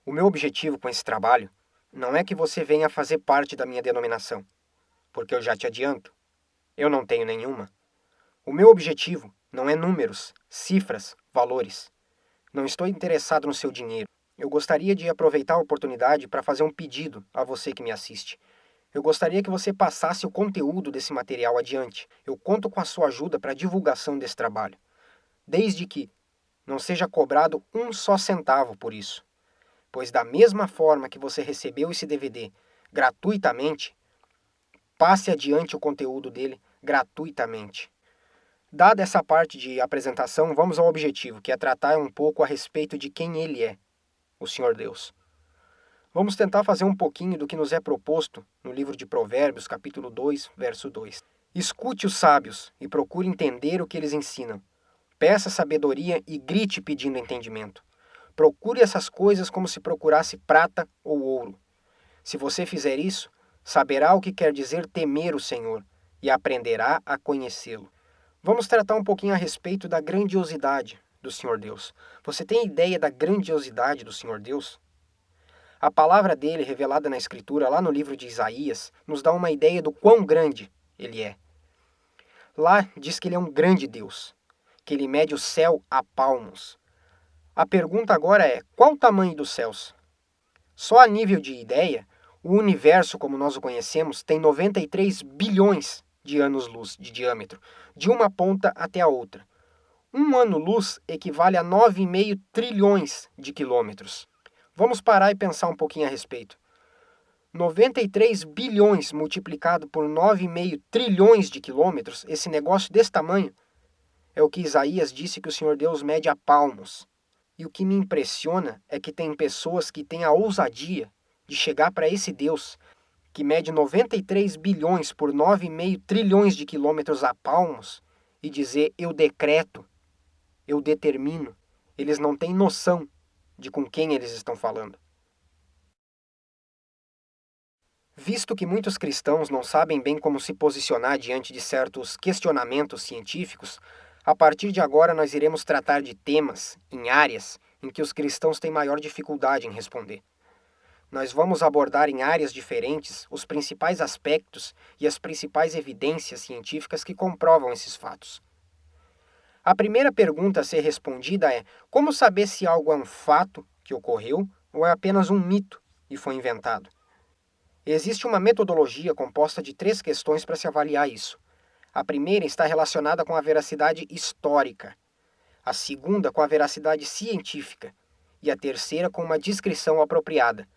O meu objetivo com esse trabalho não é que você venha fazer parte da minha denominação, porque eu já te adianto, eu não tenho nenhuma. O meu objetivo não é números, cifras, valores. Não estou interessado no seu dinheiro. Eu gostaria de aproveitar a oportunidade para fazer um pedido a você que me assiste. Eu gostaria que você passasse o conteúdo desse material adiante. Eu conto com a sua ajuda para a divulgação desse trabalho, desde que não seja cobrado um só centavo por isso. Pois da mesma forma que você recebeu esse DVD gratuitamente, passe adiante o conteúdo dele gratuitamente. Dada essa parte de apresentação, vamos ao objetivo, que é tratar um pouco a respeito de quem ele é, o Senhor Deus. Vamos tentar fazer um pouquinho do que nos é proposto no livro de Provérbios, capítulo 2, verso 2. Escute os sábios e procure entender o que eles ensinam. Peça sabedoria e grite pedindo entendimento. Procure essas coisas como se procurasse prata ou ouro. Se você fizer isso, saberá o que quer dizer temer o Senhor e aprenderá a conhecê-lo. Vamos tratar um pouquinho a respeito da grandiosidade do Senhor Deus. Você tem ideia da grandiosidade do Senhor Deus? A palavra dele, revelada na Escritura, lá no livro de Isaías, nos dá uma ideia do quão grande ele é. Lá diz que ele é um grande Deus, que ele mede o céu a palmos. A pergunta agora é: qual o tamanho dos céus? Só a nível de ideia, o universo como nós o conhecemos tem 93 bilhões de anos-luz de diâmetro, de uma ponta até a outra. Um ano-luz equivale a 9,5 trilhões de quilômetros. Vamos parar e pensar um pouquinho a respeito. 93 bilhões multiplicado por 9,5 trilhões de quilômetros, esse negócio desse tamanho, é o que Isaías disse que o Senhor Deus mede a palmos. E o que me impressiona é que tem pessoas que têm a ousadia de chegar para esse Deus, que mede 93 bilhões por 9,5 trilhões de quilômetros a palmos, e dizer: eu decreto, eu determino. Eles não têm noção de com quem eles estão falando. Visto que muitos cristãos não sabem bem como se posicionar diante de certos questionamentos científicos, a partir de agora nós iremos tratar de temas em áreas em que os cristãos têm maior dificuldade em responder. Nós vamos abordar em áreas diferentes os principais aspectos e as principais evidências científicas que comprovam esses fatos. A primeira pergunta a ser respondida é: como saber se algo é um fato que ocorreu ou é apenas um mito e foi inventado? Existe uma metodologia composta de 3 questões para se avaliar isso. A primeira está relacionada com a veracidade histórica, a segunda com a veracidade científica e a terceira com uma descrição apropriada.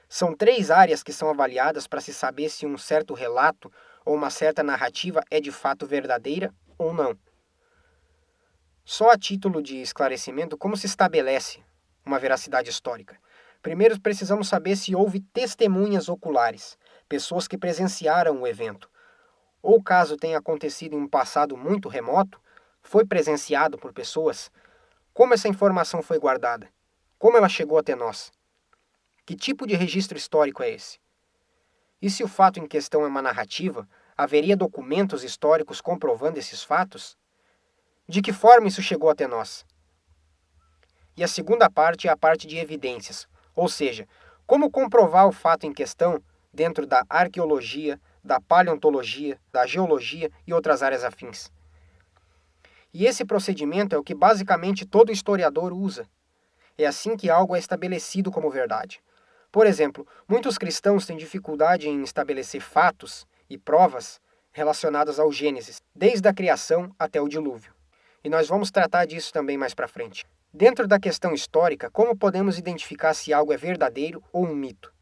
São 3 áreas que são avaliadas para se saber se um certo relato ou uma certa narrativa é de fato verdadeira ou não. Só a título de esclarecimento, como se estabelece uma veracidade histórica? Primeiro precisamos saber se houve testemunhas oculares, pessoas que presenciaram o evento, ou caso tenha acontecido em um passado muito remoto, foi presenciado por pessoas. Como essa informação foi guardada? Como ela chegou até nós? Que tipo de registro histórico é esse? E se o fato em questão é uma narrativa, haveria documentos históricos comprovando esses fatos? De que forma isso chegou até nós? E a segunda parte é a parte de evidências, ou seja, como comprovar o fato em questão dentro da arqueologia, da paleontologia, da geologia e outras áreas afins. E esse procedimento é o que basicamente todo historiador usa. É assim que algo é estabelecido como verdade. Por exemplo, muitos cristãos têm dificuldade em estabelecer fatos e provas relacionadas ao Gênesis, desde a criação até o dilúvio. E nós vamos tratar disso também mais para frente. Dentro da questão histórica, como podemos identificar se algo é verdadeiro ou um mito?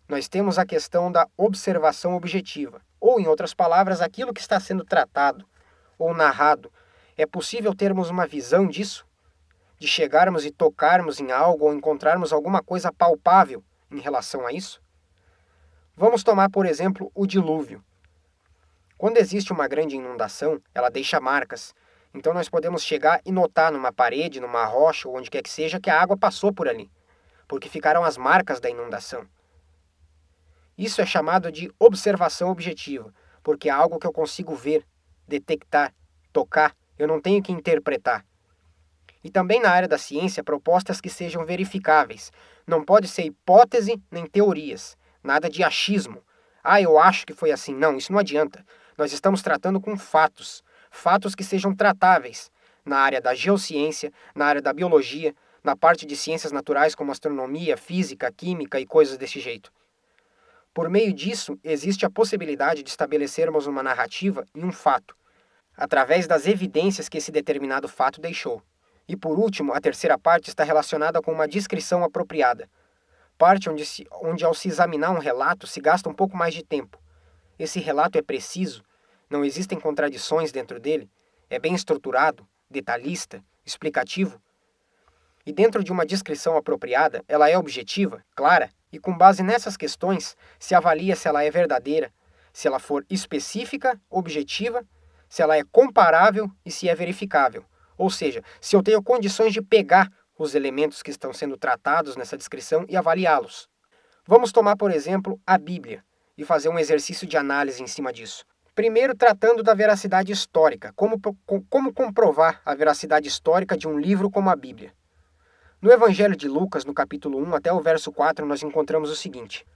Nós temos a questão da observação objetiva, ou, em outras palavras, aquilo que está sendo tratado ou narrado. É possível termos uma visão disso? De chegarmos e tocarmos em algo ou encontrarmos alguma coisa palpável em relação a isso? Vamos tomar, por exemplo, o dilúvio. Quando existe uma grande inundação, ela deixa marcas. Então nós podemos chegar e notar numa parede, numa rocha ou onde quer que seja que a água passou por ali, porque ficaram as marcas da inundação. Isso é chamado de observação objetiva, porque é algo que eu consigo ver, detectar, tocar, eu não tenho que interpretar. E também na área da ciência, propostas que sejam verificáveis. Não pode ser hipótese nem teorias. Nada de achismo. Ah, eu acho que foi assim. Não, isso não adianta. Nós estamos tratando com fatos. Fatos que sejam tratáveis. Na área da geociência, na área da biologia, na parte de ciências naturais como astronomia, física, química e coisas desse jeito. Por meio disso, existe a possibilidade de estabelecermos uma narrativa em um fato, através das evidências que esse determinado fato deixou. E por último, a terceira parte está relacionada com uma descrição apropriada, parte onde ao se examinar um relato se gasta um pouco mais de tempo. Esse relato é preciso, não existem contradições dentro dele, é bem estruturado, detalhista, explicativo. E dentro de uma descrição apropriada, ela é objetiva, clara, e com base nessas questões se avalia se ela é verdadeira, se ela for específica, objetiva, se ela é comparável e se é verificável. Ou seja, se eu tenho condições de pegar os elementos que estão sendo tratados nessa descrição e avaliá-los. Vamos tomar, por exemplo, a Bíblia e fazer um exercício de análise em cima disso. Primeiro, tratando da veracidade histórica. Como comprovar a veracidade histórica de um livro como a Bíblia? No Evangelho de Lucas, no capítulo 1 até o verso 4, nós encontramos o seguinte: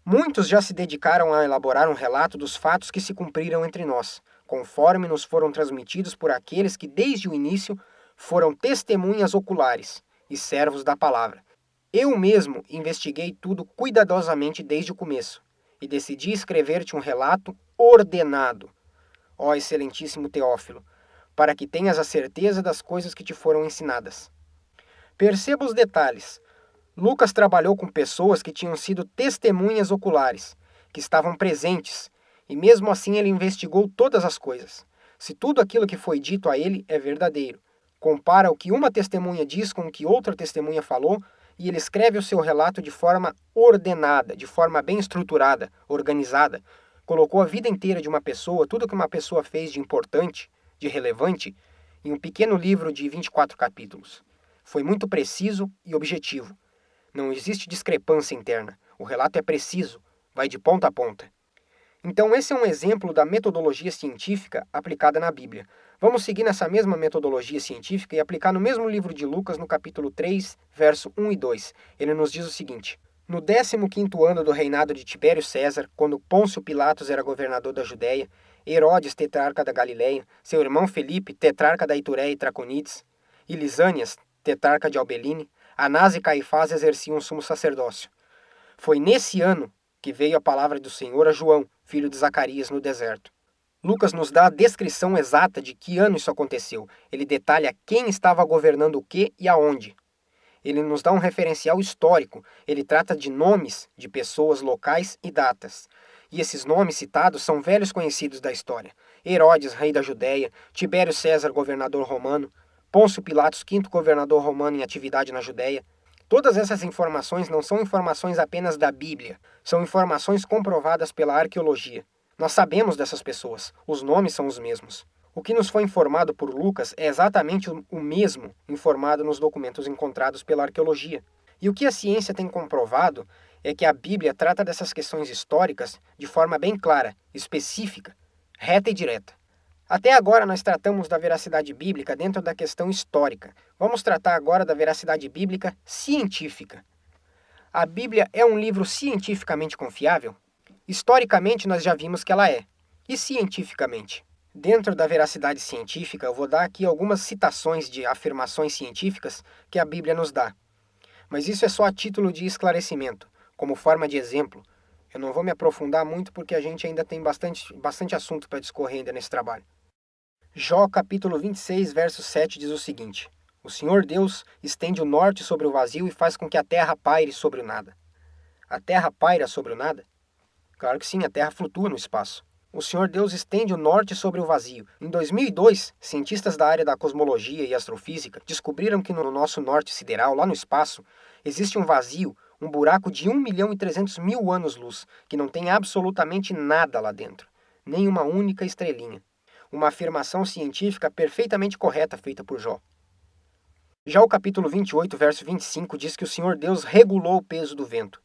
muitos já se dedicaram a elaborar um relato dos fatos que se cumpriram entre nós, conforme nos foram transmitidos por aqueles que desde o início foram testemunhas oculares e servos da palavra. Eu mesmo investiguei tudo cuidadosamente desde o começo e decidi escrever-te um relato ordenado, ó excelentíssimo Teófilo, para que tenhas a certeza das coisas que te foram ensinadas. Perceba os detalhes. Lucas trabalhou com pessoas que tinham sido testemunhas oculares, que estavam presentes, e mesmo assim ele investigou todas as coisas. Se tudo aquilo que foi dito a ele é verdadeiro, compara o que uma testemunha diz com o que outra testemunha falou, e ele escreve o seu relato de forma ordenada, de forma bem estruturada, organizada. Colocou a vida inteira de uma pessoa, tudo que uma pessoa fez de importante, de relevante, em um pequeno livro de 24 capítulos. Foi muito preciso e objetivo. Não existe discrepância interna. O relato é preciso, vai de ponta a ponta. Então esse é um exemplo da metodologia científica aplicada na Bíblia. Vamos seguir nessa mesma metodologia científica e aplicar no mesmo livro de Lucas, no capítulo 3, verso 1 e 2. Ele nos diz o seguinte: no 15º ano do reinado de Tibério César, quando Pôncio Pilatos era governador da Judéia, Herodes, tetrarca da Galileia, seu irmão Felipe, tetrarca da Itureia e Traconites, e Lisânias, tetrarca de Albeline, Anás e Caifás exerciam o sumo sacerdócio. Foi nesse ano que veio a palavra do Senhor a João, filho de Zacarias, no deserto. Lucas nos dá a descrição exata de que ano isso aconteceu. Ele detalha quem estava governando o que e aonde. Ele nos dá um referencial histórico. Ele trata de nomes de pessoas, locais e datas. E esses nomes citados são velhos conhecidos da história. Herodes, rei da Judéia, Tibério César, governador romano, Pôncio Pilatos, quinto governador romano em atividade na Judéia. Todas essas informações não são informações apenas da Bíblia, são informações comprovadas pela arqueologia. Nós sabemos dessas pessoas, os nomes são os mesmos. O que nos foi informado por Lucas é exatamente o mesmo informado nos documentos encontrados pela arqueologia. E o que a ciência tem comprovado é que a Bíblia trata dessas questões históricas de forma bem clara, específica, reta e direta. Até agora nós tratamos da veracidade bíblica dentro da questão histórica. Vamos tratar agora da veracidade bíblica científica. A Bíblia é um livro cientificamente confiável? Historicamente nós já vimos que ela é. E cientificamente? Dentro da veracidade científica, eu vou dar aqui algumas citações de afirmações científicas que a Bíblia nos dá. Mas isso é só a título de esclarecimento, como forma de exemplo. Eu não vou me aprofundar muito porque a gente ainda tem bastante assunto para discorrer ainda nesse trabalho. Jó capítulo 26, verso 7 diz o seguinte: o Senhor Deus estende o norte sobre o vazio e faz com que a terra paire sobre o nada. A terra paira sobre o nada? Claro que sim, a terra flutua no espaço. O Senhor Deus estende o norte sobre o vazio. Em 2002, cientistas da área da cosmologia e astrofísica descobriram que no nosso norte sideral, lá no espaço, existe um vazio, um buraco de 1.300.000 anos-luz, que não tem absolutamente nada lá dentro, nem uma única estrelinha. Uma afirmação científica perfeitamente correta feita por Jó. Já o capítulo 28, verso 25, diz que o Senhor Deus regulou o peso do vento.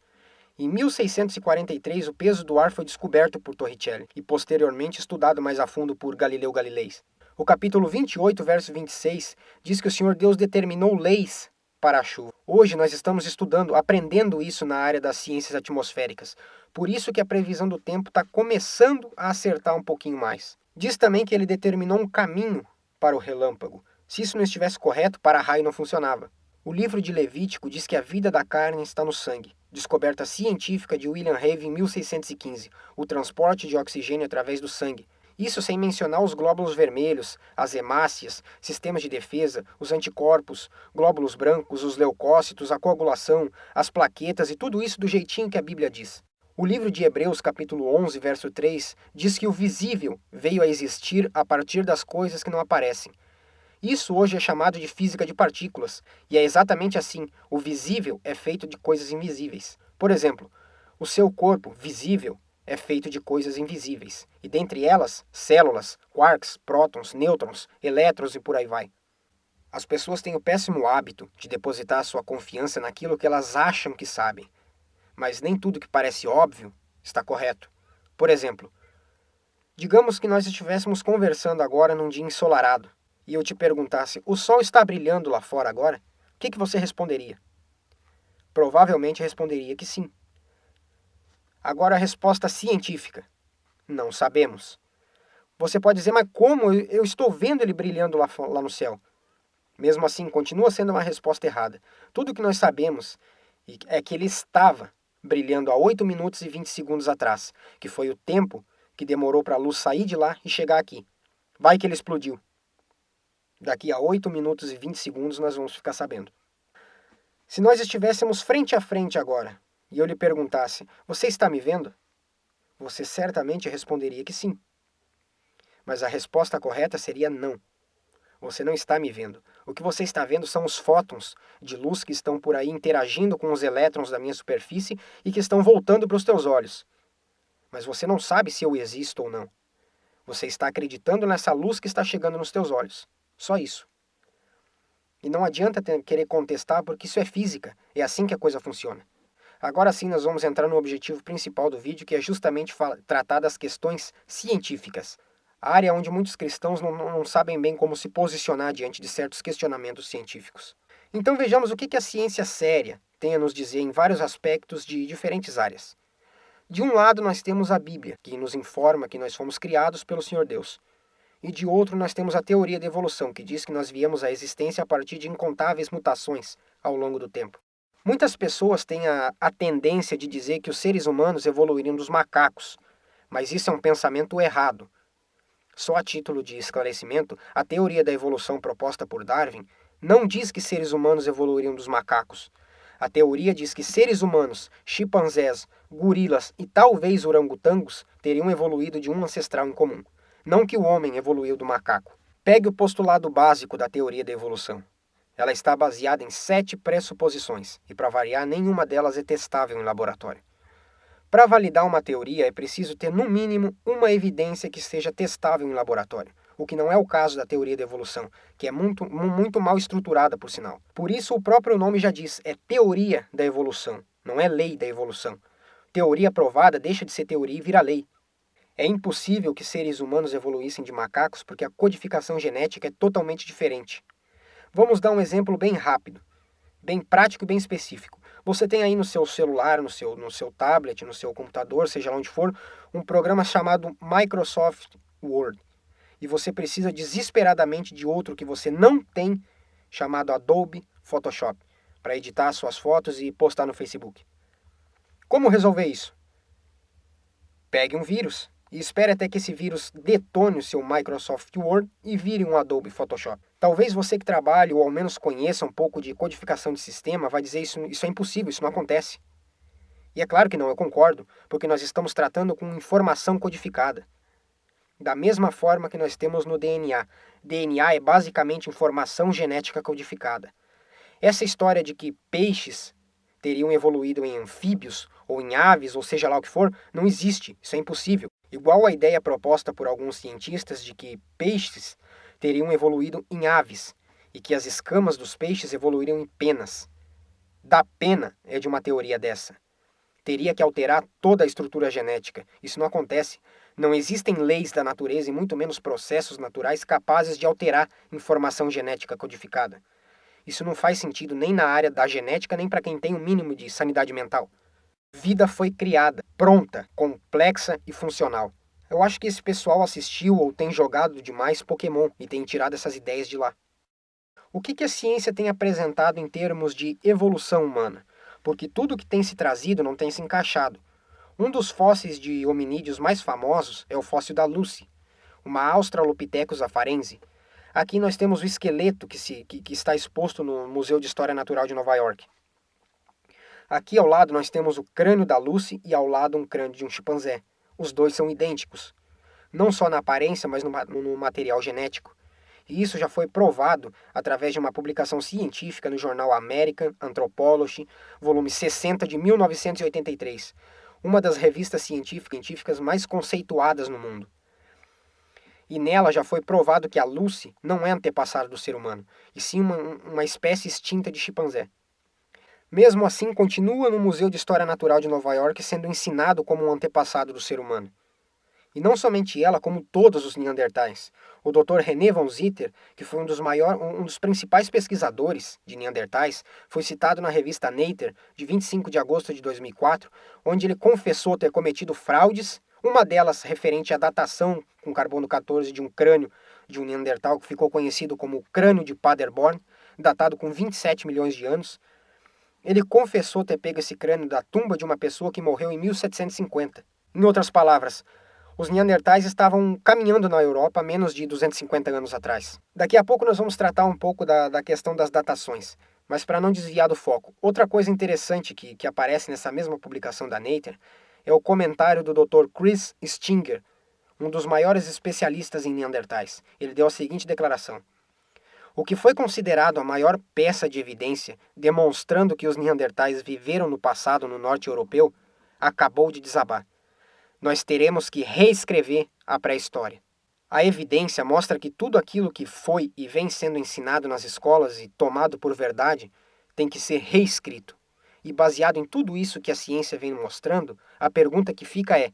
Em 1643, o peso do ar foi descoberto por Torricelli e posteriormente estudado mais a fundo por Galileu Galilei. O capítulo 28, verso 26, diz que o Senhor Deus determinou leis para a chuva. Hoje nós estamos estudando, aprendendo isso na área das ciências atmosféricas. Por isso que a previsão do tempo está começando a acertar um pouquinho mais. Diz também que ele determinou um caminho para o relâmpago. Se isso não estivesse correto, para-raio não funcionava. O livro de Levítico diz que a vida da carne está no sangue. Descoberta científica de William Harvey em 1615, o transporte de oxigênio através do sangue. Isso sem mencionar os glóbulos vermelhos, as hemácias, sistemas de defesa, os anticorpos, glóbulos brancos, os leucócitos, a coagulação, as plaquetas e tudo isso do jeitinho que a Bíblia diz. O livro de Hebreus, capítulo 11, verso 3, diz que o visível veio a existir a partir das coisas que não aparecem. Isso hoje é chamado de física de partículas, e é exatamente assim, o visível é feito de coisas invisíveis. Por exemplo, o seu corpo, visível, é feito de coisas invisíveis, e dentre elas, células, quarks, prótons, nêutrons, elétrons e por aí vai. As pessoas têm o péssimo hábito de depositar sua confiança naquilo que elas acham que sabem, mas nem tudo que parece óbvio está correto. Por exemplo, digamos que nós estivéssemos conversando agora num dia ensolarado, e eu te perguntasse, o sol está brilhando lá fora agora? O que você responderia? Provavelmente responderia que sim. Agora a resposta científica. Não sabemos. Você pode dizer, mas como? Eu estou vendo ele brilhando lá no céu. Mesmo assim, continua sendo uma resposta errada. Tudo que nós sabemos é que ele estava brilhando há 8 minutos e 20 segundos atrás, que foi o tempo que demorou para a luz sair de lá e chegar aqui. Vai que ele explodiu. Daqui a 8 minutos e 20 segundos nós vamos ficar sabendo. Se nós estivéssemos frente a frente agora, e eu lhe perguntasse, você está me vendo? Você certamente responderia que sim. Mas a resposta correta seria não. Você não está me vendo. O que você está vendo são os fótons de luz que estão por aí interagindo com os elétrons da minha superfície e que estão voltando para os teus olhos. Mas você não sabe se eu existo ou não. Você está acreditando nessa luz que está chegando nos teus olhos. Só isso. E não adianta querer contestar porque isso é física. É assim que a coisa funciona. Agora sim nós vamos entrar no objetivo principal do vídeo, que é justamente tratar das questões científicas. A área onde muitos cristãos não sabem bem como se posicionar diante de certos questionamentos científicos. Então vejamos o que a ciência séria tem a nos dizer em vários aspectos de diferentes áreas. De um lado nós temos a Bíblia, que nos informa que nós fomos criados pelo Senhor Deus. E de outro nós temos a teoria da evolução, que diz que nós viemos à existência a partir de incontáveis mutações ao longo do tempo. Muitas pessoas têm a tendência de dizer que os seres humanos evoluíram dos macacos, mas isso é um pensamento errado. Só a título de esclarecimento, a teoria da evolução proposta por Darwin não diz que seres humanos evoluíram dos macacos. A teoria diz que seres humanos, chimpanzés, gorilas e talvez orangotangos teriam evoluído de um ancestral em comum, não que o homem evoluiu do macaco. Pegue o postulado básico da teoria da evolução. Ela está baseada em 7 pressuposições, e para variar, nenhuma delas é testável em laboratório. Para validar uma teoria, é preciso ter, no mínimo, uma evidência que seja testável em laboratório, o que não é o caso da teoria da evolução, que é muito mal estruturada, por sinal. Por isso, o próprio nome já diz, é teoria da evolução, não é lei da evolução. Teoria provada deixa de ser teoria e vira lei. É impossível que seres humanos evoluíssem de macacos porque a codificação genética é totalmente diferente. Vamos dar um exemplo bem rápido, bem prático e bem específico. Você tem aí no seu celular, no seu tablet, no seu computador, seja lá onde for, um programa chamado Microsoft Word. E você precisa desesperadamente de outro que você não tem, chamado Adobe Photoshop, para editar suas fotos e postar no Facebook. Como resolver isso? Pegue um vírus e espere até que esse vírus detone o seu Microsoft Word e vire um Adobe Photoshop. Talvez você que trabalhe ou ao menos conheça um pouco de codificação de sistema vai dizer isso é impossível, isso não acontece. E é claro que não, eu concordo, porque nós estamos tratando com informação codificada. Da mesma forma que nós temos no DNA. DNA é basicamente informação genética codificada. Essa história de que peixes teriam evoluído em anfíbios ou em aves, ou seja lá o que for, não existe, isso é impossível. Igual a ideia proposta por alguns cientistas de que peixes teriam evoluído em aves e que as escamas dos peixes evoluiriam em penas. Da pena é de uma teoria dessa. Teria que alterar toda a estrutura genética. Isso não acontece. Não existem leis da natureza e muito menos processos naturais capazes de alterar informação genética codificada. Isso não faz sentido nem na área da genética, nem para quem tem o mínimo de sanidade mental. Vida foi criada, pronta, complexa e funcional. Eu acho que esse pessoal assistiu ou tem jogado demais Pokémon e tem tirado essas ideias de lá. O que a ciência tem apresentado em termos de evolução humana? Porque tudo que tem se trazido não tem se encaixado. Um dos fósseis de hominídeos mais famosos é o fóssil da Lucy, uma Australopithecus afarense. Aqui nós temos o esqueleto que está exposto no Museu de História Natural de Nova York. Aqui ao lado nós temos o crânio da Lucy e ao lado um crânio de um chimpanzé. Os dois são idênticos, não só na aparência, mas no material genético. E isso já foi provado através de uma publicação científica no jornal American Anthropology, volume 60 de 1983, uma das revistas científicas mais conceituadas no mundo. E nela já foi provado que a Lucy não é antepassada do ser humano, e sim uma espécie extinta de chimpanzé. Mesmo assim, continua no Museu de História Natural de Nova York sendo ensinado como um antepassado do ser humano. E não somente ela, como todos os neandertais. O Dr. René von Zitter, que foi um dos principais pesquisadores de neandertais, foi citado na revista Nature, de 25 de agosto de 2004, onde ele confessou ter cometido fraudes, uma delas referente à datação com carbono 14 de um crânio de um neandertal que ficou conhecido como o crânio de Paderborn, datado com 27 milhões de anos. Ele confessou ter pego esse crânio da tumba de uma pessoa que morreu em 1750. Em outras palavras, os neandertais estavam caminhando na Europa há menos de 250 anos atrás. Daqui a pouco nós vamos tratar um pouco da questão das datações, mas para não desviar do foco. Outra coisa interessante que aparece nessa mesma publicação da Nature é o comentário do Dr. Chris Stinger, um dos maiores especialistas em neandertais. Ele deu a seguinte declaração: o que foi considerado a maior peça de evidência demonstrando que os neandertais viveram no passado no norte europeu acabou de desabar. Nós teremos que reescrever a pré-história. A evidência mostra que tudo aquilo que foi e vem sendo ensinado nas escolas e tomado por verdade tem que ser reescrito. E baseado em tudo isso que a ciência vem mostrando, a pergunta que fica é: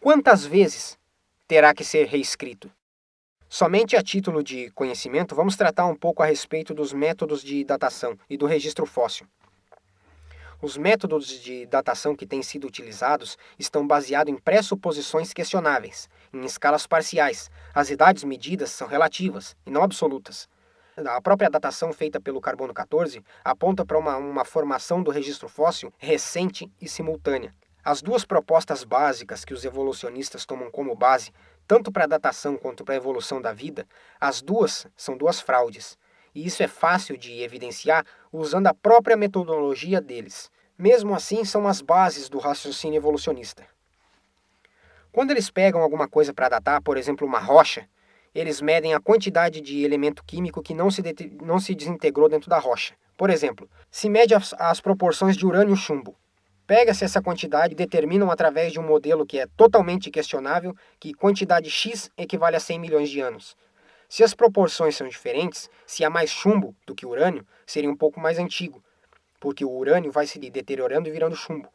quantas vezes terá que ser reescrito? Somente a título de conhecimento, vamos tratar um pouco a respeito dos métodos de datação e do registro fóssil. Os métodos de datação que têm sido utilizados estão baseados em pressuposições questionáveis, em escalas parciais. As idades medidas são relativas e não absolutas. A própria datação feita pelo carbono 14 aponta para uma formação do registro fóssil recente e simultânea. As duas propostas básicas que os evolucionistas tomam como base, tanto para a datação quanto para a evolução da vida, as duas são duas fraudes. E isso é fácil de evidenciar usando a própria metodologia deles. Mesmo assim, são as bases do raciocínio evolucionista. Quando eles pegam alguma coisa para datar, por exemplo, uma rocha, eles medem a quantidade de elemento químico que não se desintegrou dentro da rocha. Por exemplo, se mede as proporções de urânio-chumbo. Pega-se essa quantidade e determinam através de um modelo que é totalmente questionável que quantidade X equivale a 100 milhões de anos. Se as proporções são diferentes, se há mais chumbo do que urânio, seria um pouco mais antigo, porque o urânio vai se deteriorando e virando chumbo.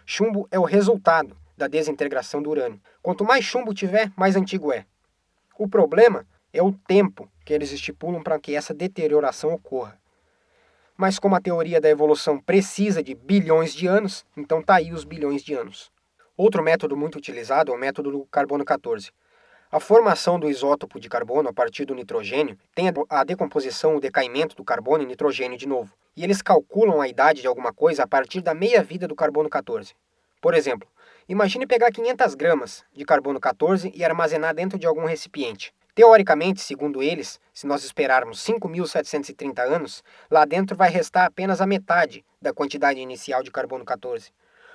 Chumbo é o resultado da desintegração do urânio. Quanto mais chumbo tiver, mais antigo é. O problema é o tempo que eles estipulam para que essa deterioração ocorra. Mas como a teoria da evolução precisa de bilhões de anos, então está aí os bilhões de anos. Outro método muito utilizado é o método do carbono 14. A formação do isótopo de carbono a partir do nitrogênio tem a decomposição, o decaimento do carbono em nitrogênio de novo. E eles calculam a idade de alguma coisa a partir da meia-vida do carbono 14. Por exemplo, imagine pegar 500 gramas de carbono 14 e armazenar dentro de algum recipiente. Teoricamente, segundo eles, se nós esperarmos 5.730 anos, lá dentro vai restar apenas a metade da quantidade inicial de carbono 14.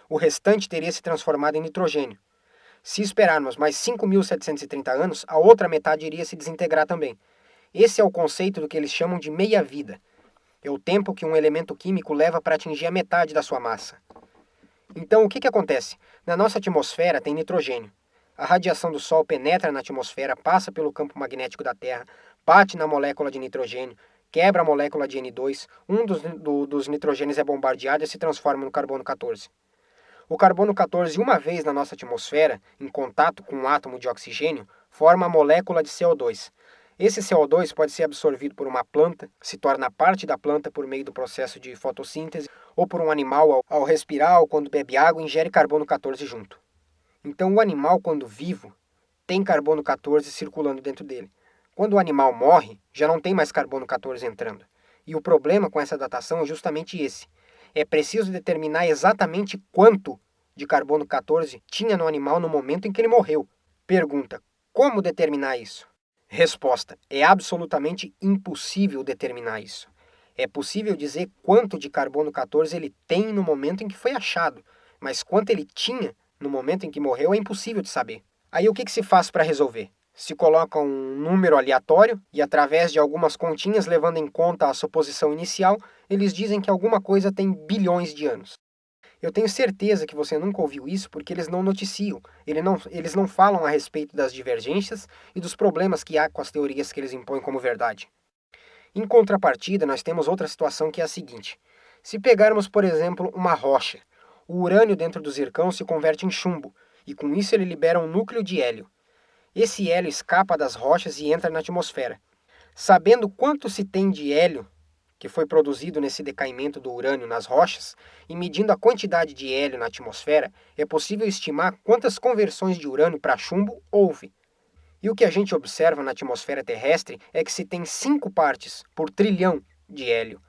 O restante teria se transformado em nitrogênio. Se esperarmos mais 5.730 anos, a outra metade iria se desintegrar também. Esse é o conceito do que eles chamam de meia-vida. É o tempo que um elemento químico leva para atingir a metade da sua massa. Então, o que acontece? Na nossa atmosfera tem nitrogênio. A radiação do Sol penetra na atmosfera, passa pelo campo magnético da Terra, bate na molécula de nitrogênio, quebra a molécula de N2, um dos nitrogênios é bombardeado e se transforma no carbono 14. O carbono 14, uma vez na nossa atmosfera, em contato com um átomo de oxigênio, forma a molécula de CO2. Esse CO2 pode ser absorvido por uma planta, se torna parte da planta por meio do processo de fotossíntese, ou por um animal ao respirar ou quando bebe água ingere carbono 14 junto. Então o animal, quando vivo, tem carbono 14 circulando dentro dele. Quando o animal morre, já não tem mais carbono 14 entrando. E o problema com essa datação é justamente esse. É preciso determinar exatamente quanto de carbono 14 tinha no animal no momento em que ele morreu. Pergunta: como determinar isso? Resposta: é absolutamente impossível determinar isso. É possível dizer quanto de carbono 14 ele tem no momento em que foi achado, mas quanto ele tinha no momento em que morreu é impossível de saber. Aí o que se faz para resolver? Se coloca um número aleatório e, através de algumas continhas, levando em conta a suposição inicial, eles dizem que alguma coisa tem bilhões de anos. Eu tenho certeza que você nunca ouviu isso porque eles não noticiam, eles não falam a respeito das divergências e dos problemas que há com as teorias que eles impõem como verdade. Em contrapartida, nós temos outra situação que é a seguinte. Se pegarmos, por exemplo, uma rocha, o urânio dentro do zircão se converte em chumbo, e com isso ele libera um núcleo de hélio. Esse hélio escapa das rochas e entra na atmosfera. Sabendo quanto se tem de hélio que foi produzido nesse decaimento do urânio nas rochas, e medindo a quantidade de hélio na atmosfera, é possível estimar quantas conversões de urânio para chumbo houve. E o que a gente observa na atmosfera terrestre é que se tem 5 partes por trilhão de hélio.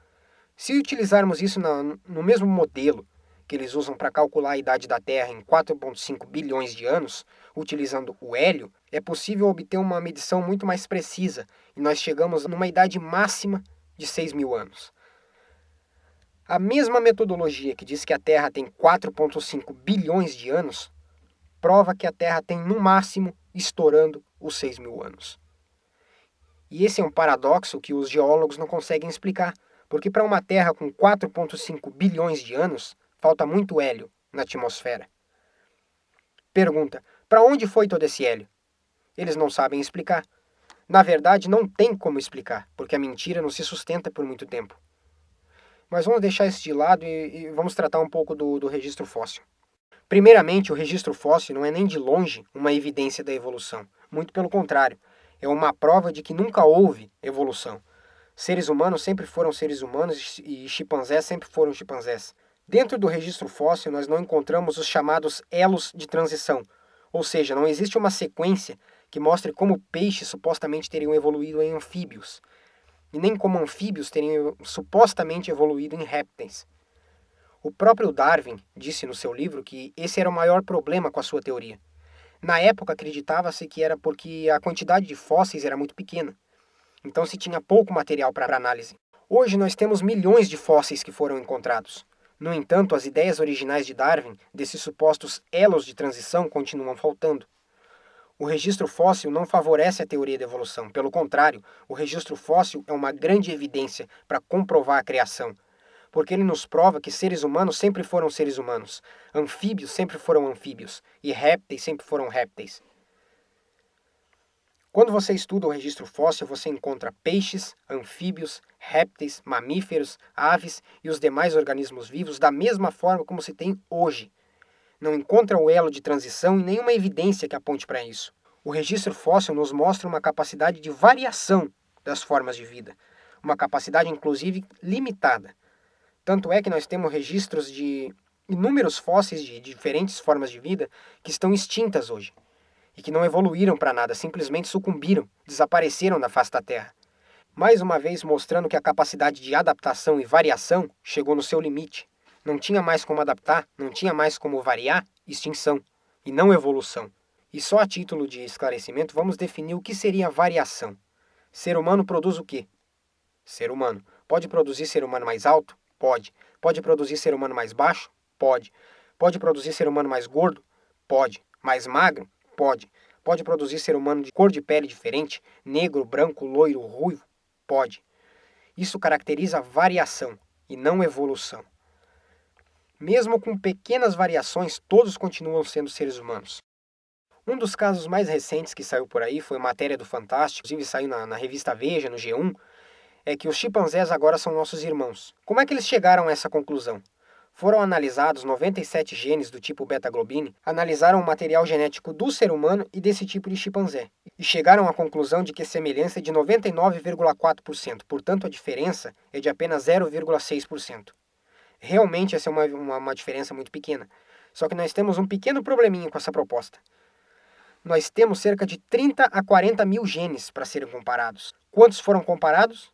Se utilizarmos isso no mesmo modelo que eles usam para calcular a idade da Terra em 4,5 bilhões de anos, utilizando o hélio, é possível obter uma medição muito mais precisa, e nós chegamos numa idade máxima de 6.000 anos. A mesma metodologia que diz que a Terra tem 4,5 bilhões de anos, prova que a Terra tem no máximo estourando os 6.000 anos. E esse é um paradoxo que os geólogos não conseguem explicar, porque para uma Terra com 4,5 bilhões de anos, falta muito hélio na atmosfera. Pergunta: para onde foi todo esse hélio? Eles não sabem explicar. Na verdade, não tem como explicar, porque a mentira não se sustenta por muito tempo. Mas vamos deixar isso de lado e vamos tratar um pouco do registro fóssil. Primeiramente, o registro fóssil não é nem de longe uma evidência da evolução. Muito pelo contrário, é uma prova de que nunca houve evolução. Seres humanos sempre foram seres humanos e chimpanzés sempre foram chimpanzés. Dentro do registro fóssil, nós não encontramos os chamados elos de transição, ou seja, não existe uma sequência que mostre como peixes supostamente teriam evoluído em anfíbios, e nem como anfíbios teriam supostamente evoluído em répteis. O próprio Darwin disse no seu livro que esse era o maior problema com a sua teoria. Na época, acreditava-se que era porque a quantidade de fósseis era muito pequena, então se tinha pouco material para análise. Hoje nós temos milhões de fósseis que foram encontrados. No entanto, as ideias originais de Darwin, desses supostos elos de transição, continuam faltando. O registro fóssil não favorece a teoria da evolução. Pelo contrário, o registro fóssil é uma grande evidência para comprovar a criação, porque ele nos prova que seres humanos sempre foram seres humanos, anfíbios sempre foram anfíbios e répteis sempre foram répteis. Quando você estuda o registro fóssil, você encontra peixes, anfíbios, répteis, mamíferos, aves e os demais organismos vivos da mesma forma como se tem hoje. Não encontra o elo de transição e nenhuma evidência que aponte para isso. O registro fóssil nos mostra uma capacidade de variação das formas de vida, uma capacidade inclusive limitada. Tanto é que nós temos registros de inúmeros fósseis de diferentes formas de vida que estão extintas hoje e que não evoluíram para nada, simplesmente sucumbiram, desapareceram da face da Terra. Mais uma vez mostrando que a capacidade de adaptação e variação chegou no seu limite. Não tinha mais como adaptar, não tinha mais como variar, extinção, e não evolução. E só a título de esclarecimento, vamos definir o que seria variação. Ser humano produz o quê? Ser humano. Pode produzir ser humano mais alto? Pode. Pode produzir ser humano mais baixo? Pode. Pode produzir ser humano mais gordo? Pode. Mais magro? Pode. Pode produzir ser humano de cor de pele diferente? Negro, branco, loiro, ruivo? Pode. Isso caracteriza variação e não evolução. Mesmo com pequenas variações, todos continuam sendo seres humanos. Um dos casos mais recentes que saiu por aí foi matéria do Fantástico, inclusive saiu na revista Veja, no G1, é que os chimpanzés agora são nossos irmãos. Como é que eles chegaram a essa conclusão? Foram analisados 97 genes do tipo beta-globine, analisaram o material genético do ser humano e desse tipo de chimpanzé, e chegaram à conclusão de que a semelhança é de 99,4%, portanto a diferença é de apenas 0,6%. Realmente essa é uma diferença muito pequena, só que nós temos um pequeno probleminha com essa proposta. Nós temos cerca de 30 a 40 mil genes para serem comparados. Quantos foram comparados?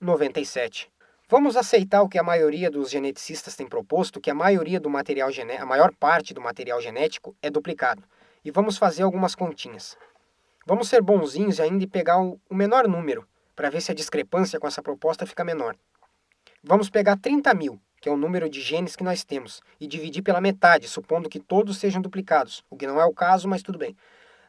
97. Vamos aceitar o que a maioria dos geneticistas tem proposto, que a maioria do material a maior parte do material genético é duplicado. E vamos fazer algumas continhas. Vamos ser bonzinhos ainda e pegar o menor número, para ver se a discrepância com essa proposta fica menor. Vamos pegar 30 mil, que é o número de genes que nós temos, e dividir pela metade, supondo que todos sejam duplicados, o que não é o caso, mas tudo bem.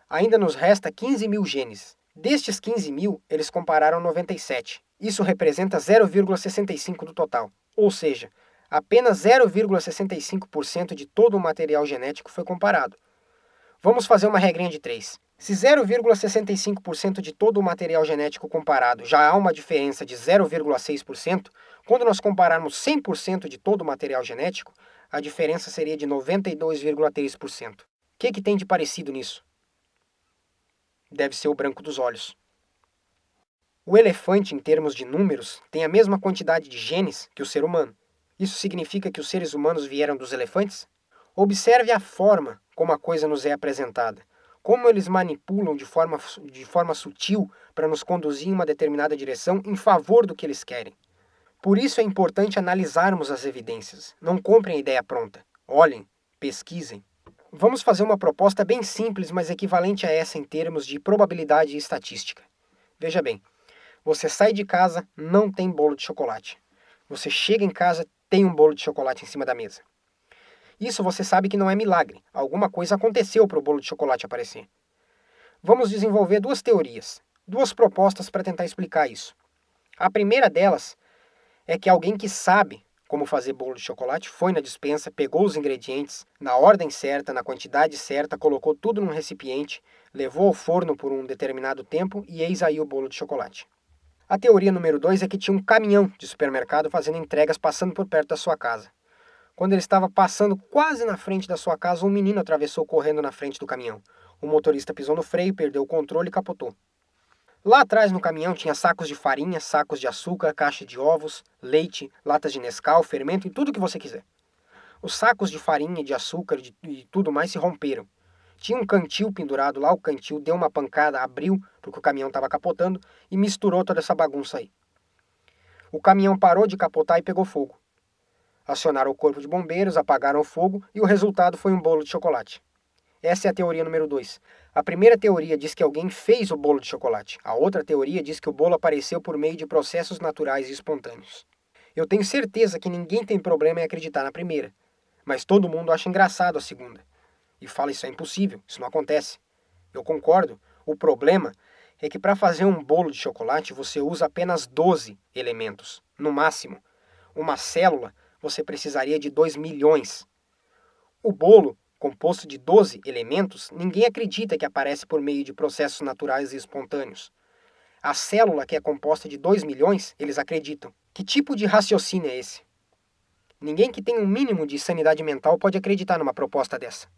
Ainda nos resta 15 mil genes. Destes 15 mil, eles compararam 97. Isso representa 0,65% do total, ou seja, apenas 0,65% de todo o material genético foi comparado. Vamos fazer uma regrinha de 3. Se 0,65% de todo o material genético comparado já há uma diferença de 0,6%, quando nós compararmos 100% de todo o material genético, a diferença seria de 92,3%. O que tem de parecido nisso? Deve ser o branco dos olhos. O elefante, em termos de números, tem a mesma quantidade de genes que o ser humano. Isso significa que os seres humanos vieram dos elefantes? Observe a forma como a coisa nos é apresentada. Como eles manipulam de forma sutil para nos conduzir em uma determinada direção em favor do que eles querem. Por isso é importante analisarmos as evidências. Não comprem a ideia pronta. Olhem, pesquisem. Vamos fazer uma proposta bem simples, mas equivalente a essa em termos de probabilidade e estatística. Veja bem, você sai de casa, não tem bolo de chocolate. Você chega em casa, tem um bolo de chocolate em cima da mesa. Isso você sabe que não é milagre. Alguma coisa aconteceu para o bolo de chocolate aparecer. Vamos desenvolver duas teorias, duas propostas para tentar explicar isso. A primeira delas é que alguém que sabe como fazer bolo de chocolate foi na despensa, pegou os ingredientes na ordem certa, na quantidade certa, colocou tudo num recipiente, levou ao forno por um determinado tempo e eis aí o bolo de chocolate. A teoria número 2 é que tinha um caminhão de supermercado fazendo entregas passando por perto da sua casa. Quando ele estava passando quase na frente da sua casa, um menino atravessou correndo na frente do caminhão. O motorista pisou no freio, perdeu o controle e capotou. Lá atrás no caminhão tinha sacos de farinha, sacos de açúcar, caixa de ovos, leite, latas de Nescau, fermento e tudo o que você quiser. Os sacos de farinha, de açúcar e tudo mais se romperam. Tinha um cantil pendurado lá, o cantil deu uma pancada, abriu, porque o caminhão estava capotando, e misturou toda essa bagunça aí. O caminhão parou de capotar e pegou fogo. Acionaram o corpo de bombeiros, apagaram o fogo e o resultado foi um bolo de chocolate. Essa é a teoria número 2. A primeira teoria diz que alguém fez o bolo de chocolate. A outra teoria diz que o bolo apareceu por meio de processos naturais e espontâneos. Eu tenho certeza que ninguém tem problema em acreditar na primeira, mas todo mundo acha engraçado a segunda. E fala isso é impossível, isso não acontece. Eu concordo. O problema é que para fazer um bolo de chocolate você usa apenas 12 elementos, no máximo. Uma célula você precisaria de 2 milhões. O bolo, composto de 12 elementos, ninguém acredita que aparece por meio de processos naturais e espontâneos. A célula, que é composta de 2 milhões, eles acreditam. Que tipo de raciocínio é esse? Ninguém que tem um mínimo de sanidade mental pode acreditar numa proposta dessa.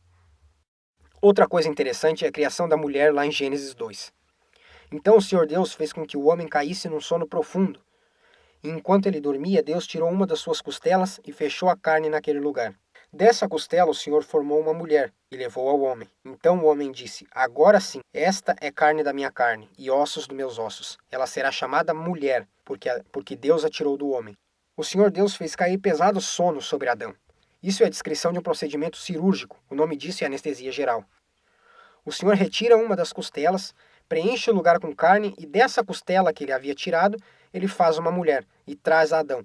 Outra coisa interessante é a criação da mulher lá em Gênesis 2. Então o Senhor Deus fez com que o homem caísse num sono profundo. E enquanto ele dormia, Deus tirou uma das suas costelas e fechou a carne naquele lugar. Dessa costela o Senhor formou uma mulher e levou ao homem. Então o homem disse: agora sim, esta é carne da minha carne e ossos dos meus ossos. Ela será chamada mulher, porque Deus a tirou do homem. O Senhor Deus fez cair pesado sono sobre Adão. Isso é a descrição de um procedimento cirúrgico. O nome disso é anestesia geral. O Senhor retira uma das costelas, preenche o lugar com carne e dessa costela que ele havia tirado, ele faz uma mulher e traz a Adão.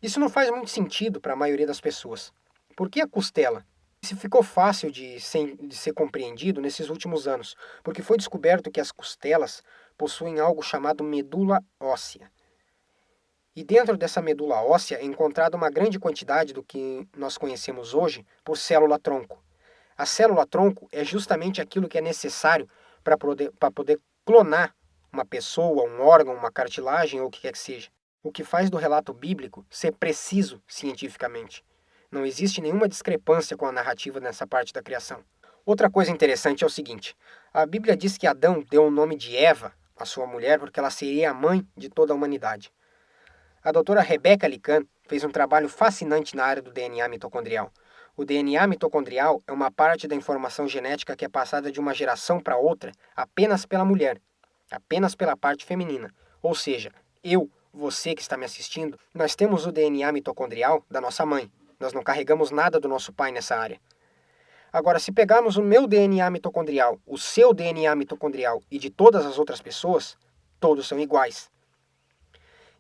Isso não faz muito sentido para a maioria das pessoas. Por que a costela? Isso ficou fácil de ser compreendido nesses últimos anos, porque foi descoberto que as costelas possuem algo chamado medula óssea. E dentro dessa medula óssea é encontrada uma grande quantidade do que nós conhecemos hoje por célula-tronco. A célula-tronco é justamente aquilo que é necessário para poder clonar uma pessoa, um órgão, uma cartilagem ou o que quer que seja. O que faz do relato bíblico ser preciso cientificamente. Não existe nenhuma discrepância com a narrativa nessa parte da criação. Outra coisa interessante é o seguinte: a Bíblia diz que Adão deu o nome de Eva à sua mulher porque ela seria a mãe de toda a humanidade. A doutora Rebecca Lican fez um trabalho fascinante na área do DNA mitocondrial. O DNA mitocondrial é uma parte da informação genética que é passada de uma geração para outra apenas pela mulher, apenas pela parte feminina. Ou seja, você que está me assistindo, nós temos o DNA mitocondrial da nossa mãe. Nós não carregamos nada do nosso pai nessa área. Agora, se pegarmos o meu DNA mitocondrial, o seu DNA mitocondrial e de todas as outras pessoas, todos são iguais.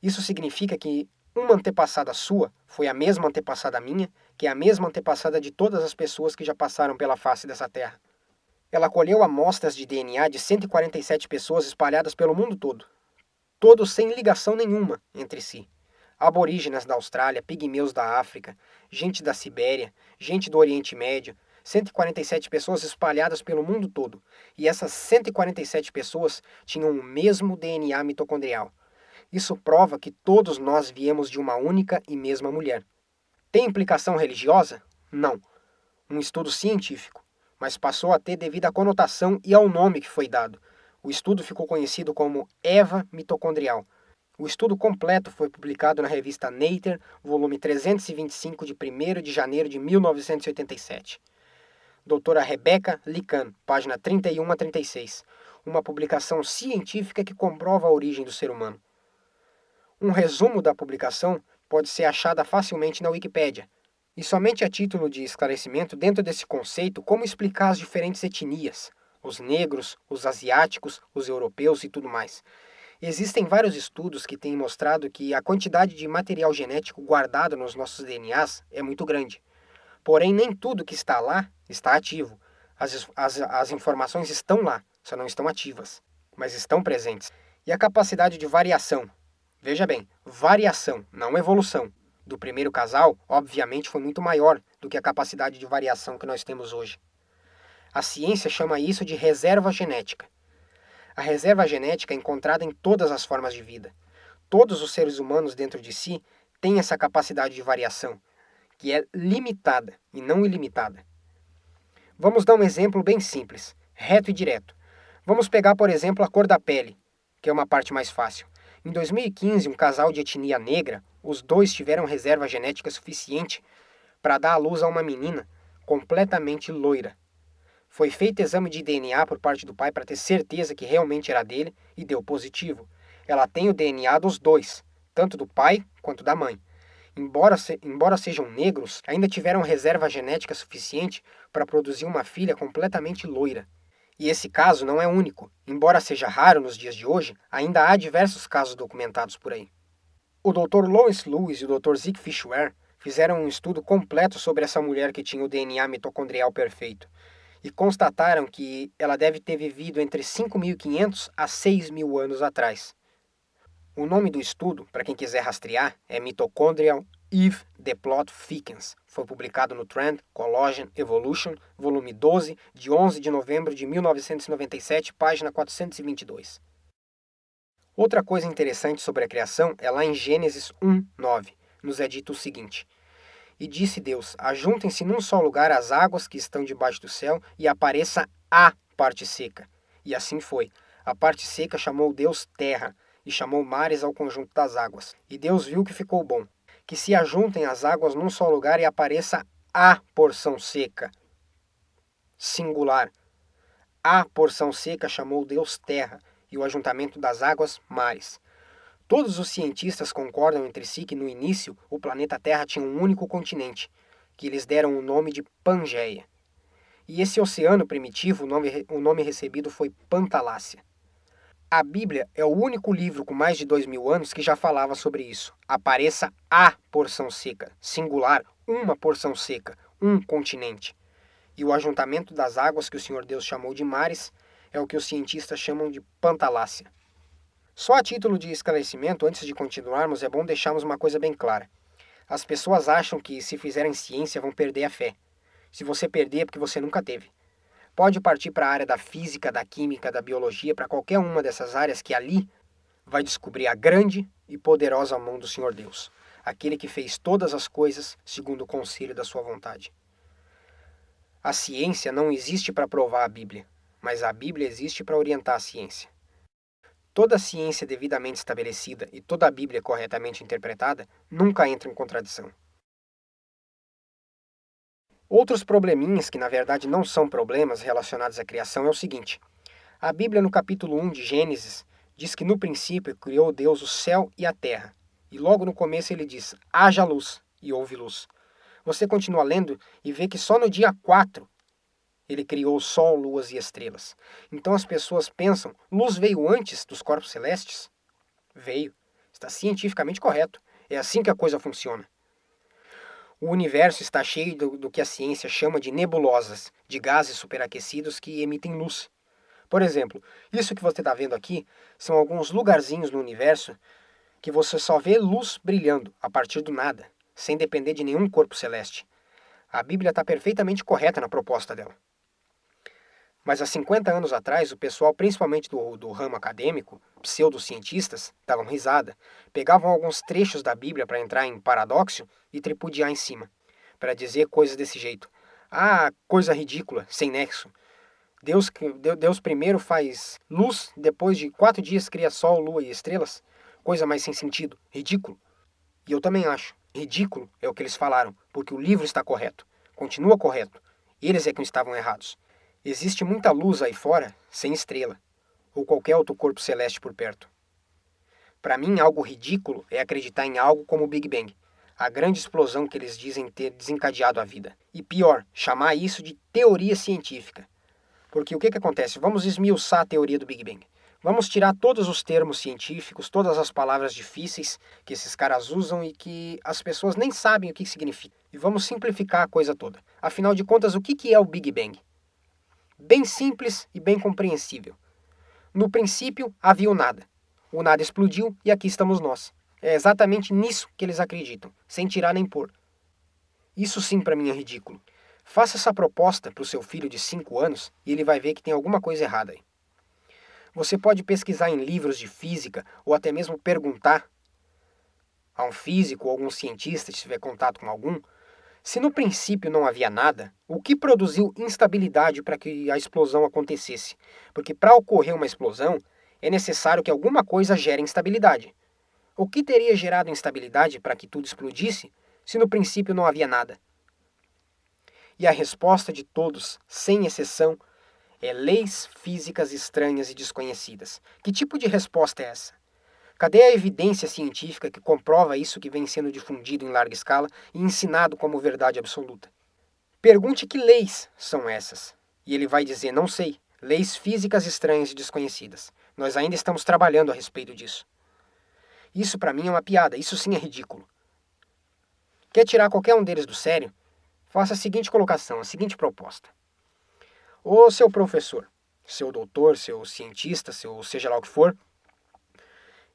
Isso significa que uma antepassada sua foi a mesma antepassada minha, que é a mesma antepassada de todas as pessoas que já passaram pela face dessa terra. Ela colheu amostras de DNA de 147 pessoas espalhadas pelo mundo todo, todos sem ligação nenhuma entre si. Aborígenes da Austrália, pigmeus da África, gente da Sibéria, gente do Oriente Médio, 147 pessoas espalhadas pelo mundo todo. E essas 147 pessoas tinham o mesmo DNA mitocondrial. Isso prova que todos nós viemos de uma única e mesma mulher. Tem implicação religiosa? Não. Um estudo científico, mas passou a ter devido à conotação e ao nome que foi dado. O estudo ficou conhecido como Eva mitocondrial. O estudo completo foi publicado na revista Nature, volume 325, de 1º de janeiro de 1987. Doutora Rebecca Lican, página 31 a 36. Uma publicação científica que comprova a origem do ser humano. Um resumo da publicação pode ser achada facilmente na Wikipédia. E somente a título de esclarecimento, dentro desse conceito, como explicar as diferentes etnias, os negros, os asiáticos, os europeus e tudo mais. Existem vários estudos que têm mostrado que a quantidade de material genético guardado nos nossos DNAs é muito grande. Porém, nem tudo que está lá está ativo. As informações estão lá, só não estão ativas, mas estão presentes. E a capacidade de variação? Veja bem, variação, não evolução. Do primeiro casal, obviamente, foi muito maior do que a capacidade de variação que nós temos hoje. A ciência chama isso de reserva genética. A reserva genética é encontrada em todas as formas de vida. Todos os seres humanos dentro de si têm essa capacidade de variação, que é limitada e não ilimitada. Vamos dar um exemplo bem simples, reto e direto. Vamos pegar, por exemplo, a cor da pele, que é uma parte mais fácil. Em 2015, um casal de etnia negra, os dois tiveram reserva genética suficiente para dar à luz a uma menina completamente loira. Foi feito exame de DNA por parte do pai para ter certeza que realmente era dele e deu positivo. Ela tem o DNA dos dois, tanto do pai quanto da mãe. Embora sejam negros, ainda tiveram reserva genética suficiente para produzir uma filha completamente loira. E esse caso não é único. Embora seja raro nos dias de hoje, ainda há diversos casos documentados por aí. O Dr. Lawrence Lewis e o Dr. Zeke Fishware fizeram um estudo completo sobre essa mulher que tinha o DNA mitocondrial perfeito e constataram que ela deve ter vivido entre 5.500 a 6.000 anos atrás. O nome do estudo, para quem quiser rastrear, é Mitochondrial If the Plot Thickens. Foi publicado no Trend Collagen Evolution, volume 12, de 11 de novembro de 1997, página 422. Outra coisa interessante sobre a criação é lá em Gênesis 1:9. Nos é dito o seguinte: E disse Deus, ajuntem-se num só lugar as águas que estão debaixo do céu, e apareça a parte seca. E assim foi. A parte seca chamou Deus terra, e chamou mares ao conjunto das águas. E Deus viu que ficou bom. Que se ajuntem as águas num só lugar e apareça a porção seca. Singular. A porção seca chamou Deus terra, e o ajuntamento das águas, mares. Todos os cientistas concordam entre si que no início o planeta Terra tinha um único continente, que eles deram o nome de Pangeia. E esse oceano primitivo, o nome recebido foi Pantalácia. A Bíblia é o único livro com mais de 2.000 anos que já falava sobre isso. Apareça a porção seca, singular, uma porção seca, um continente. E o ajuntamento das águas que o Senhor Deus chamou de mares é o que os cientistas chamam de Pantalácia. Só a título de esclarecimento, antes de continuarmos, é bom deixarmos uma coisa bem clara. As pessoas acham que se fizerem ciência vão perder a fé. Se você perder é porque você nunca teve. Pode partir para a área da física, da química, da biologia, para qualquer uma dessas áreas que ali vai descobrir a grande e poderosa mão do Senhor Deus. aquele que fez todas as coisas segundo o conselho da sua vontade. A ciência não existe para provar a Bíblia, mas a Bíblia existe para orientar a ciência. Toda ciência devidamente estabelecida e toda a Bíblia corretamente interpretada nunca entra em contradição. Outros probleminhas que na verdade não são problemas relacionados à criação é o seguinte. A Bíblia no capítulo 1 de Gênesis diz que no princípio criou Deus o céu e a terra. E logo no começo ele diz, haja luz, e houve luz. Você continua lendo e vê que só no dia 4 ele criou o sol, luas e estrelas. Então as pessoas pensam, luz veio antes dos corpos celestes? Veio. Está cientificamente correto. É assim que a coisa funciona. O universo está cheio do que a ciência chama de nebulosas, de gases superaquecidos que emitem luz. Por exemplo, isso que você está vendo aqui são alguns lugarzinhos no universo que você só vê luz brilhando a partir do nada, sem depender de nenhum corpo celeste. A Bíblia está perfeitamente correta na proposta dela. Mas há 50 anos atrás, o pessoal, principalmente do ramo acadêmico, pseudocientistas, davam risada, pegavam alguns trechos da Bíblia para entrar em paradoxo e tripudiar em cima, para dizer coisas desse jeito. Ah, coisa ridícula, sem nexo. Deus primeiro faz luz, depois de 4 dias cria sol, lua e estrelas? Coisa mais sem sentido, ridículo. E eu também acho. Ridículo é o que eles falaram, porque o livro está correto. Continua correto. Eles é que estavam errados. Existe muita luz aí fora, sem estrela, ou qualquer outro corpo celeste por perto. Para mim, algo ridículo é acreditar em algo como o Big Bang, a grande explosão que eles dizem ter desencadeado a vida. E pior, chamar isso de teoria científica. Porque o que acontece? Vamos esmiuçar a teoria do Big Bang. Vamos tirar todos os termos científicos, todas as palavras difíceis que esses caras usam e que as pessoas nem sabem o que significa. E vamos simplificar a coisa toda. Afinal de contas, o que é o Big Bang? Bem simples e bem compreensível. No princípio, havia o nada. O nada explodiu e aqui estamos nós. É exatamente nisso que eles acreditam, sem tirar nem pôr. Isso sim para mim é ridículo. Faça essa proposta para o seu filho de 5 anos e ele vai ver que tem alguma coisa errada aí. Você pode pesquisar em livros de física ou até mesmo perguntar a um físico ou algum cientista, se tiver contato com algum, se no princípio não havia nada, o que produziu instabilidade para que a explosão acontecesse? Porque para ocorrer uma explosão, é necessário que alguma coisa gere instabilidade. O que teria gerado instabilidade para que tudo explodisse, se no princípio não havia nada? E a resposta de todos, sem exceção, é leis físicas estranhas e desconhecidas. Que tipo de resposta é essa? Cadê a evidência científica que comprova isso que vem sendo difundido em larga escala e ensinado como verdade absoluta? Pergunte que leis são essas. E ele vai dizer, não sei, leis físicas estranhas e desconhecidas. Nós ainda estamos trabalhando a respeito disso. Isso para mim é uma piada, isso sim é ridículo. Quer tirar qualquer um deles do sério? Faça a seguinte colocação, a seguinte proposta. Ô seu professor, seu doutor, seu cientista, seu seja lá o que for,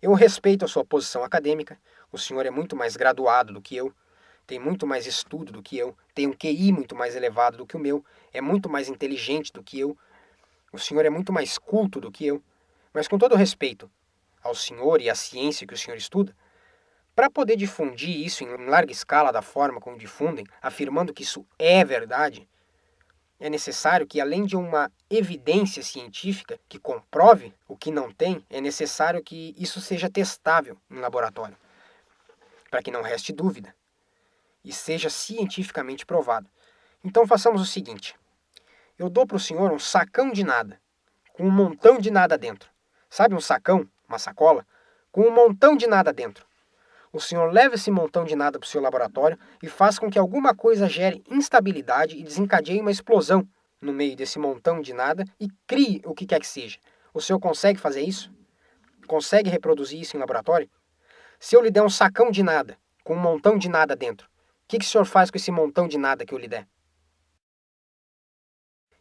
eu respeito a sua posição acadêmica, o senhor é muito mais graduado do que eu, tem muito mais estudo do que eu, tem um QI muito mais elevado do que o meu, é muito mais inteligente do que eu, o senhor é muito mais culto do que eu, mas com todo respeito ao senhor e à ciência que o senhor estuda, para poder difundir isso em larga escala da forma como difundem, afirmando que isso é verdade, é necessário que, além de uma evidência científica que comprove o que não tem, é necessário que isso seja testável em laboratório, para que não reste dúvida e seja cientificamente provado. Então façamos o seguinte: eu dou para o senhor um sacão de nada, com um montão de nada dentro. Sabe um sacão, uma sacola, com um montão de nada dentro. O senhor leva esse montão de nada para o seu laboratório e faz com que alguma coisa gere instabilidade e desencadeie uma explosão no meio desse montão de nada e crie o que quer que seja. O senhor consegue fazer isso? Consegue reproduzir isso em laboratório? Se eu lhe der um sacão de nada, com um montão de nada dentro, o que o senhor faz com esse montão de nada que eu lhe der?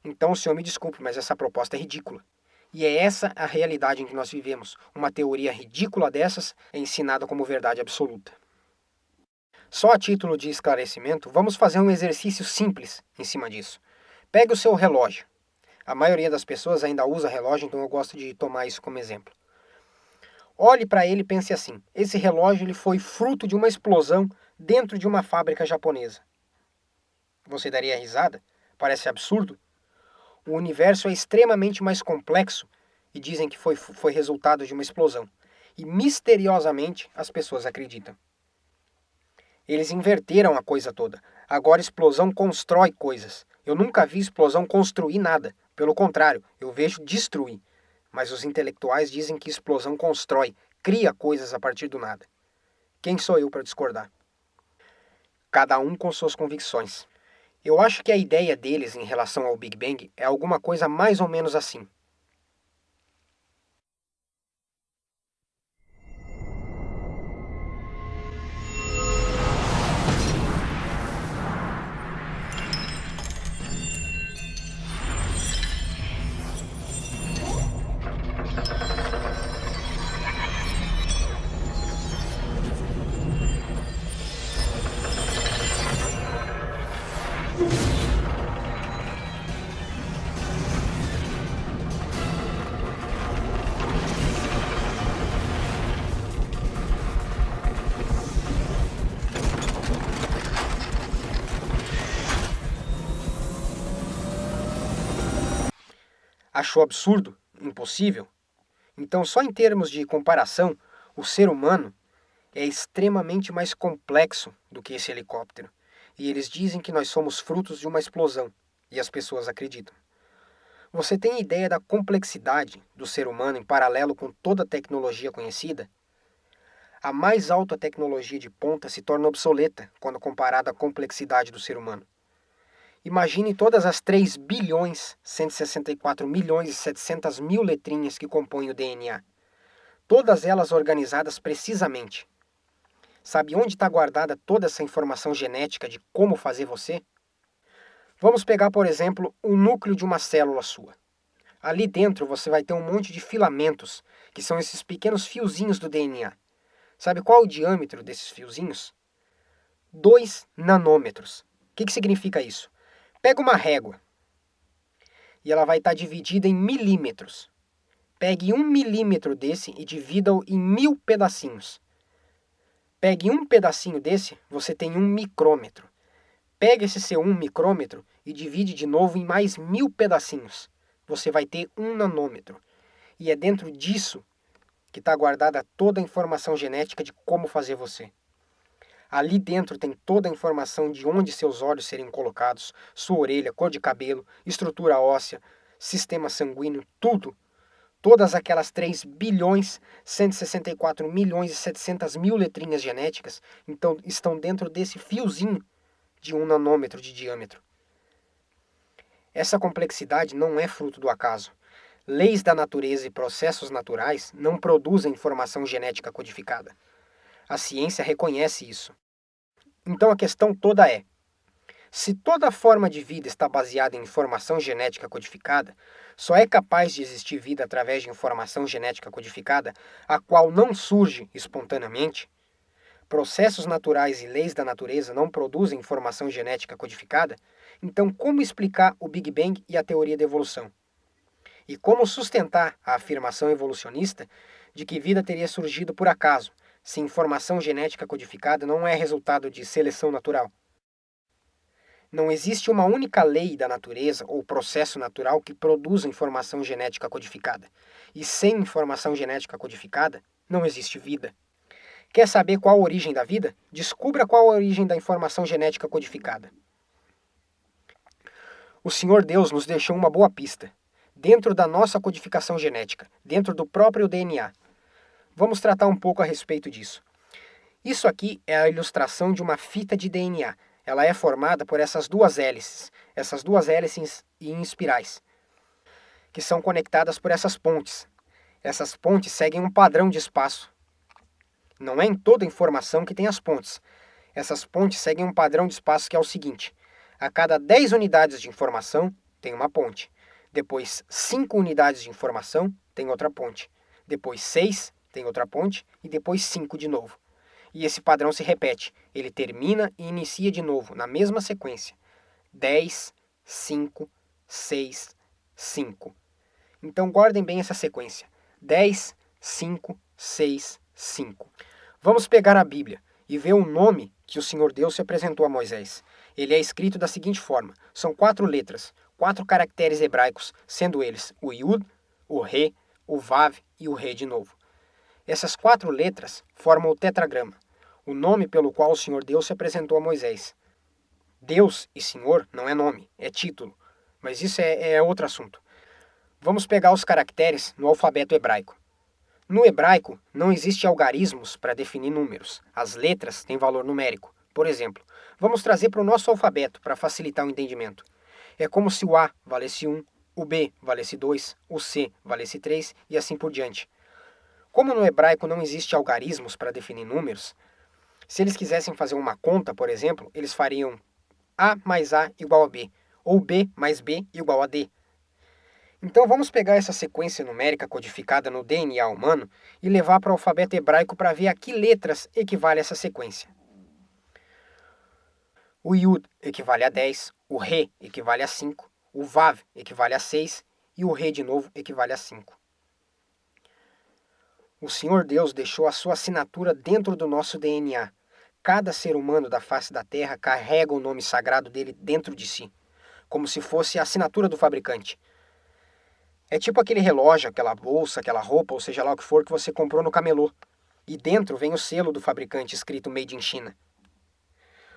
Então o senhor me desculpe, mas essa proposta é ridícula. E é essa a realidade em que nós vivemos. Uma teoria ridícula dessas é ensinada como verdade absoluta. Só a título de esclarecimento, vamos fazer um exercício simples em cima disso. Pegue o seu relógio. A maioria das pessoas ainda usa relógio, então eu gosto de tomar isso como exemplo. Olhe para ele e pense assim: esse relógio ele foi fruto de uma explosão dentro de uma fábrica japonesa. Você daria risada? Parece absurdo? O universo é extremamente mais complexo e dizem que foi resultado de uma explosão. E misteriosamente as pessoas acreditam. Eles inverteram a coisa toda. Agora explosão constrói coisas. Eu nunca vi explosão construir nada. Pelo contrário, eu vejo destruir. Mas os intelectuais dizem que explosão constrói, cria coisas a partir do nada. Quem sou eu para discordar? Cada um com suas convicções. Eu acho que a ideia deles em relação ao Big Bang é alguma coisa mais ou menos assim. Achou absurdo? Impossível? Então, só em termos de comparação, o ser humano é extremamente mais complexo do que esse helicóptero. E eles dizem que nós somos frutos de uma explosão, e as pessoas acreditam. Você tem ideia da complexidade do ser humano em paralelo com toda a tecnologia conhecida? A mais alta tecnologia de ponta se torna obsoleta quando comparada à complexidade do ser humano. Imagine todas as 3 bilhões 164 milhões e 700 mil letrinhas que compõem o DNA. Todas elas organizadas precisamente. Sabe onde está guardada toda essa informação genética de como fazer você? Vamos pegar, por exemplo, o núcleo de uma célula sua. Ali dentro você vai ter um monte de filamentos, que são esses pequenos fiozinhos do DNA. Sabe qual é o diâmetro desses fiozinhos? 2 nanômetros. O que significa isso? Pega uma régua e ela vai estar dividida em milímetros. Pegue 1 milímetro desse e divida-o em 1000 pedacinhos. Pegue um pedacinho desse, você tem 1 micrômetro. Pegue esse seu 1 micrômetro e divide de novo em mais 1000 pedacinhos. Você vai ter 1 nanômetro. E é dentro disso que está guardada toda a informação genética de como fazer você. Ali dentro tem toda a informação de onde seus olhos seriam colocados, sua orelha, cor de cabelo, estrutura óssea, sistema sanguíneo, tudo. Todas aquelas 3 bilhões 164 milhões e 700 mil letrinhas genéticas então, estão dentro desse fiozinho de 1 nanômetro de diâmetro. Essa complexidade não é fruto do acaso. Leis da natureza e processos naturais não produzem informação genética codificada. A ciência reconhece isso. Então a questão toda é: se toda forma de vida está baseada em informação genética codificada, só é capaz de existir vida através de informação genética codificada, a qual não surge espontaneamente? Processos naturais e leis da natureza não produzem informação genética codificada? Então, como explicar o Big Bang e a teoria da evolução? E como sustentar a afirmação evolucionista de que vida teria surgido por acaso, se informação genética codificada não é resultado de seleção natural? Não existe uma única lei da natureza ou processo natural que produza informação genética codificada. E sem informação genética codificada, não existe vida. Quer saber qual a origem da vida? Descubra qual a origem da informação genética codificada. O Senhor Deus nos deixou uma boa pista. Dentro da nossa codificação genética, dentro do próprio DNA. Vamos tratar um pouco a respeito disso. Isso aqui é a ilustração de uma fita de DNA. Ela é formada por essas duas hélices em espirais, que são conectadas por essas pontes. Essas pontes seguem um padrão de espaço. Não é em toda a informação que tem as pontes. Essas pontes seguem um padrão de espaço que é o seguinte: a cada 10 unidades de informação, tem uma ponte. Depois, 5 unidades de informação, tem outra ponte. Depois, 6, tem outra ponte. E depois, 5 de novo. E esse padrão se repete. Ele termina e inicia de novo, na mesma sequência. 10, 5, 6, 5. Então, guardem bem essa sequência. 10, 5, 6, 5. Vamos pegar a Bíblia e ver o nome que o Senhor Deus se apresentou a Moisés. Ele é escrito da seguinte forma: são 4 letras, 4 caracteres hebraicos, sendo eles o Yud, o Re, o Vav e o Re de novo. Essas 4 letras formam o tetragrama, o nome pelo qual o Senhor Deus se apresentou a Moisés. Deus e Senhor não é nome, é título, mas isso é outro assunto. Vamos pegar os caracteres no alfabeto hebraico. No hebraico, não existe algarismos para definir números. As letras têm valor numérico. Por exemplo, vamos trazer para o nosso alfabeto para facilitar o entendimento. É como se o A valesse 1, o B valesse 2, o C valesse 3 e assim por diante. Como no hebraico não existe algarismos para definir números, se eles quisessem fazer uma conta, por exemplo, eles fariam A mais A igual a B, ou B mais B igual a D. Então vamos pegar essa sequência numérica codificada no DNA humano e levar para o alfabeto hebraico para ver a que letras equivale essa sequência. O Yud equivale a 10, o Re equivale a 5, o Vav equivale a 6 e o Re de novo equivale a 5. O Senhor Deus deixou a sua assinatura dentro do nosso DNA. Cada ser humano da face da Terra carrega o nome sagrado dele dentro de si, como se fosse a assinatura do fabricante. É tipo aquele relógio, aquela bolsa, aquela roupa, ou seja lá o que for que você comprou no camelô. E dentro vem o selo do fabricante escrito Made in China.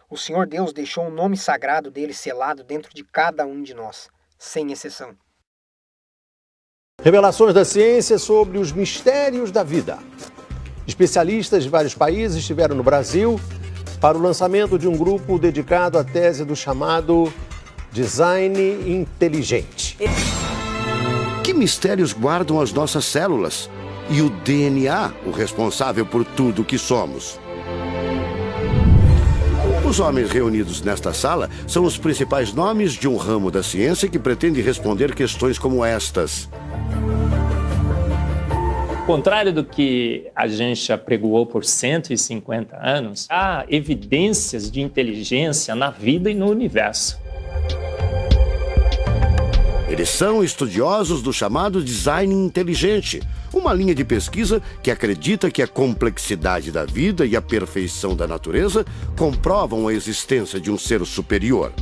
O Senhor Deus deixou o nome sagrado dele selado dentro de cada um de nós, sem exceção. Revelações da ciência sobre os mistérios da vida. Especialistas de vários países estiveram no Brasil para o lançamento de um grupo dedicado à tese do chamado Design Inteligente. Que mistérios guardam as nossas células? E o DNA, o responsável por tudo que somos? Os homens reunidos nesta sala são os principais nomes de um ramo da ciência que pretende responder questões como estas. Ao contrário do que a gente já pregoou por 150 anos, há evidências de inteligência na vida e no universo. Eles são estudiosos do chamado design inteligente, uma linha de pesquisa que acredita que a complexidade da vida e a perfeição da natureza comprovam a existência de um ser superior.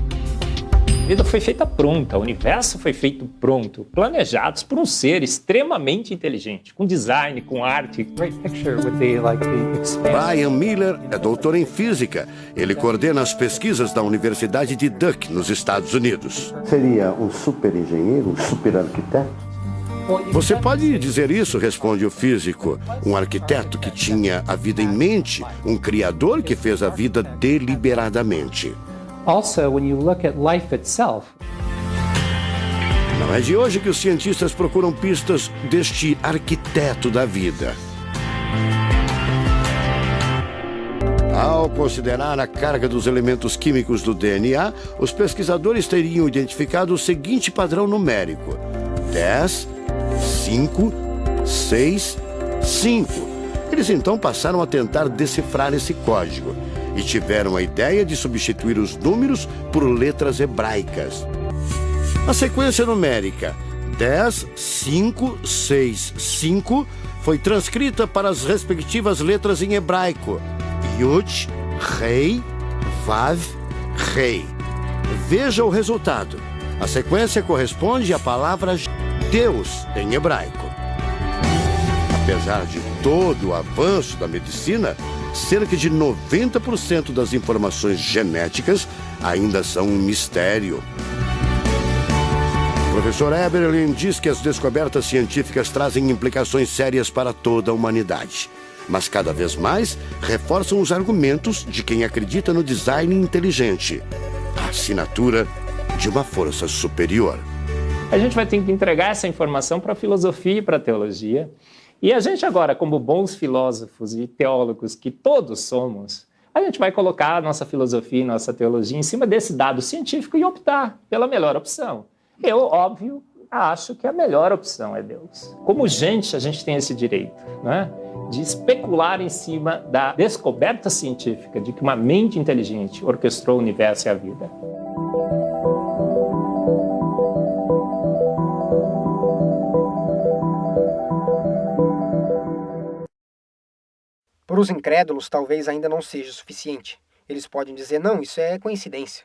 A vida foi feita pronta, o universo foi feito pronto, planejados por um ser extremamente inteligente, com design, com arte. Brian Miller é doutor em física. Ele coordena as pesquisas da Universidade de Duke, nos Estados Unidos. Seria um super engenheiro, um super arquiteto? Você pode dizer isso, responde o físico. Um arquiteto que tinha a vida em mente, um criador que fez a vida deliberadamente. Also, when you look at life itself, não é de hoje que os cientistas procuram pistas deste arquiteto da vida. Ao considerar a carga dos elementos químicos do DNA, os pesquisadores teriam identificado o seguinte padrão numérico: 10, 5, 6, 5. Eles então passaram a tentar decifrar esse código e tiveram a ideia de substituir os números por letras hebraicas. A sequência numérica 10, 5, 6, 5 foi transcrita para as respectivas letras em hebraico: Yud, Rei, Vav, Rei. Veja o resultado. A sequência corresponde à palavra Deus em hebraico. Apesar de todo o avanço da medicina, cerca de 90% das informações genéticas ainda são um mistério. O professor Eberlin diz que as descobertas científicas trazem implicações sérias para toda a humanidade, mas cada vez mais reforçam os argumentos de quem acredita no design inteligente, a assinatura de uma força superior. A gente vai ter que entregar essa informação para a filosofia e para a teologia. E a gente agora, como bons filósofos e teólogos que todos somos, a gente vai colocar a nossa filosofia e nossa teologia em cima desse dado científico e optar pela melhor opção. Eu, óbvio, acho que a melhor opção é Deus. Como gente, a gente tem esse direito, né, de especular em cima da descoberta científica de que uma mente inteligente orquestrou o universo e a vida. Para os incrédulos, talvez ainda não seja suficiente. Eles podem dizer, não, isso é coincidência.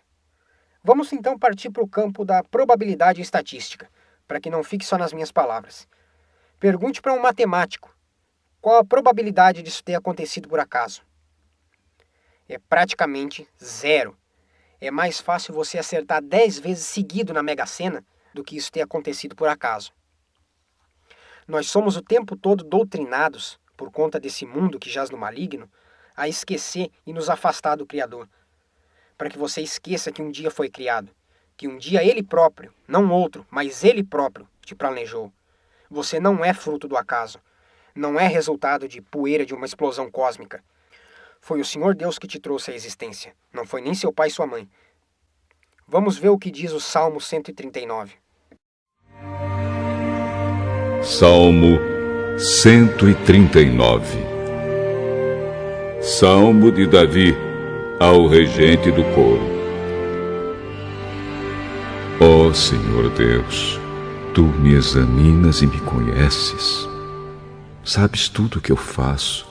Vamos então partir para o campo da probabilidade estatística, para que não fique só nas minhas palavras. Pergunte para um matemático, qual a probabilidade disso ter acontecido por acaso? É praticamente zero. É mais fácil você acertar 10 vezes seguido na Mega Sena do que isso ter acontecido por acaso. Nós somos o tempo todo doutrinados, por conta desse mundo que jaz no maligno, a esquecer e nos afastar do Criador. Para que você esqueça que um dia foi criado, que um dia Ele próprio, não outro, mas Ele próprio te planejou. Você não é fruto do acaso, não é resultado de poeira de uma explosão cósmica. Foi o Senhor Deus que te trouxe à existência, não foi nem seu pai e sua mãe. Vamos ver o que diz o Salmo 139. Salmo 139. Salmo de Davi ao regente do coro. Ó Senhor Deus, Tu me examinas e me conheces. Sabes tudo o que eu faço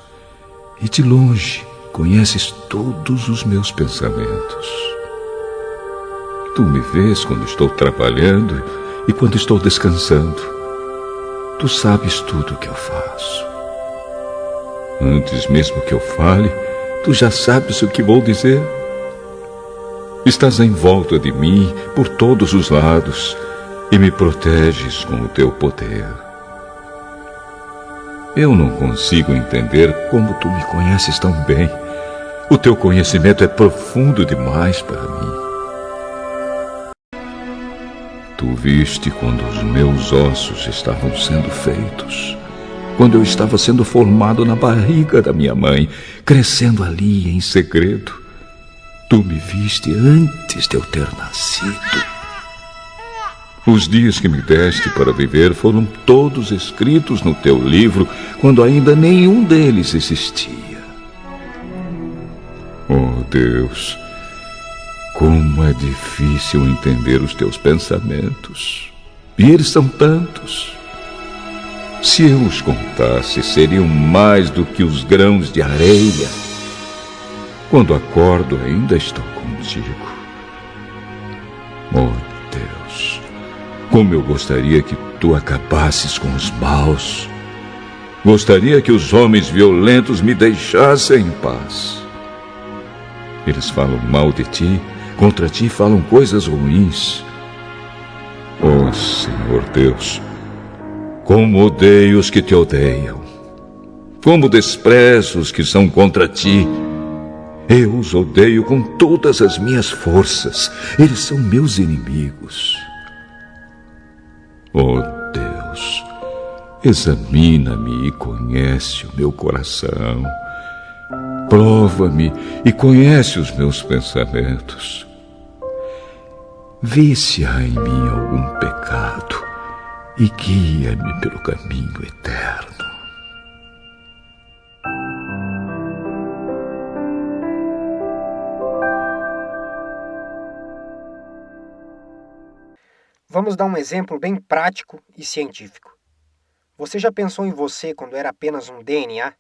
e de longe conheces todos os meus pensamentos. Tu me vês quando estou trabalhando e quando estou descansando. Tu sabes tudo o que eu faço. Antes mesmo que eu fale, tu já sabes o que vou dizer. Estás em volta de mim por todos os lados e me proteges com o teu poder. Eu não consigo entender como tu me conheces tão bem. O teu conhecimento é profundo demais para mim. Tu viste quando os meus ossos estavam sendo feitos, quando eu estava sendo formado na barriga da minha mãe, crescendo ali em segredo. Tu me viste antes de eu ter nascido. Os dias que me deste para viver foram todos escritos no teu livro, quando ainda nenhum deles existia. Oh Deus, como é difícil entender os teus pensamentos. E eles são tantos. Se eu os contasse, seriam mais do que os grãos de areia. Quando acordo, ainda estou contigo. Oh Deus, como eu gostaria que tu acabasses com os maus. Gostaria que os homens violentos me deixassem em paz. Eles falam mal de ti, contra ti falam coisas ruins. Oh Senhor Deus, como odeio os que te odeiam, como desprezo os que são contra ti. Eu os odeio com todas as minhas forças, eles são meus inimigos. Oh Deus, examina-me e conhece o meu coração. Prova-me e conhece os meus pensamentos. Vê se há em mim algum pecado e guia-me pelo caminho eterno. Vamos dar um exemplo bem prático e científico. Você já pensou em você quando era apenas um DNA,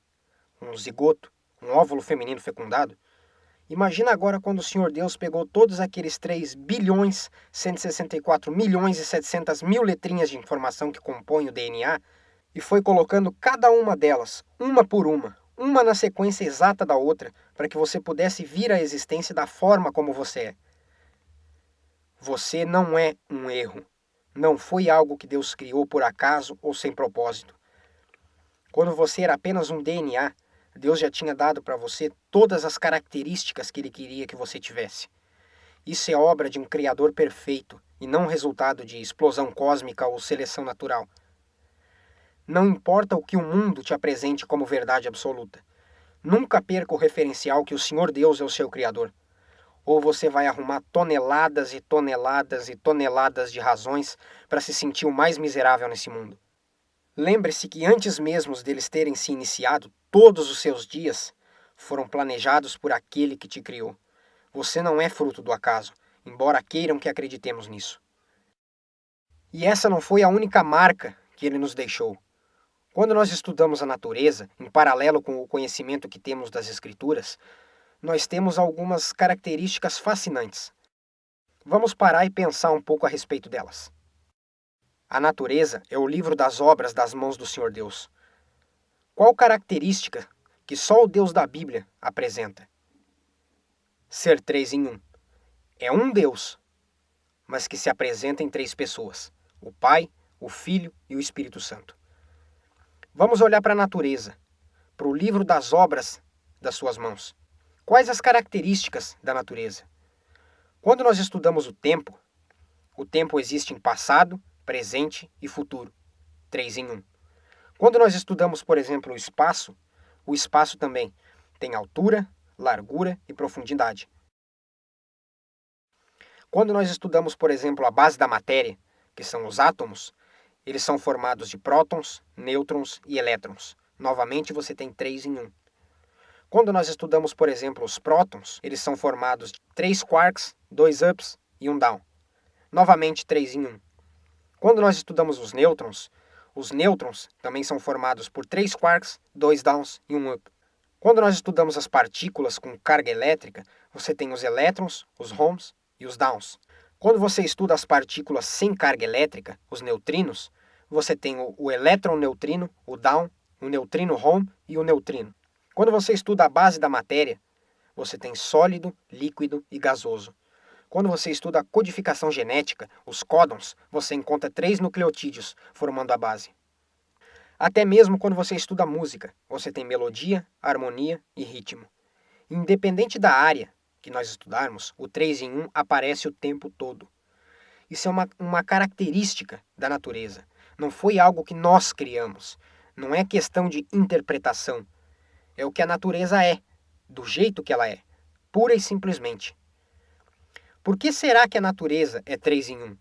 um zigoto, um óvulo feminino fecundado? Imagina agora quando o Senhor Deus pegou todos aqueles 3 bilhões, 164 milhões e 700 mil letrinhas de informação que compõem o DNA e foi colocando cada uma delas, uma por uma na sequência exata da outra, para que você pudesse vir à existência da forma como você é. Você não é um erro. Não foi algo que Deus criou por acaso ou sem propósito. Quando você era apenas um DNA, Deus já tinha dado para você todas as características que Ele queria que você tivesse. Isso é obra de um Criador perfeito e não resultado de explosão cósmica ou seleção natural. Não importa o que o mundo te apresente como verdade absoluta. Nunca perca o referencial que o Senhor Deus é o seu Criador. Ou você vai arrumar toneladas e toneladas e toneladas de razões para se sentir o mais miserável nesse mundo. Lembre-se que antes mesmo deles terem se iniciado, todos os seus dias foram planejados por aquele que te criou. Você não é fruto do acaso, embora queiram que acreditemos nisso. E essa não foi a única marca que ele nos deixou. Quando nós estudamos a natureza, em paralelo com o conhecimento que temos das Escrituras, nós temos algumas características fascinantes. Vamos parar e pensar um pouco a respeito delas. A natureza é o livro das obras das mãos do Senhor Deus. Qual característica que só o Deus da Bíblia apresenta? Ser 3 em 1. É um Deus, mas que se apresenta em 3 pessoas: o Pai, o Filho e o Espírito Santo. Vamos olhar para a natureza, para o livro das obras das suas mãos. Quais as características da natureza? Quando nós estudamos o tempo existe em passado, presente e futuro, 3 em 1. Quando nós estudamos, por exemplo, o espaço também tem altura, largura e profundidade. Quando nós estudamos, por exemplo, a base da matéria, que são os átomos, eles são formados de prótons, nêutrons e elétrons. Novamente, você tem 3 em 1. Quando nós estudamos, por exemplo, os prótons, eles são formados de 3 quarks, 2 ups e 1 down. Novamente, 3 em 1. Quando nós estudamos os nêutrons também são formados por 3 quarks, 2 downs e 1 up. Quando nós estudamos as partículas com carga elétrica, você tem os elétrons, os homes e os downs. Quando você estuda as partículas sem carga elétrica, os neutrinos, você tem o elétron-neutrino, o down, o neutrino-home e o neutrino. Quando você estuda a base da matéria, você tem sólido, líquido e gasoso. Quando você estuda a codificação genética, os códons, você encontra 3 nucleotídeos formando a base. Até mesmo quando você estuda música, você tem melodia, harmonia e ritmo. Independente da área que nós estudarmos, o 3 em 1 aparece o tempo todo. Isso é uma característica da natureza. Não foi algo que nós criamos. Não é questão de interpretação. É o que a natureza é, do jeito que ela é, pura e simplesmente. Por que será que a natureza é 3 em 1?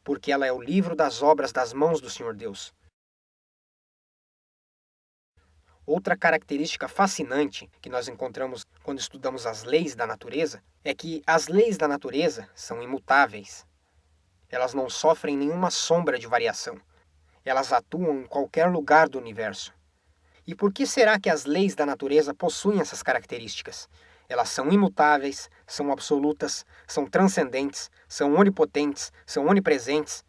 Porque ela é o livro das obras das mãos do Senhor Deus. Outra característica fascinante que nós encontramos quando estudamos as leis da natureza é que as leis da natureza são imutáveis. Elas não sofrem nenhuma sombra de variação. Elas atuam em qualquer lugar do universo. E por que será que as leis da natureza possuem essas características? Elas são imutáveis, são absolutas, são transcendentes, são onipotentes, são onipresentes.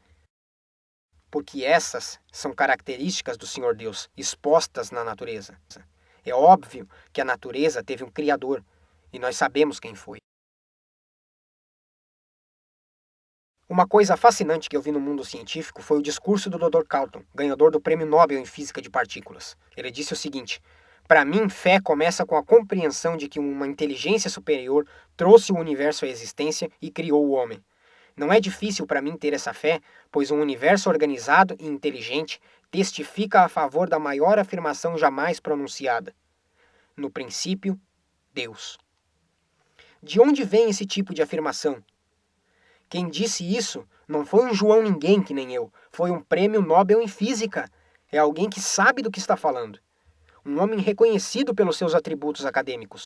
Porque essas são características do Senhor Deus expostas na natureza. É óbvio que a natureza teve um Criador, e nós sabemos quem foi. Uma coisa fascinante que eu vi no mundo científico foi o discurso do Dr. Carlton, ganhador do Prêmio Nobel em Física de Partículas. Ele disse o seguinte: para mim, fé começa com a compreensão de que uma inteligência superior trouxe o universo à existência e criou o homem. Não é difícil para mim ter essa fé, pois um universo organizado e inteligente testifica a favor da maior afirmação jamais pronunciada. No princípio, Deus. De onde vem esse tipo de afirmação? Quem disse isso não foi um João Ninguém que nem eu, foi um Prêmio Nobel em Física. É alguém que sabe do que está falando. Um homem reconhecido pelos seus atributos acadêmicos.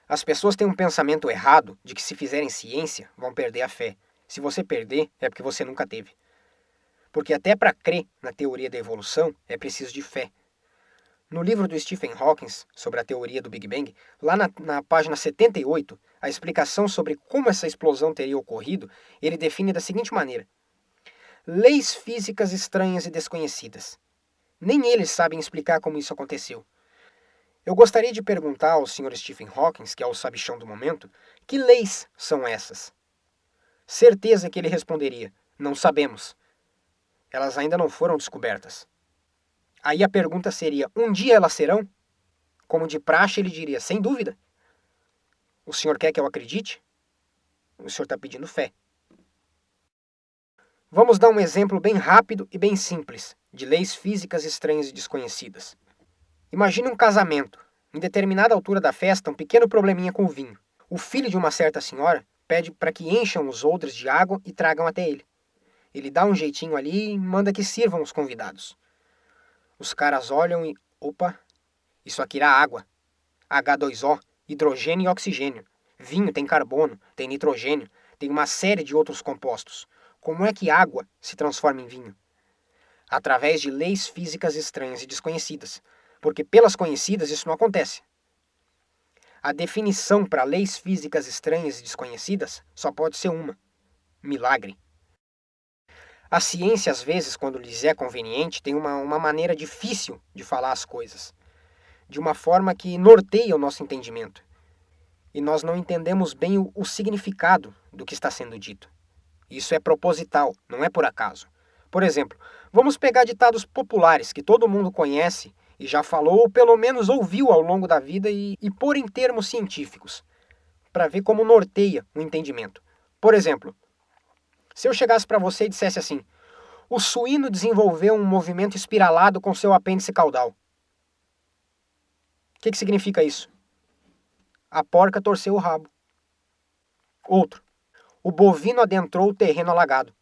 As pessoas têm um pensamento errado de que se fizerem ciência, vão perder a fé. Se você perder, é porque você nunca teve. Porque até para crer na teoria da evolução, é preciso de fé. No livro do Stephen Hawking, sobre a teoria do Big Bang, lá na página 78, a explicação sobre como essa explosão teria ocorrido, ele define da seguinte maneira: leis físicas estranhas e desconhecidas. Nem eles sabem explicar como isso aconteceu. Eu gostaria de perguntar ao Sr. Stephen Hawking, que é o sabichão do momento, que leis são essas? Certeza que ele responderia: não sabemos. Elas ainda não foram descobertas. Aí a pergunta seria: um dia elas serão? Como de praxe, ele diria: sem dúvida. O senhor quer que eu acredite? O senhor está pedindo fé. Vamos dar um exemplo bem rápido e bem simples de leis físicas estranhas e desconhecidas. Imagine um casamento. Em determinada altura da festa, um pequeno probleminha com o vinho. O filho de uma certa senhora pede para que encham os odres de água e tragam até ele. Ele dá um jeitinho ali e manda que sirvam os convidados. Os caras olham e... opa, isso aqui era água. H2O, hidrogênio e oxigênio. Vinho tem carbono, tem nitrogênio, tem uma série de outros compostos. Como é que água se transforma em vinho? através de leis físicas estranhas e desconhecidas, porque pelas conhecidas isso não acontece. A definição para leis físicas estranhas e desconhecidas só pode ser uma: milagre. A ciência, às vezes, quando lhes é conveniente, tem uma maneira difícil de falar as coisas, de uma forma que norteia o nosso entendimento. E nós não entendemos bem o significado do que está sendo dito. Isso é proposital, não é por acaso. Por exemplo, vamos pegar ditados populares que todo mundo conhece e já falou ou pelo menos ouviu ao longo da vida e pôr em termos científicos, para ver como norteia o entendimento. Por exemplo, se eu chegasse para você e dissesse assim: o suíno desenvolveu um movimento espiralado com seu apêndice caudal. O que significa isso? A porca torceu o rabo. Outro: o bovino adentrou o terreno alagado.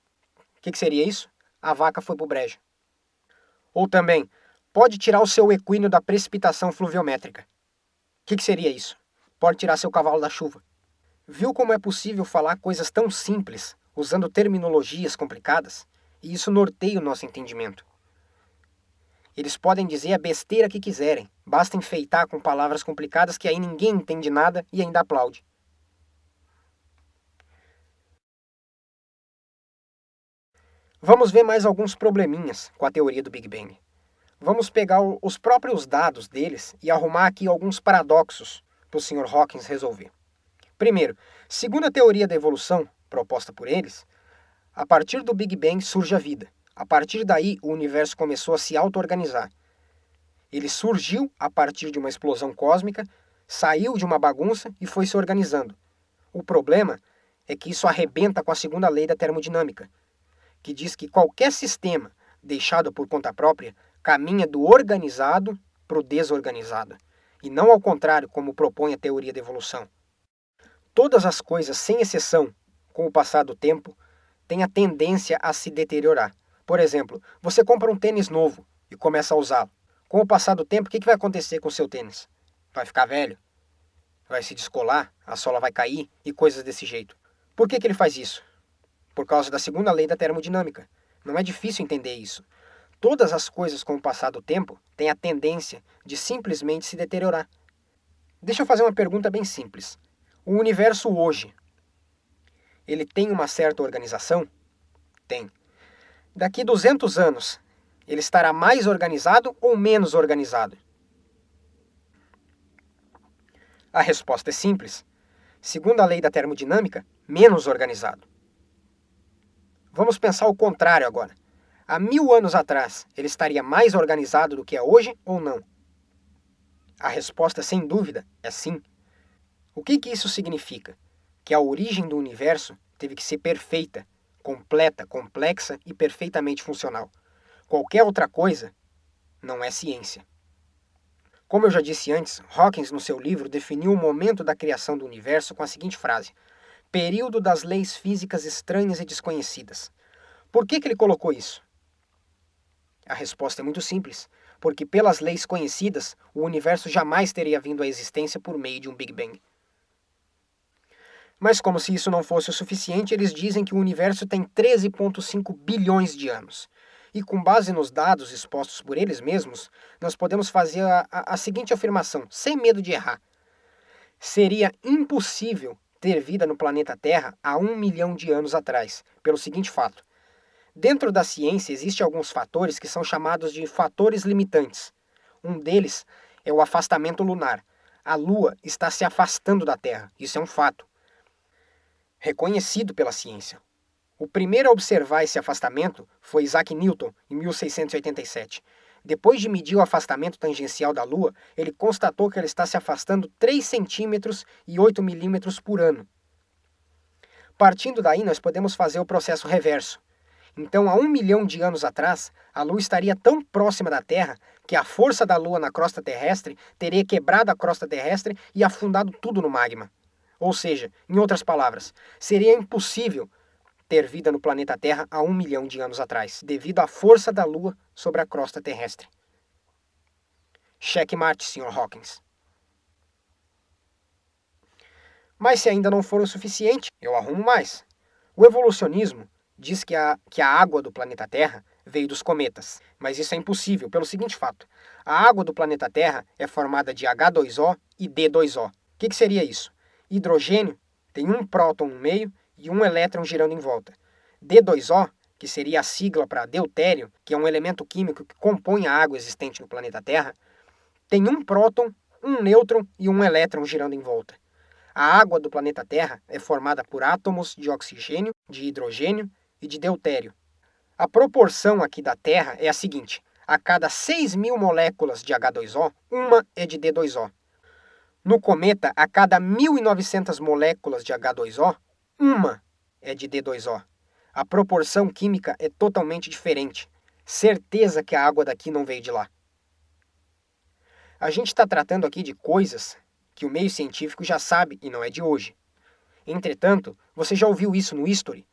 O que seria isso? A vaca foi pro brejo. Ou também: pode tirar o seu equino da precipitação fluviométrica. O que seria isso? Pode tirar seu cavalo da chuva. Viu como é possível falar coisas tão simples, usando terminologias complicadas? E isso norteia o nosso entendimento. Eles podem dizer a besteira que quiserem, basta enfeitar com palavras complicadas que aí ninguém entende nada e ainda aplaude. Vamos ver mais alguns probleminhas com a teoria do Big Bang. Vamos pegar os próprios dados deles e arrumar aqui alguns paradoxos para o Sr. Hawkins resolver. Primeiro, segundo a teoria da evolução proposta por eles, a partir do Big Bang surge a vida. A partir daí, o universo começou a se auto-organizar. Ele surgiu a partir de uma explosão cósmica, saiu de uma bagunça e foi se organizando. O problema é que isso arrebenta com a segunda lei da termodinâmica, que diz que qualquer sistema deixado por conta própria caminha do organizado para o desorganizado, e não ao contrário, como propõe a teoria da evolução. Todas as coisas, sem exceção, com o passar do tempo, têm a tendência a se deteriorar. Por exemplo, você compra um tênis novo e começa a usá-lo. Com o passar do tempo, o que vai acontecer com o seu tênis? Vai ficar velho? Vai se descolar? A sola vai cair? E coisas desse jeito. Por que ele faz isso? Por causa da segunda lei da termodinâmica. Não é difícil entender isso. Todas as coisas com o passar do tempo têm a tendência de simplesmente se deteriorar. Deixa eu fazer uma pergunta bem simples. O universo hoje, ele tem uma certa organização? Tem. Daqui 200 anos, ele estará mais organizado ou menos organizado? A resposta é simples. Segundo a lei da termodinâmica, menos organizado. Vamos pensar o contrário agora. Há 1000 anos atrás, ele estaria mais organizado do que é hoje ou não? A resposta, sem dúvida, é sim. O que isso significa? Que a origem do universo teve que ser perfeita, completa, complexa e perfeitamente funcional. Qualquer outra coisa não é ciência. Como eu já disse antes, Hawkins, no seu livro, definiu o momento da criação do universo com a seguinte frase: período das leis físicas estranhas e desconhecidas. Por que ele colocou isso? A resposta é muito simples, porque pelas leis conhecidas, o universo jamais teria vindo à existência por meio de um Big Bang. Mas como se isso não fosse o suficiente, eles dizem que o universo tem 13,5 bilhões de anos. E com base nos dados expostos por eles mesmos, nós podemos fazer a seguinte afirmação, sem medo de errar. Seria impossível ter vida no planeta Terra há 1 milhão de anos atrás, pelo seguinte fato. Dentro da ciência existem alguns fatores que são chamados de fatores limitantes. Um deles é o afastamento lunar. A Lua está se afastando da Terra, isso é um fato reconhecido pela ciência. O primeiro a observar esse afastamento foi Isaac Newton, em 1687. Depois de medir o afastamento tangencial da Lua, ele constatou que ela está se afastando 3 centímetros e 8 milímetros por ano. Partindo daí, nós podemos fazer o processo reverso. Então, há 1 milhão de anos atrás, a Lua estaria tão próxima da Terra que a força da Lua na crosta terrestre teria quebrado a crosta terrestre e afundado tudo no magma. Ou seja, em outras palavras, seria impossível ter vida no planeta Terra há 1 milhão de anos atrás, devido à força da Lua sobre a crosta terrestre. Checkmate, Sr. Hawkins. Mas se ainda não for o suficiente, eu arrumo mais. O evolucionismo diz que a água do planeta Terra veio dos cometas. Mas isso é impossível pelo seguinte fato. A água do planeta Terra é formada de H2O e D2O. O que seria isso? Hidrogênio tem um próton no meio e um elétron girando em volta. D2O, que seria a sigla para deutério, que é um elemento químico que compõe a água existente no planeta Terra, tem um próton, um nêutron e um elétron girando em volta. A água do planeta Terra é formada por átomos de oxigênio, de hidrogênio e de deutério. A proporção aqui da Terra é a seguinte: a cada 6.000 moléculas de H2O, uma é de D2O. No cometa, a cada 1.900 moléculas de H2O, uma é de D2O. A proporção química é totalmente diferente. Certeza que a água daqui não veio de lá. A gente está tratando aqui de coisas que o meio científico já sabe e não é de hoje. Entretanto, você já ouviu isso no History,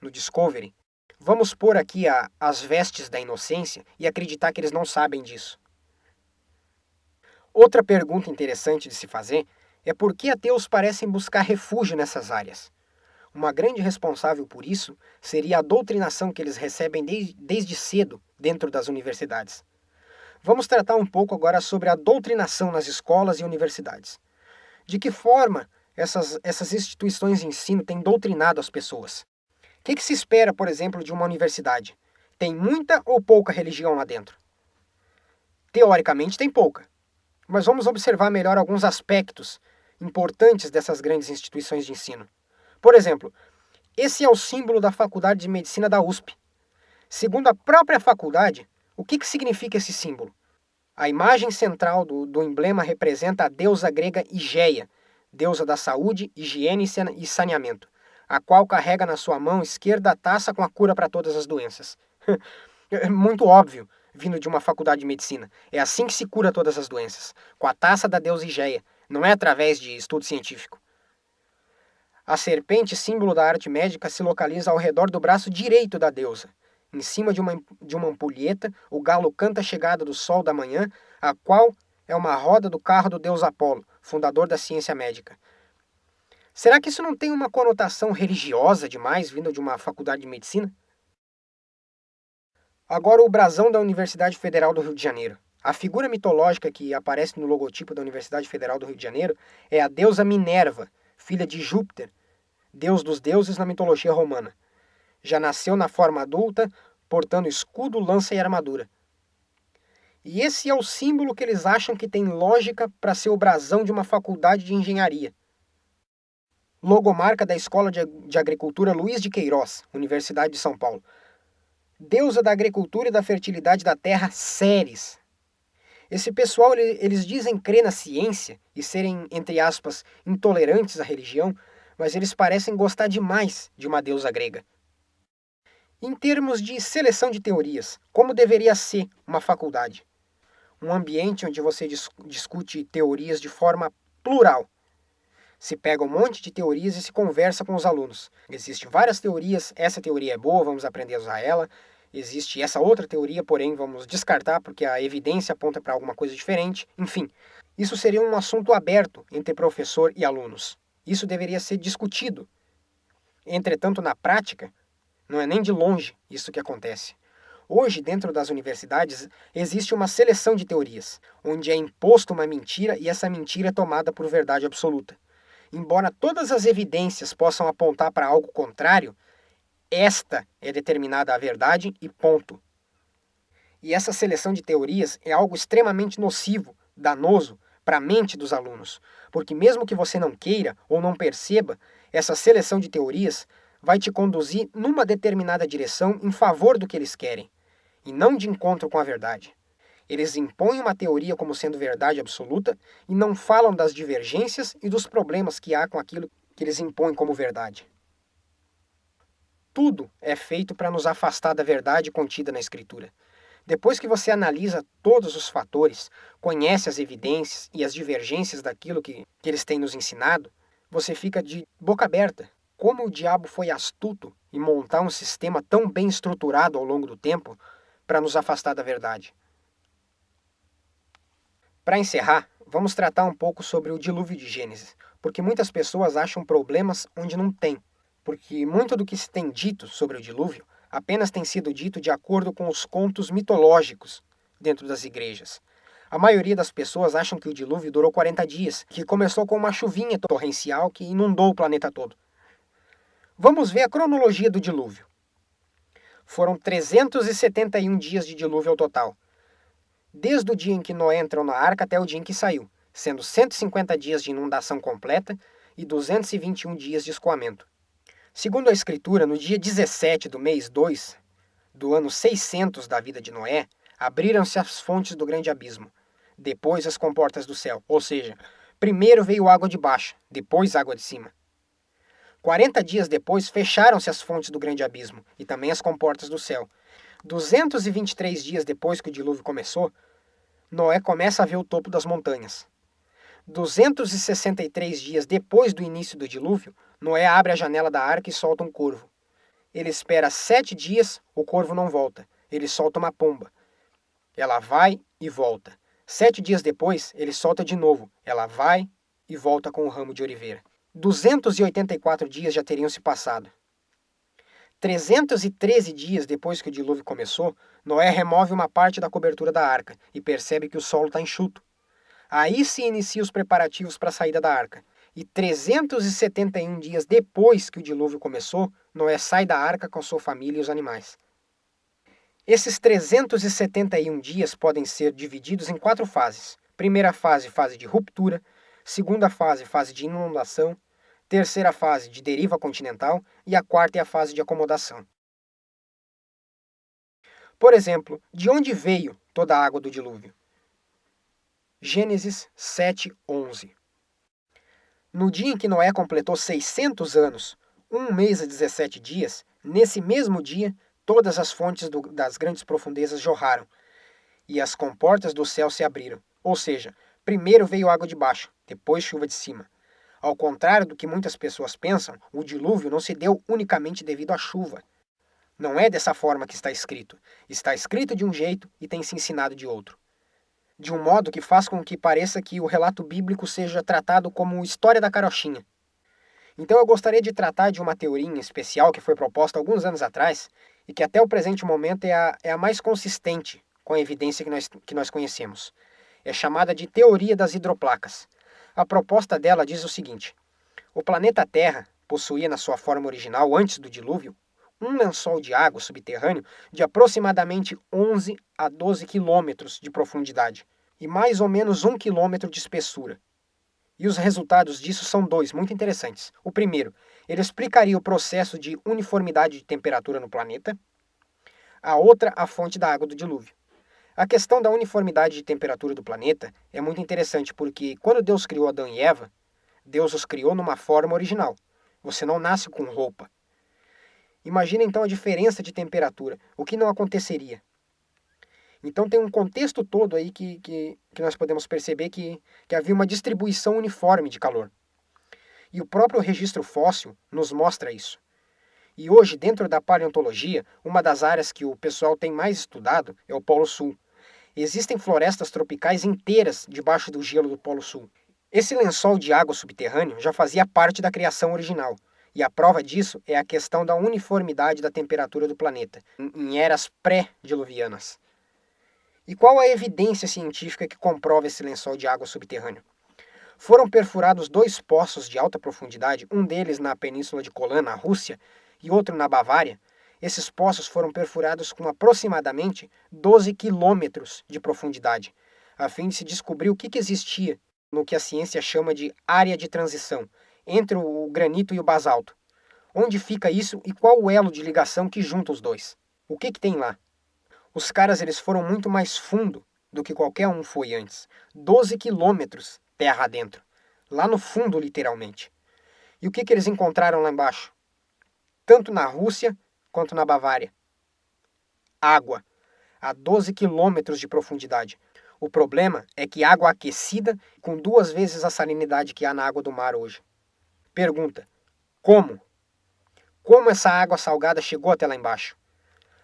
no Discovery. Vamos pôr aqui as vestes da inocência e acreditar que eles não sabem disso. Outra pergunta interessante de se fazer é por que ateus parecem buscar refúgio nessas áreas. Uma grande responsável por isso seria a doutrinação que eles recebem desde cedo dentro das universidades. Vamos tratar um pouco agora sobre a doutrinação nas escolas e universidades. De que forma essas instituições de ensino têm doutrinado as pessoas? O que se espera, por exemplo, de uma universidade? Tem muita ou pouca religião lá dentro? Teoricamente tem pouca. Mas vamos observar melhor alguns aspectos importantes dessas grandes instituições de ensino. Por exemplo, esse é o símbolo da Faculdade de Medicina da USP. Segundo a própria faculdade, o que significa esse símbolo? A imagem central do emblema representa a deusa grega Higeia, deusa da saúde, higiene e saneamento, a qual carrega na sua mão esquerda a taça com a cura para todas as doenças. É muito óbvio, vindo de uma faculdade de medicina. É assim que se cura todas as doenças, com a taça da deusa Higeia, não é através de estudo científico. A serpente, símbolo da arte médica, se localiza ao redor do braço direito da deusa. Em cima de uma ampulheta, o galo canta a chegada do sol da manhã, a qual é uma roda do carro do deus Apolo, fundador da ciência médica. Será que isso não tem uma conotação religiosa demais, vindo de uma faculdade de medicina? Agora o brasão da Universidade Federal do Rio de Janeiro. A figura mitológica que aparece no logotipo da Universidade Federal do Rio de Janeiro é a deusa Minerva, filha de Júpiter, deus dos deuses na mitologia romana. Já nasceu na forma adulta, portando escudo, lança e armadura. E esse é o símbolo que eles acham que tem lógica para ser o brasão de uma faculdade de engenharia. Logomarca da Escola de Agricultura Luiz de Queiroz, Universidade de São Paulo. Deusa da agricultura e da fertilidade da terra, Ceres. Esse pessoal, eles dizem crer na ciência e serem, entre aspas, intolerantes à religião, mas eles parecem gostar demais de uma deusa grega. Em termos de seleção de teorias, como deveria ser uma faculdade? Um ambiente onde você discute teorias de forma plural. Se pega um monte de teorias e se conversa com os alunos. Existem várias teorias, essa teoria é boa, vamos aprender a usar ela. Existe essa outra teoria, porém vamos descartar porque a evidência aponta para alguma coisa diferente. Enfim, isso seria um assunto aberto entre professor e alunos. Isso deveria ser discutido. Entretanto, na prática, não é nem de longe isso que acontece. Hoje, dentro das universidades, existe uma seleção de teorias, onde é imposto uma mentira e essa mentira é tomada por verdade absoluta. Embora todas as evidências possam apontar para algo contrário, esta é determinada a verdade e ponto. E essa seleção de teorias é algo extremamente nocivo, danoso, para a mente dos alunos, porque mesmo que você não queira ou não perceba, essa seleção de teorias vai te conduzir numa determinada direção em favor do que eles querem, e não de encontro com a verdade. Eles impõem uma teoria como sendo verdade absoluta e não falam das divergências e dos problemas que há com aquilo que eles impõem como verdade. Tudo é feito para nos afastar da verdade contida na Escritura. Depois que você analisa todos os fatores, conhece as evidências e as divergências daquilo que eles têm nos ensinado, você fica de boca aberta. Como o diabo foi astuto em montar um sistema tão bem estruturado ao longo do tempo para nos afastar da verdade. Para encerrar, vamos tratar um pouco sobre o dilúvio de Gênesis, porque muitas pessoas acham problemas onde não tem, porque muito do que se tem dito sobre o dilúvio apenas tem sido dito de acordo com os contos mitológicos dentro das igrejas. A maioria das pessoas acham que o dilúvio durou 40 dias, que começou com uma chuvinha torrencial que inundou o planeta todo. Vamos ver a cronologia do dilúvio. Foram 371 dias de dilúvio ao total, desde o dia em que Noé entrou na arca até o dia em que saiu, sendo 150 dias de inundação completa e 221 dias de escoamento. Segundo a Escritura, no dia 17 do mês 2 do ano 600 da vida de Noé, abriram-se as fontes do grande abismo, depois as comportas do céu, ou seja, primeiro veio água de baixo, depois água de cima. 40 dias depois fecharam-se as fontes do grande abismo e também as comportas do céu. 223 dias depois que o dilúvio começou, Noé começa a ver o topo das montanhas. 263 dias depois do início do dilúvio, Noé abre a janela da arca e solta um corvo. Ele espera 7 dias, o corvo não volta. Ele solta uma pomba. Ela vai e volta. 7 dias depois, ele solta de novo. Ela vai e volta com o ramo de oliveira. 284 dias já teriam se passado. 313 dias depois que o dilúvio começou, Noé remove uma parte da cobertura da arca e percebe que o solo está enxuto. Aí se inicia os preparativos para a saída da arca. E 371 dias depois que o dilúvio começou, Noé sai da arca com sua família e os animais. Esses 371 dias podem ser divididos em 4 fases. Primeira fase, fase de ruptura. Segunda fase, fase de inundação. Terceira fase, de deriva continental. E a quarta é a fase de acomodação. Por exemplo, de onde veio toda a água do dilúvio? Gênesis 7:11. No dia em que Noé completou 600 anos, 1 mês e 17 dias, nesse mesmo dia, todas as fontes das grandes profundezas jorraram, e as comportas do céu se abriram. Ou seja, primeiro veio água de baixo, depois chuva de cima. Ao contrário do que muitas pessoas pensam, o dilúvio não se deu unicamente devido à chuva. Não é dessa forma que está escrito. Está escrito de um jeito e tem se ensinado de outro. De um modo que faz com que pareça que o relato bíblico seja tratado como história da carochinha. Então eu gostaria de tratar de uma teoria em especial que foi proposta alguns anos atrás e que até o presente momento é a mais consistente com a evidência que nós conhecemos. É chamada de teoria das hidroplacas. A proposta dela diz o seguinte: o planeta Terra possuía na sua forma original, antes do dilúvio, um lençol de água subterrâneo de aproximadamente 11 a 12 quilômetros de profundidade e mais ou menos 1 quilômetro de espessura. E os resultados disso são 2 muito interessantes. O primeiro, ele explicaria o processo de uniformidade de temperatura no planeta. A outra, a fonte da água do dilúvio. A questão da uniformidade de temperatura do planeta é muito interessante porque quando Deus criou Adão e Eva, Deus os criou numa forma original. Você não nasce com roupa. Imagina então a diferença de temperatura, o que não aconteceria. Então tem um contexto todo aí que nós podemos perceber que havia uma distribuição uniforme de calor. E o próprio registro fóssil nos mostra isso. E hoje, dentro da paleontologia, uma das áreas que o pessoal tem mais estudado é o Polo Sul. Existem florestas tropicais inteiras debaixo do gelo do Polo Sul. Esse lençol de água subterrâneo já fazia parte da criação original. E a prova disso é a questão da uniformidade da temperatura do planeta, em eras pré-diluvianas. E qual a evidência científica que comprova esse lençol de água subterrâneo? Foram perfurados 2 poços de alta profundidade, um deles na península de Kolan, na Rússia, e outro na Bavária. Esses poços foram perfurados com aproximadamente 12 quilômetros de profundidade, a fim de se descobrir o que existia no que a ciência chama de área de transição, entre o granito e o basalto. Onde fica isso e qual o elo de ligação que junta os dois? O que tem lá? Os caras eles foram muito mais fundo do que qualquer um foi antes. 12 quilômetros terra adentro. Lá no fundo, literalmente. E o que eles encontraram lá embaixo? Tanto na Rússia quanto na Bavária. Água. A 12 quilômetros de profundidade. O problema é que água aquecida com 2 vezes a salinidade que há na água do mar hoje. Pergunta: como? Como essa água salgada chegou até lá embaixo?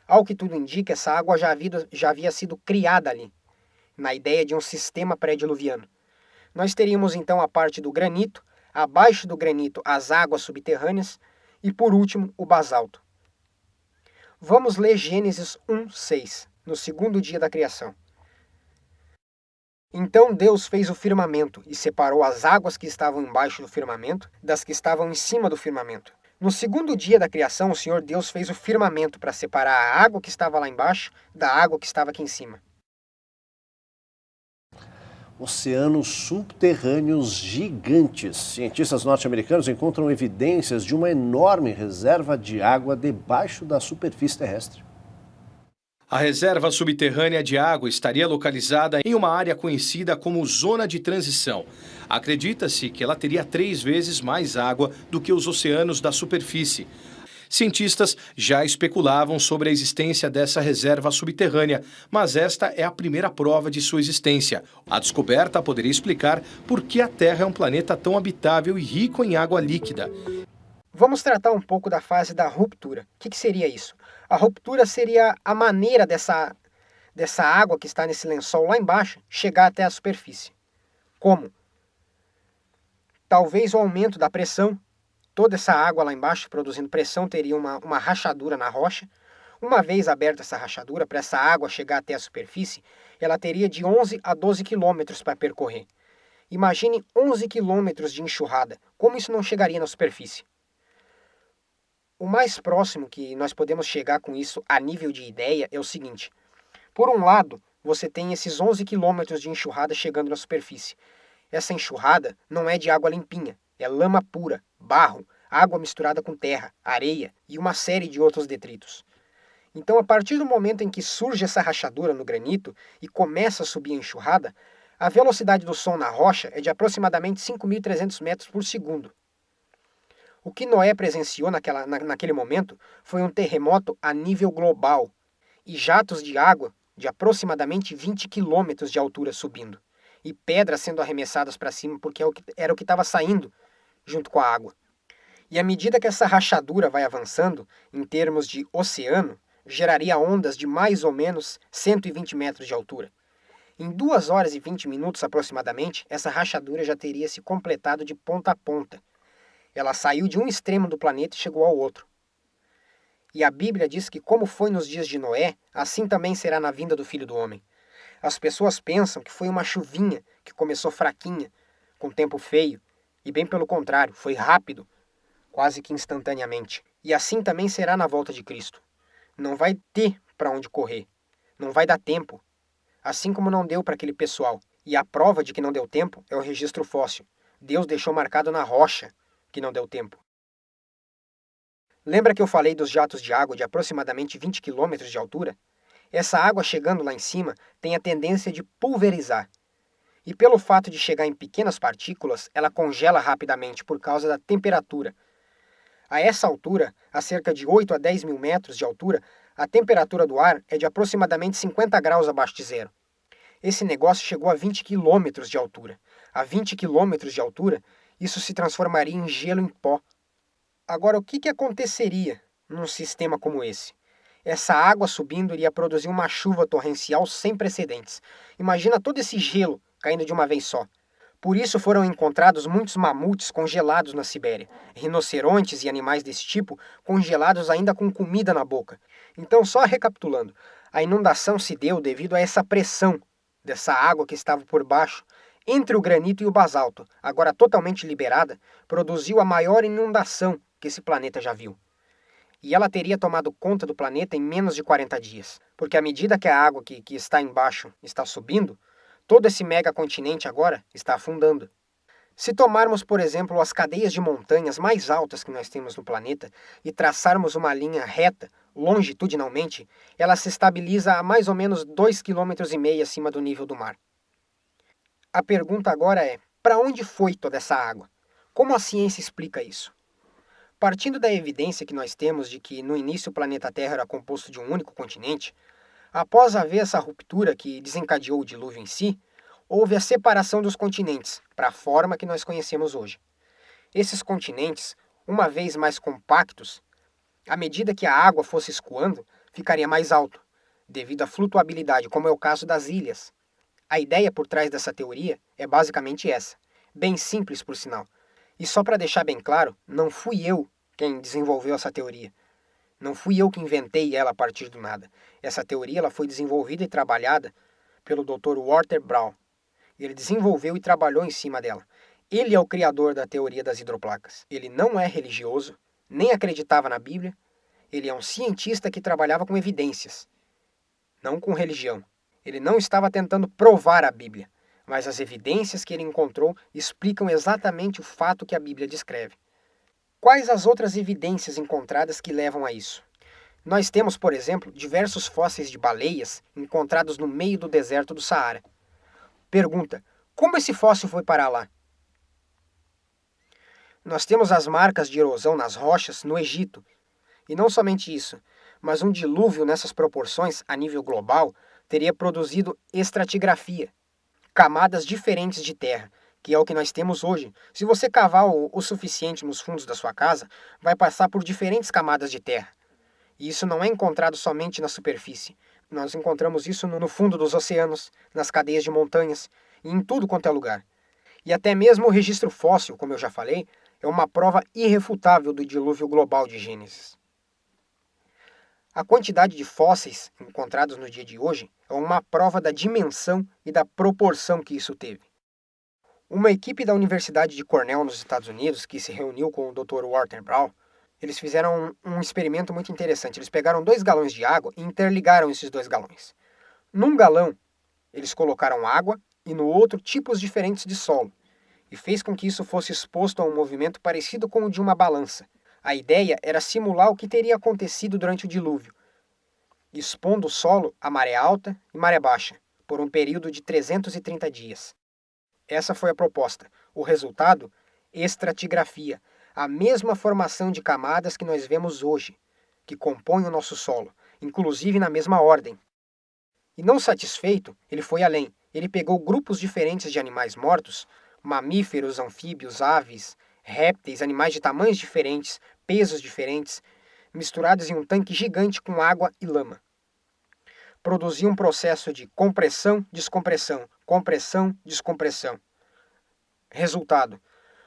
Ao que tudo indica, essa água já havia sido criada ali, na ideia de um sistema pré-diluviano. Nós teríamos então a parte do granito, abaixo do granito as águas subterrâneas e, por último, o basalto. Vamos ler Gênesis 1:6, no segundo dia da criação. Então Deus fez o firmamento e separou as águas que estavam embaixo do firmamento das que estavam em cima do firmamento. No segundo dia da criação, o Senhor Deus fez o firmamento para separar a água que estava lá embaixo da água que estava aqui em cima. Oceanos subterrâneos gigantes. Cientistas norte-americanos encontram evidências de uma enorme reserva de água debaixo da superfície terrestre. A reserva subterrânea de água estaria localizada em uma área conhecida como Zona de Transição. Acredita-se que ela teria 3 vezes mais água do que os oceanos da superfície. Cientistas já especulavam sobre a existência dessa reserva subterrânea, mas esta é a primeira prova de sua existência. A descoberta poderia explicar por que a Terra é um planeta tão habitável e rico em água líquida. Vamos tratar um pouco da fase da ruptura. O que seria isso? A ruptura seria a maneira dessa água que está nesse lençol lá embaixo chegar até a superfície. Como? Talvez o aumento da pressão. Toda essa água lá embaixo produzindo pressão teria uma rachadura na rocha. Uma vez aberta essa rachadura, para essa água chegar até a superfície, ela teria de 11 a 12 quilômetros para percorrer. Imagine 11 quilômetros de enxurrada. Como isso não chegaria na superfície? O mais próximo que nós podemos chegar com isso a nível de ideia é o seguinte. Por um lado, você tem esses 11 quilômetros de enxurrada chegando na superfície. Essa enxurrada não é de água limpinha, é lama pura, barro, água misturada com terra, areia e uma série de outros detritos. Então, a partir do momento em que surge essa rachadura no granito e começa a subir a enxurrada, a velocidade do som na rocha é de aproximadamente 5.300 metros por segundo. O que Noé presenciou naquele momento foi um terremoto a nível global e jatos de água de aproximadamente 20 quilômetros de altura subindo e pedras sendo arremessadas para cima porque era o que estava saindo junto com a água. E à medida que essa rachadura vai avançando, em termos de oceano, geraria ondas de mais ou menos 120 metros de altura. Em 2 horas e 20 minutos aproximadamente, essa rachadura já teria se completado de ponta a ponta. Ela saiu de um extremo do planeta e chegou ao outro. E a Bíblia diz que como foi nos dias de Noé, assim também será na vinda do Filho do Homem. As pessoas pensam que foi uma chuvinha que começou fraquinha, com tempo feio, e bem pelo contrário, foi rápido, quase que instantaneamente. E assim também será na volta de Cristo. Não vai ter para onde correr, não vai dar tempo, assim como não deu para aquele pessoal. E a prova de que não deu tempo é o registro fóssil. Deus deixou marcado na rocha que não deu tempo. Lembra que eu falei dos jatos de água de aproximadamente 20 km de altura? Essa água chegando lá em cima tem a tendência de pulverizar. E pelo fato de chegar em pequenas partículas, ela congela rapidamente por causa da temperatura. A essa altura, a cerca de 8 a 10 mil metros de altura, a temperatura do ar é de aproximadamente 50 graus abaixo de zero. Esse negócio chegou a 20 km de altura. A 20 km de altura, isso se transformaria em gelo em pó. Agora, o que aconteceria num sistema como esse? Essa água subindo iria produzir uma chuva torrencial sem precedentes. Imagina todo esse gelo caindo de uma vez só. Por isso foram encontrados muitos mamutes congelados na Sibéria, rinocerontes e animais desse tipo congelados ainda com comida na boca. Então, só recapitulando, a inundação se deu devido a essa pressão dessa água que estava por baixo, entre o granito e o basalto, agora totalmente liberada, produziu a maior inundação que esse planeta já viu. E ela teria tomado conta do planeta em menos de 40 dias, porque à medida que a água que está embaixo está subindo, todo esse megacontinente agora está afundando. Se tomarmos, por exemplo, as cadeias de montanhas mais altas que nós temos no planeta e traçarmos uma linha reta, longitudinalmente, ela se estabiliza a mais ou menos 2,5 km acima do nível do mar. A pergunta agora é, para onde foi toda essa água? Como a ciência explica isso? Partindo da evidência que nós temos de que no início o planeta Terra era composto de um único continente, após haver essa ruptura que desencadeou o dilúvio em si, houve a separação dos continentes para a forma que nós conhecemos hoje. Esses continentes, uma vez mais compactos, à medida que a água fosse escoando, ficaria mais alto, devido à flutuabilidade, como é o caso das ilhas. A ideia por trás dessa teoria é basicamente essa, bem simples por sinal. E só para deixar bem claro, não fui eu quem desenvolveu essa teoria. Não fui eu que inventei ela a partir do nada. Essa teoria ela foi desenvolvida e trabalhada pelo Dr. Walter Brown. Ele desenvolveu e trabalhou em cima dela. Ele é o criador da teoria das hidroplacas. Ele não é religioso, nem acreditava na Bíblia. Ele é um cientista que trabalhava com evidências, não com religião. Ele não estava tentando provar a Bíblia, mas as evidências que ele encontrou explicam exatamente o fato que a Bíblia descreve. Quais as outras evidências encontradas que levam a isso? Nós temos, por exemplo, diversos fósseis de baleias encontrados no meio do deserto do Saara. Pergunta: como esse fóssil foi parar lá? Nós temos as marcas de erosão nas rochas no Egito. E não somente isso, mas um dilúvio nessas proporções a nível global teria produzido estratigrafia, camadas diferentes de terra, que é o que nós temos hoje. Se você cavar o suficiente nos fundos da sua casa, vai passar por diferentes camadas de terra. E isso não é encontrado somente na superfície. Nós encontramos isso no fundo dos oceanos, nas cadeias de montanhas e em tudo quanto é lugar. E até mesmo o registro fóssil, como eu já falei, é uma prova irrefutável do dilúvio global de Gênesis. A quantidade de fósseis encontrados no dia de hoje é uma prova da dimensão e da proporção que isso teve. Uma equipe da Universidade de Cornell, nos Estados Unidos, que se reuniu com o Dr. Walter Brown, eles fizeram um experimento muito interessante. Eles pegaram 2 galões de água e interligaram esses 2 galões. Num galão, eles colocaram água e no outro tipos diferentes de solo, e fez com que isso fosse exposto a um movimento parecido com o de uma balança. A ideia era simular o que teria acontecido durante o dilúvio, expondo o solo a maré alta e maré baixa, por um período de 330 dias. Essa foi a proposta. O resultado? Estratigrafia, a mesma formação de camadas que nós vemos hoje, que compõem o nosso solo, inclusive na mesma ordem. E não satisfeito, ele foi além. Ele pegou grupos diferentes de animais mortos, mamíferos, anfíbios, aves, répteis, animais de tamanhos diferentes, pesos diferentes, misturados em um tanque gigante com água e lama. Produziu um processo de compressão, descompressão, compressão, descompressão. Resultado: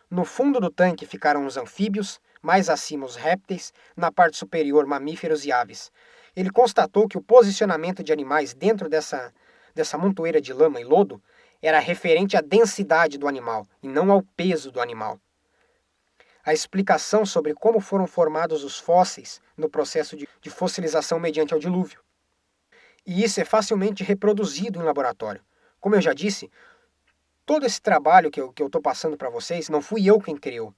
no fundo do tanque ficaram os anfíbios, mais acima os répteis, na parte superior mamíferos e aves. Ele constatou que o posicionamento de animais dentro dessa montoeira de lama e lodo era referente à densidade do animal e não ao peso do animal. A explicação sobre como foram formados os fósseis no processo de fossilização mediante ao dilúvio. E isso é facilmente reproduzido em laboratório. Como eu já disse, todo esse trabalho que eu estou passando para vocês, não fui eu quem criou.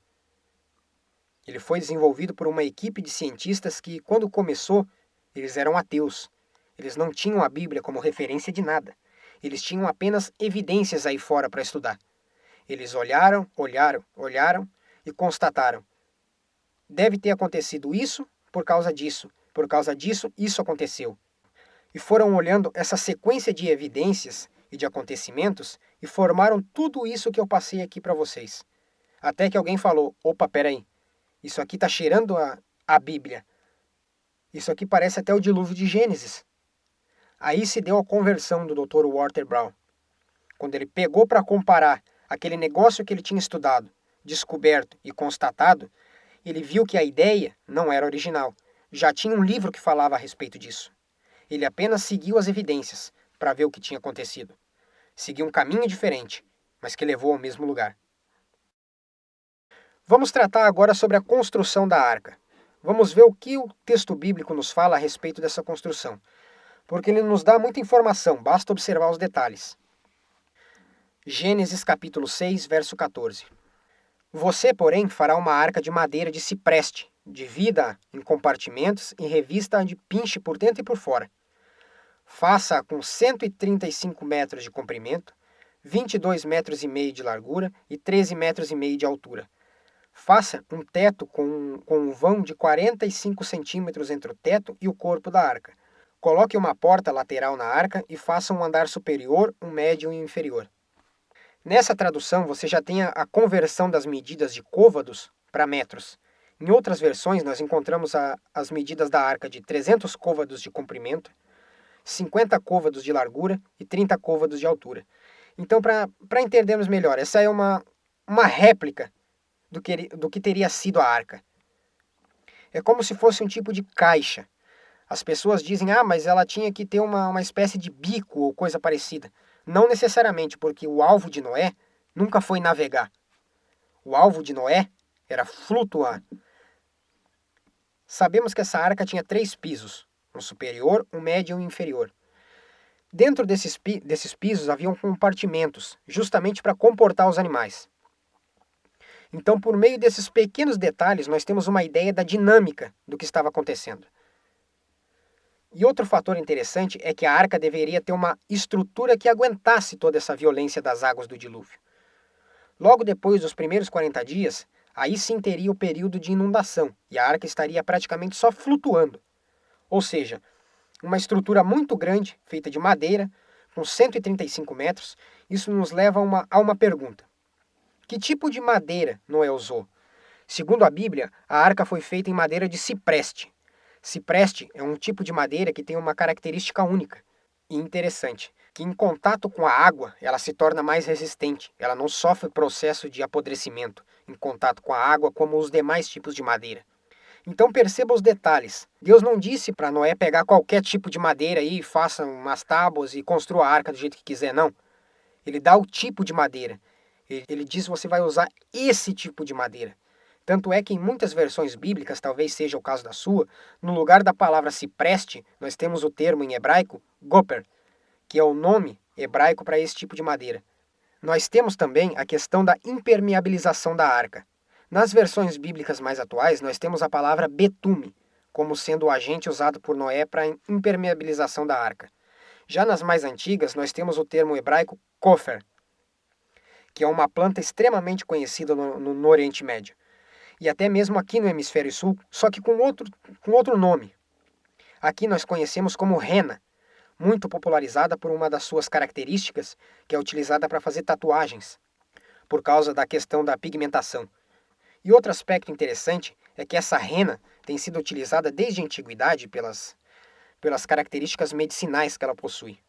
Ele foi desenvolvido por uma equipe de cientistas que, quando começou, eles eram ateus. Eles não tinham a Bíblia como referência de nada. Eles tinham apenas evidências aí fora para estudar. Eles olharam e constataram: deve ter acontecido isso por causa disso, isso aconteceu. E foram olhando essa sequência de evidências e de acontecimentos e formaram tudo isso que eu passei aqui para vocês. Até que alguém falou: opa, peraí, isso aqui está cheirando a Bíblia. Isso aqui parece até o dilúvio de Gênesis. Aí se deu a conversão do Dr. Walter Brown. Quando ele pegou para comparar aquele negócio que ele tinha estudado, descoberto e constatado, ele viu que a ideia não era original. Já tinha um livro que falava a respeito disso. Ele apenas seguiu as evidências para ver o que tinha acontecido. Seguiu um caminho diferente, mas que levou ao mesmo lugar. Vamos tratar agora sobre a construção da arca. Vamos ver o que o texto bíblico nos fala a respeito dessa construção, porque ele nos dá muita informação, basta observar os detalhes. Gênesis capítulo 6, verso 14. Você, porém, fará uma arca de madeira de cipreste, divida-a em compartimentos e revista-a de pinche por dentro e por fora. Faça-a com 135 metros de comprimento, 22 metros e meio de largura e 13 metros e meio de altura. Faça um teto com um vão de 45 centímetros entre o teto e o corpo da arca. Coloque uma porta lateral na arca e faça um andar superior, um médio e um inferior. Nessa tradução, você já tem a conversão das medidas de côvados para metros. Em outras versões, nós encontramos as medidas da arca de 300 côvados de comprimento, 50 côvados de largura e 30 côvados de altura. Então, para entendermos melhor, essa é uma réplica do que teria sido a arca. É como se fosse um tipo de caixa. As pessoas dizem, mas ela tinha que ter uma espécie de bico ou coisa parecida. Não necessariamente, porque o alvo de Noé nunca foi navegar. O alvo de Noé era flutuar. Sabemos que essa arca tinha 3 pisos, um superior, um médio e um inferior. Dentro desses pisos haviam compartimentos, justamente para comportar os animais. Então, por meio desses pequenos detalhes, nós temos uma ideia da dinâmica do que estava acontecendo. E outro fator interessante é que a arca deveria ter uma estrutura que aguentasse toda essa violência das águas do dilúvio. Logo depois dos primeiros 40 dias, aí sim teria o período de inundação, e a arca estaria praticamente só flutuando. Ou seja, uma estrutura muito grande, feita de madeira, com 135 metros, isso nos leva a uma pergunta. Que tipo de madeira Noé usou? Segundo a Bíblia, a arca foi feita em madeira de cipreste. Cipreste é um tipo de madeira que tem uma característica única e interessante, que em contato com a água ela se torna mais resistente, ela não sofre processo de apodrecimento em contato com a água como os demais tipos de madeira. Então perceba os detalhes. Deus não disse para Noé pegar qualquer tipo de madeira e faça umas tábuas e construa a arca do jeito que quiser, não. Ele dá o tipo de madeira. Ele diz que você vai usar esse tipo de madeira. Tanto é que em muitas versões bíblicas, talvez seja o caso da sua, no lugar da palavra cipreste, nós temos o termo em hebraico gopher, que é o nome hebraico para esse tipo de madeira. Nós temos também a questão da impermeabilização da arca. Nas versões bíblicas mais atuais, nós temos a palavra betume, como sendo o agente usado por Noé para a impermeabilização da arca. Já nas mais antigas, nós temos o termo hebraico kofer, que é uma planta extremamente conhecida no Oriente Médio. E até mesmo aqui no Hemisfério Sul, só que com outro nome. Aqui nós conhecemos como rena, muito popularizada por uma das suas características, que é utilizada para fazer tatuagens, por causa da questão da pigmentação. E outro aspecto interessante é que essa rena tem sido utilizada desde a antiguidade pelas características medicinais que ela possui.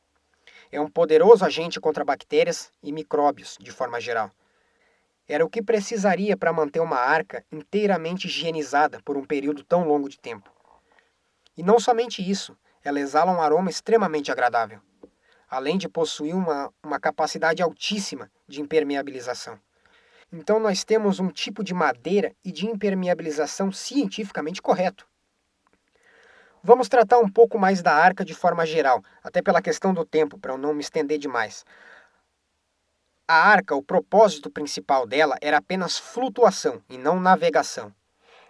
É um poderoso agente contra bactérias e micróbios, de forma geral. Era o que precisaria para manter uma arca inteiramente higienizada por um período tão longo de tempo. E não somente isso, ela exala um aroma extremamente agradável, além de possuir uma capacidade altíssima de impermeabilização. Então nós temos um tipo de madeira e de impermeabilização cientificamente correto. Vamos tratar um pouco mais da arca de forma geral, até pela questão do tempo, para eu não me estender demais. A arca, o propósito principal dela era apenas flutuação e não navegação.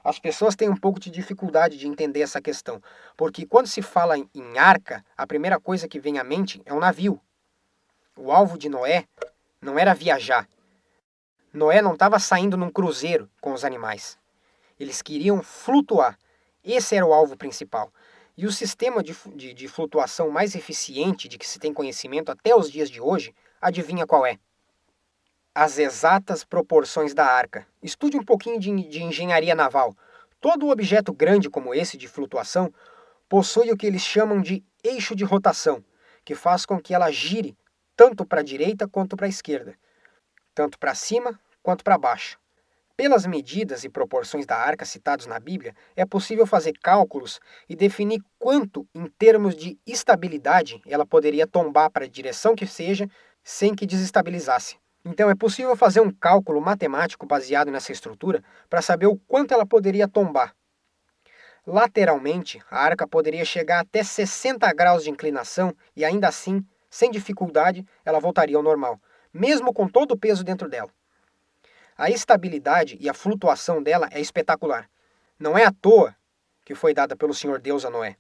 As pessoas têm um pouco de dificuldade de entender essa questão, porque quando se fala em arca, a primeira coisa que vem à mente é um navio. O alvo de Noé não era viajar. Noé não estava saindo num cruzeiro com os animais. Eles queriam flutuar. Esse era o alvo principal. E o sistema de flutuação mais eficiente de que se tem conhecimento até os dias de hoje, adivinha qual é? As exatas proporções da arca. Estude um pouquinho de engenharia naval. Todo objeto grande como esse de flutuação possui o que eles chamam de eixo de rotação, que faz com que ela gire tanto para a direita quanto para a esquerda, tanto para cima quanto para baixo. Pelas medidas e proporções da arca citados na Bíblia, é possível fazer cálculos e definir quanto, em termos de estabilidade, ela poderia tombar para a direção que seja, sem que desestabilizasse. Então é possível fazer um cálculo matemático baseado nessa estrutura para saber o quanto ela poderia tombar. Lateralmente, a arca poderia chegar até 60 graus de inclinação e ainda assim, sem dificuldade, ela voltaria ao normal, mesmo com todo o peso dentro dela. A estabilidade e a flutuação dela é espetacular. Não é à toa que foi dada pelo Senhor Deus a Noé.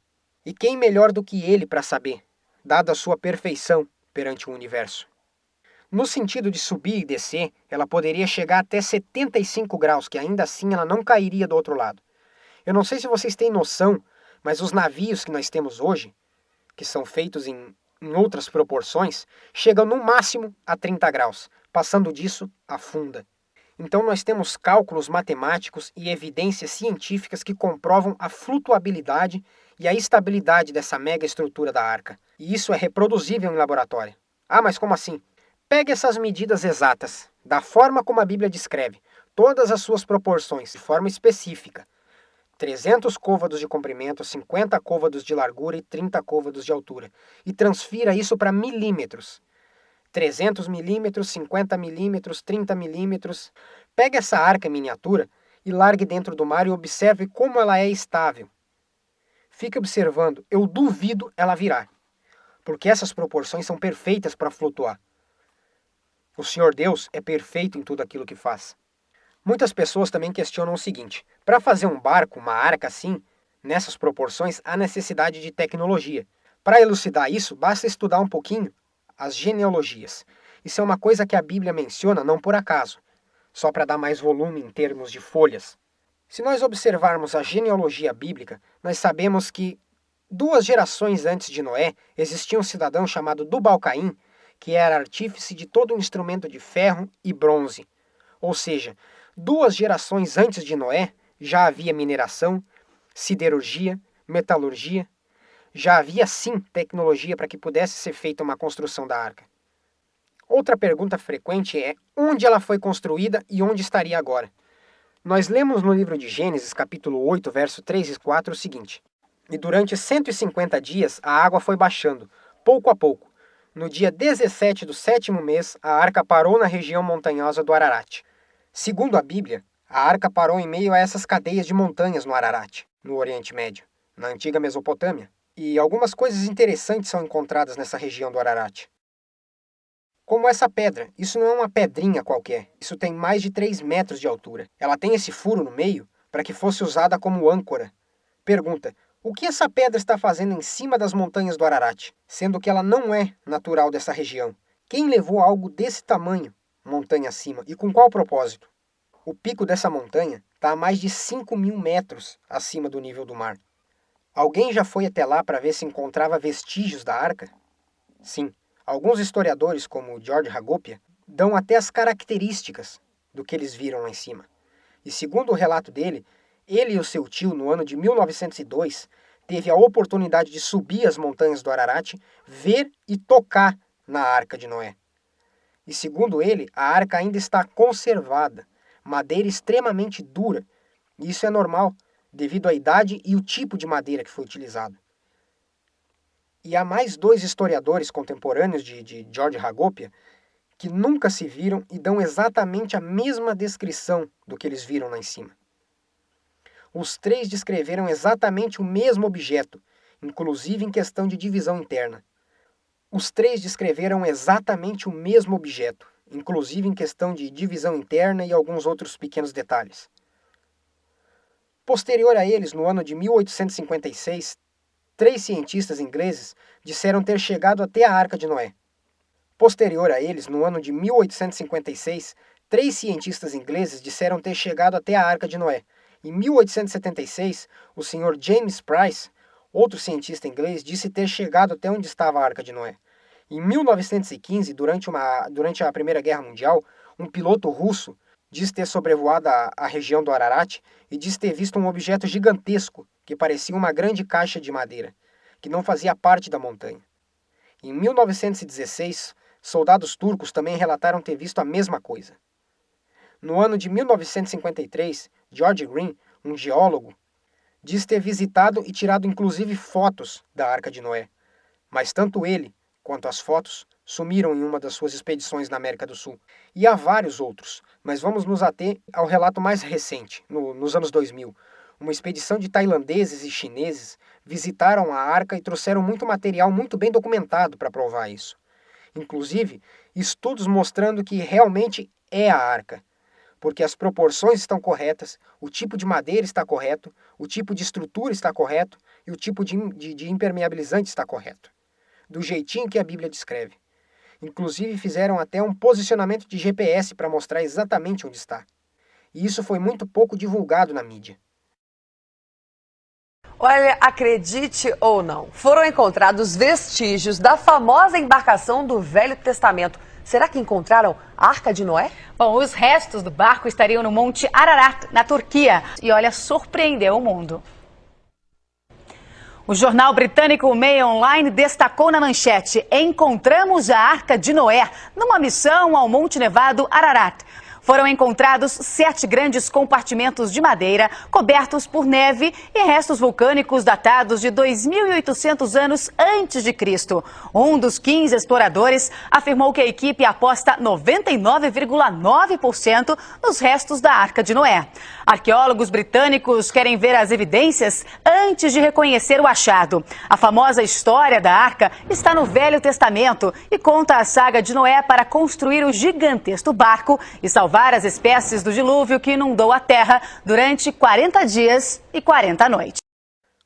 E quem melhor do que ele para saber, dada a sua perfeição perante o universo? No sentido de subir e descer, ela poderia chegar até 75 graus, que ainda assim ela não cairia do outro lado. Eu não sei se vocês têm noção, mas os navios que nós temos hoje, que são feitos em outras proporções, chegam no máximo a 30 graus. Passando disso, afunda. Então nós temos cálculos matemáticos e evidências científicas que comprovam a flutuabilidade e a estabilidade dessa mega estrutura da arca. E isso é reproduzível em laboratório. Ah, mas como assim? Pegue essas medidas exatas, da forma como a Bíblia descreve, todas as suas proporções, de forma específica. 300 côvados de comprimento, 50 côvados de largura e 30 côvados de altura. E transfira isso para milímetros. 300 milímetros, 50 milímetros, 30 milímetros. Pegue essa arca miniatura e largue dentro do mar e observe como ela é estável. Fique observando, eu duvido ela virar, porque essas proporções são perfeitas para flutuar. O Senhor Deus é perfeito em tudo aquilo que faz. Muitas pessoas também questionam o seguinte: para fazer um barco, uma arca assim, nessas proporções, há necessidade de tecnologia. Para elucidar isso, basta estudar um pouquinho as genealogias. Isso é uma coisa que a Bíblia menciona não por acaso, só para dar mais volume em termos de folhas. Se nós observarmos a genealogia bíblica, nós sabemos que 2 gerações antes de Noé existia um cidadão chamado Tubal-Caim, que era artífice de todo um instrumento de ferro e bronze. Ou seja, 2 gerações antes de Noé já havia mineração, siderurgia, metalurgia. Já havia sim tecnologia para que pudesse ser feita uma construção da arca. Outra pergunta frequente é onde ela foi construída e onde estaria agora. Nós lemos no livro de Gênesis, capítulo 8, verso 3 e 4, o seguinte: E durante 150 dias a água foi baixando, pouco a pouco. No dia 17 do 7º mês, a arca parou na região montanhosa do Ararat. Segundo a Bíblia, a arca parou em meio a essas cadeias de montanhas no Ararat, no Oriente Médio, na antiga Mesopotâmia. E algumas coisas interessantes são encontradas nessa região do Ararat. Como essa pedra, isso não é uma pedrinha qualquer, isso tem mais de 3 metros de altura. Ela tem esse furo no meio para que fosse usada como âncora. Pergunta: o que essa pedra está fazendo em cima das montanhas do Ararat, sendo que ela não é natural dessa região? Quem levou algo desse tamanho, montanha acima, e com qual propósito? O pico dessa montanha está a mais de 5.000 metros acima do nível do mar. Alguém já foi até lá para ver se encontrava vestígios da arca? Sim, alguns historiadores, como George Hagopian, dão até as características do que eles viram lá em cima. E segundo o relato dele, ele e o seu tio, no ano de 1902, teve a oportunidade de subir as montanhas do Ararat, ver e tocar na Arca de Noé. E segundo ele, a arca ainda está conservada, madeira extremamente dura, e isso é normal, devido à idade e o tipo de madeira que foi utilizado. E há mais 2 historiadores contemporâneos de George Hagopian que nunca se viram e dão exatamente a mesma descrição do que eles viram lá em cima. Os 3 descreveram exatamente o mesmo objeto, inclusive em questão de divisão interna. Os 3 descreveram exatamente o mesmo objeto, inclusive em questão de divisão interna e alguns outros pequenos detalhes. Posterior a eles, no ano de 1856, 3 cientistas ingleses disseram ter chegado até a Arca de Noé. Posterior a eles, no ano de 1856, 3 cientistas ingleses disseram ter chegado até a Arca de Noé. Em 1876, o Sr. James Price, outro cientista inglês, disse ter chegado até onde estava a Arca de Noé. Em 1915, durante a Primeira Guerra Mundial, um piloto russo diz ter sobrevoado a região do Ararat e diz ter visto um objeto gigantesco que parecia uma grande caixa de madeira, que não fazia parte da montanha. Em 1916, soldados turcos também relataram ter visto a mesma coisa. No ano de 1953, George Green, um geólogo, diz ter visitado e tirado inclusive fotos da Arca de Noé, mas tanto ele quanto as fotos sumiram em uma das suas expedições na América do Sul. E há vários outros, mas vamos nos ater ao relato mais recente, nos anos 2000. Uma expedição de tailandeses e chineses visitaram a arca e trouxeram muito material muito bem documentado para provar isso. Inclusive, estudos mostrando que realmente é a arca, porque as proporções estão corretas, o tipo de madeira está correto, o tipo de estrutura está correto e o tipo de impermeabilizante está correto, do jeitinho que a Bíblia descreve. Inclusive fizeram até um posicionamento de GPS para mostrar exatamente onde está. E isso foi muito pouco divulgado na mídia. Olha, acredite ou não, foram encontrados vestígios da famosa embarcação do Velho Testamento. Será que encontraram a Arca de Noé? Bom, os restos do barco estariam no Monte Ararat, na Turquia. E olha, surpreendeu o mundo. O jornal britânico Mail Online destacou na manchete: encontramos a Arca de Noé numa missão ao Monte Nevado Ararat. Foram encontrados 7 grandes compartimentos de madeira cobertos por neve e restos vulcânicos datados de 2.800 anos antes de Cristo. Um dos 15 exploradores afirmou que a equipe aposta 99,9% nos restos da Arca de Noé. Arqueólogos britânicos querem ver as evidências antes de reconhecer o achado. A famosa história da Arca está no Velho Testamento e conta a saga de Noé para construir o gigantesco barco e salvar as espécies do dilúvio que inundou a Terra durante 40 dias e 40 noites.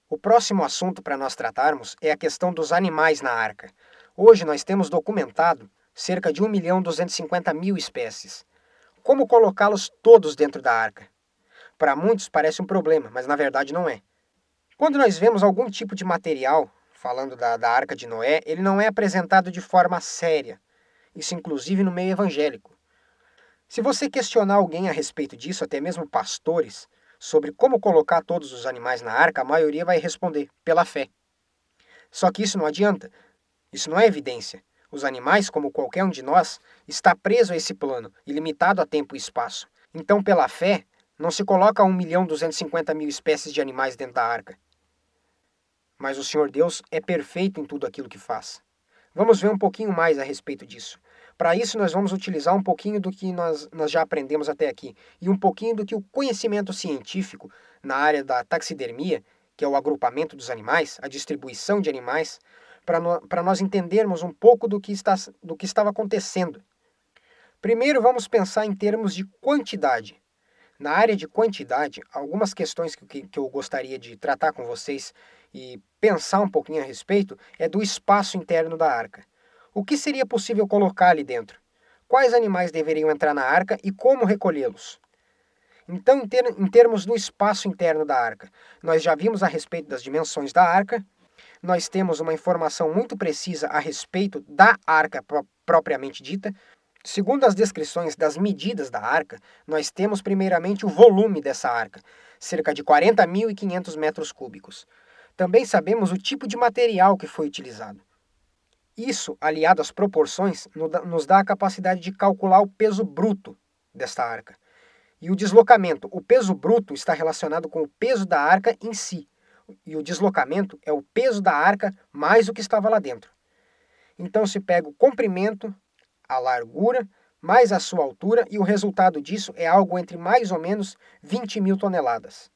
O próximo assunto para nós tratarmos é a questão dos animais na Arca. Hoje nós temos documentado cerca de 1.250.000 espécies. Como colocá-los todos dentro da Arca? Para muitos parece um problema, mas na verdade não é. Quando nós vemos algum tipo de material, falando da Arca de Noé, ele não é apresentado de forma séria. Isso inclusive no meio evangélico. Se você questionar alguém a respeito disso, até mesmo pastores, sobre como colocar todos os animais na arca, a maioria vai responder, pela fé. Só que isso não adianta. Isso não é evidência. Os animais, como qualquer um de nós, está preso a esse plano e limitado a tempo e espaço. Então, pela fé, não se coloca 1.250.000 espécies de animais dentro da arca. Mas o Senhor Deus é perfeito em tudo aquilo que faz. Vamos ver um pouquinho mais a respeito disso. Para isso, nós vamos utilizar um pouquinho do que nós já aprendemos até aqui e um pouquinho do que o conhecimento científico na área da taxidermia, que é o agrupamento dos animais, a distribuição de animais, para nós entendermos um pouco do que estava acontecendo. Primeiro, vamos pensar em termos de quantidade. Na área de quantidade, algumas questões que eu gostaria de tratar com vocês e pensar um pouquinho a respeito é do espaço interno da arca. O que seria possível colocar ali dentro? Quais animais deveriam entrar na arca e como recolhê-los? Então, em termos do espaço interno da arca, nós já vimos a respeito das dimensões da arca, nós temos uma informação muito precisa a respeito da arca propriamente dita. Segundo as descrições das medidas da arca, nós temos primeiramente o volume dessa arca, cerca de 40.500 metros cúbicos. Também sabemos o tipo de material que foi utilizado. Isso, aliado às proporções, nos dá a capacidade de calcular o peso bruto desta arca. E o deslocamento. O peso bruto está relacionado com o peso da arca em si. E o deslocamento é o peso da arca mais o que estava lá dentro. Então se pega o comprimento, a largura, mais a sua altura, e o resultado disso é algo entre mais ou menos 20.000 toneladas.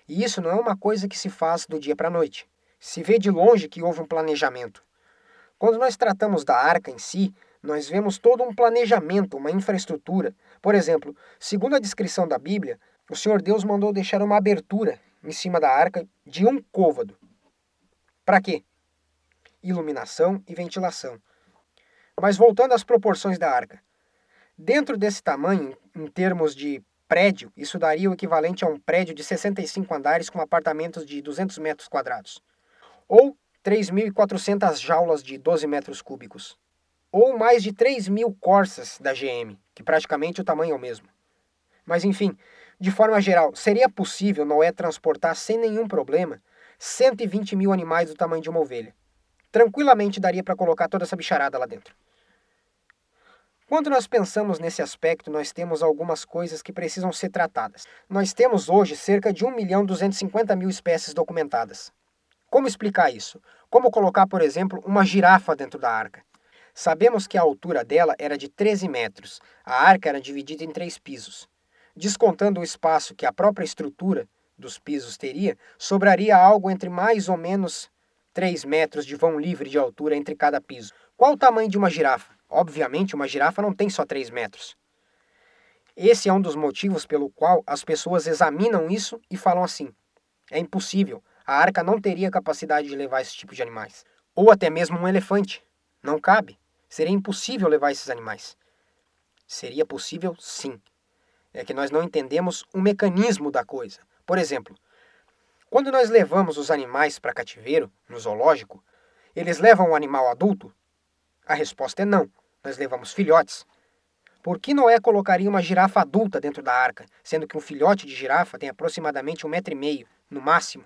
E isso não é uma coisa que se faz do dia para a noite. Se vê de longe que houve um planejamento. Quando nós tratamos da arca em si, nós vemos todo um planejamento, uma infraestrutura. Por exemplo, segundo a descrição da Bíblia, o Senhor Deus mandou deixar uma abertura em cima da arca de um côvado. Para quê? Iluminação e ventilação. Mas voltando às proporções da arca. Dentro desse tamanho, em termos de prédio, isso daria o equivalente a um prédio de 65 andares com apartamentos de 200 metros quadrados. Ou 3.400 jaulas de 12 metros cúbicos. Ou mais de 3.000 Corsas da GM, que praticamente o tamanho é o mesmo. Mas enfim, de forma geral, seria possível Noé transportar sem nenhum problema 120.000 animais do tamanho de uma ovelha. Tranquilamente daria para colocar toda essa bicharada lá dentro. Quando nós pensamos nesse aspecto, nós temos algumas coisas que precisam ser tratadas. Nós temos hoje cerca de 1.250.000 espécies documentadas. Como explicar isso? Como colocar, por exemplo, uma girafa dentro da arca? Sabemos que a altura dela era de 13 metros. A arca era dividida em 3 pisos. Descontando o espaço que a própria estrutura dos pisos teria, sobraria algo entre mais ou menos 3 metros de vão livre de altura entre cada piso. Qual o tamanho de uma girafa? Obviamente, uma girafa não tem só 3 metros. Esse é um dos motivos pelo qual as pessoas examinam isso e falam assim: é impossível, a arca não teria capacidade de levar esse tipo de animais. Ou até mesmo um elefante. Não cabe. Seria impossível levar esses animais. Seria possível, sim. É que nós não entendemos o mecanismo da coisa. Por exemplo, quando nós levamos os animais para cativeiro, no zoológico, eles levam o animal adulto? A resposta é não. Nós levamos filhotes. Por que Noé colocaria uma girafa adulta dentro da arca, sendo que um filhote de girafa tem aproximadamente 1,5 metro, no máximo?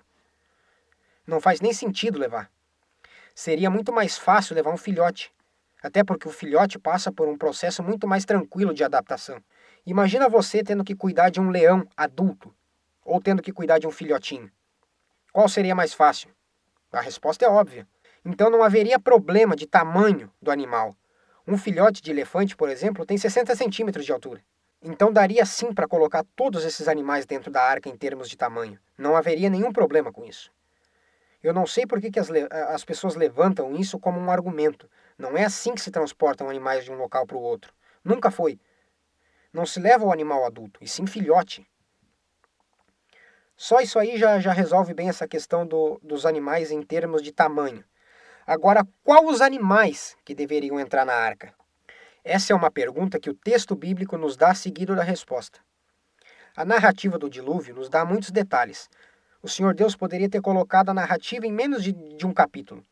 Não faz nem sentido levar. Seria muito mais fácil levar um filhote, até porque o filhote passa por um processo muito mais tranquilo de adaptação. Imagina você tendo que cuidar de um leão adulto ou tendo que cuidar de um filhotinho. Qual seria mais fácil? A resposta é óbvia. Então não haveria problema de tamanho do animal. Um filhote de elefante, por exemplo, tem 60 centímetros de altura. Então daria sim para colocar todos esses animais dentro da arca em termos de tamanho. Não haveria nenhum problema com isso. Eu não sei por que as pessoas levantam isso como um argumento. Não é assim que se transportam animais de um local para o outro. Nunca foi. Não se leva o animal adulto, e sim filhote. Só isso aí já resolve bem essa questão dos animais em termos de tamanho. Agora, qual os animais que deveriam entrar na arca? Essa é uma pergunta que o texto bíblico nos dá seguido da resposta. A narrativa do dilúvio nos dá muitos detalhes. O Senhor Deus poderia ter colocado a narrativa em menos de um capítulo,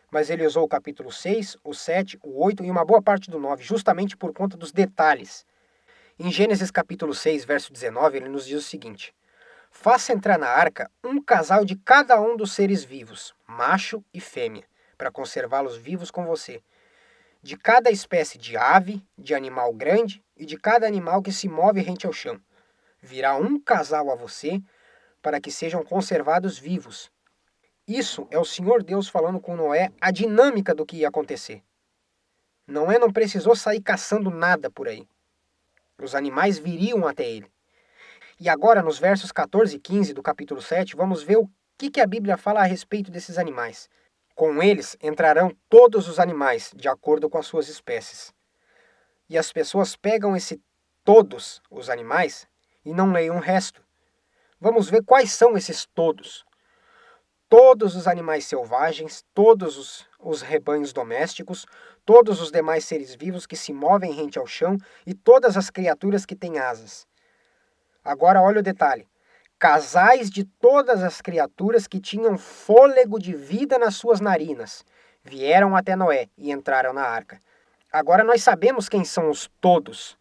mas ele usou o capítulo 6, o 7, o 8 e uma boa parte do 9, justamente por conta dos detalhes. Em Gênesis capítulo 6, verso 19, ele nos diz o seguinte: faça entrar na arca um casal de cada um dos seres vivos, macho e fêmea, para conservá-los vivos com você. De cada espécie de ave, de animal grande e de cada animal que se move rente ao chão. Virá um casal a você para que sejam conservados vivos. Isso é o Senhor Deus falando com Noé a dinâmica do que ia acontecer. Noé não precisou sair caçando nada por aí. Os animais viriam até ele. E agora, nos versos 14 e 15 do capítulo 7, vamos ver o que a Bíblia fala a respeito desses animais. Com eles entrarão todos os animais, de acordo com as suas espécies. E as pessoas pegam todos os animais e não leem o resto. Vamos ver quais são esses todos. Todos os animais selvagens, todos os rebanhos domésticos, todos os demais seres vivos que se movem rente ao chão e todas as criaturas que têm asas. Agora olha o detalhe. Casais de todas as criaturas que tinham fôlego de vida nas suas narinas vieram até Noé e entraram na arca. Agora nós sabemos quem são os todos.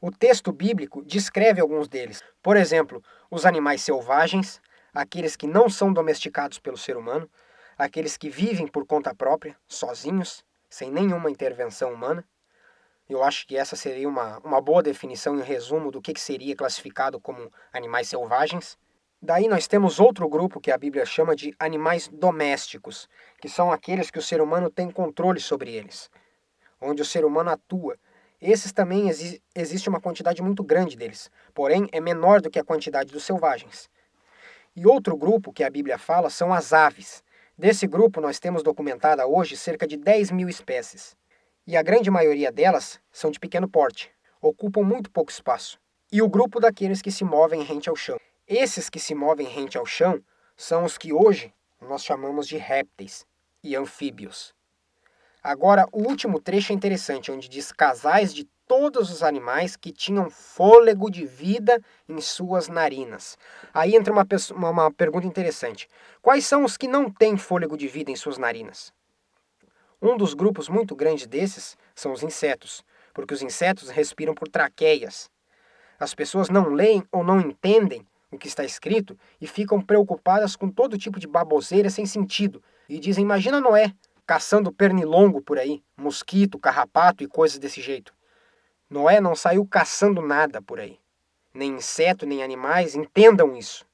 O texto bíblico descreve alguns deles. Por exemplo, os animais selvagens, aqueles que não são domesticados pelo ser humano, aqueles que vivem por conta própria, sozinhos, sem nenhuma intervenção humana. Eu acho que essa seria uma boa definição e resumo do que seria classificado como animais selvagens. Daí nós temos outro grupo que a Bíblia chama de animais domésticos, que são aqueles que o ser humano tem controle sobre eles, onde o ser humano atua. Esses também existe uma quantidade muito grande deles, porém é menor do que a quantidade dos selvagens. E outro grupo que a Bíblia fala são as aves. Desse grupo nós temos documentada hoje cerca de 10 mil espécies. E a grande maioria delas são de pequeno porte, ocupam muito pouco espaço. E o grupo daqueles que se movem rente ao chão. Esses que se movem rente ao chão são os que hoje nós chamamos de répteis e anfíbios. Agora, o último trecho é interessante, onde diz casais de todos os animais que tinham fôlego de vida em suas narinas. Aí entra uma pergunta interessante. Quais são os que não têm fôlego de vida em suas narinas? Um dos grupos muito grandes desses são os insetos, porque os insetos respiram por traqueias. As pessoas não leem ou não entendem o que está escrito e ficam preocupadas com todo tipo de baboseira sem sentido. E dizem, imagina Noé caçando pernilongo por aí, mosquito, carrapato e coisas desse jeito. Noé não saiu caçando nada por aí. Nem inseto, nem animais, entendam isso.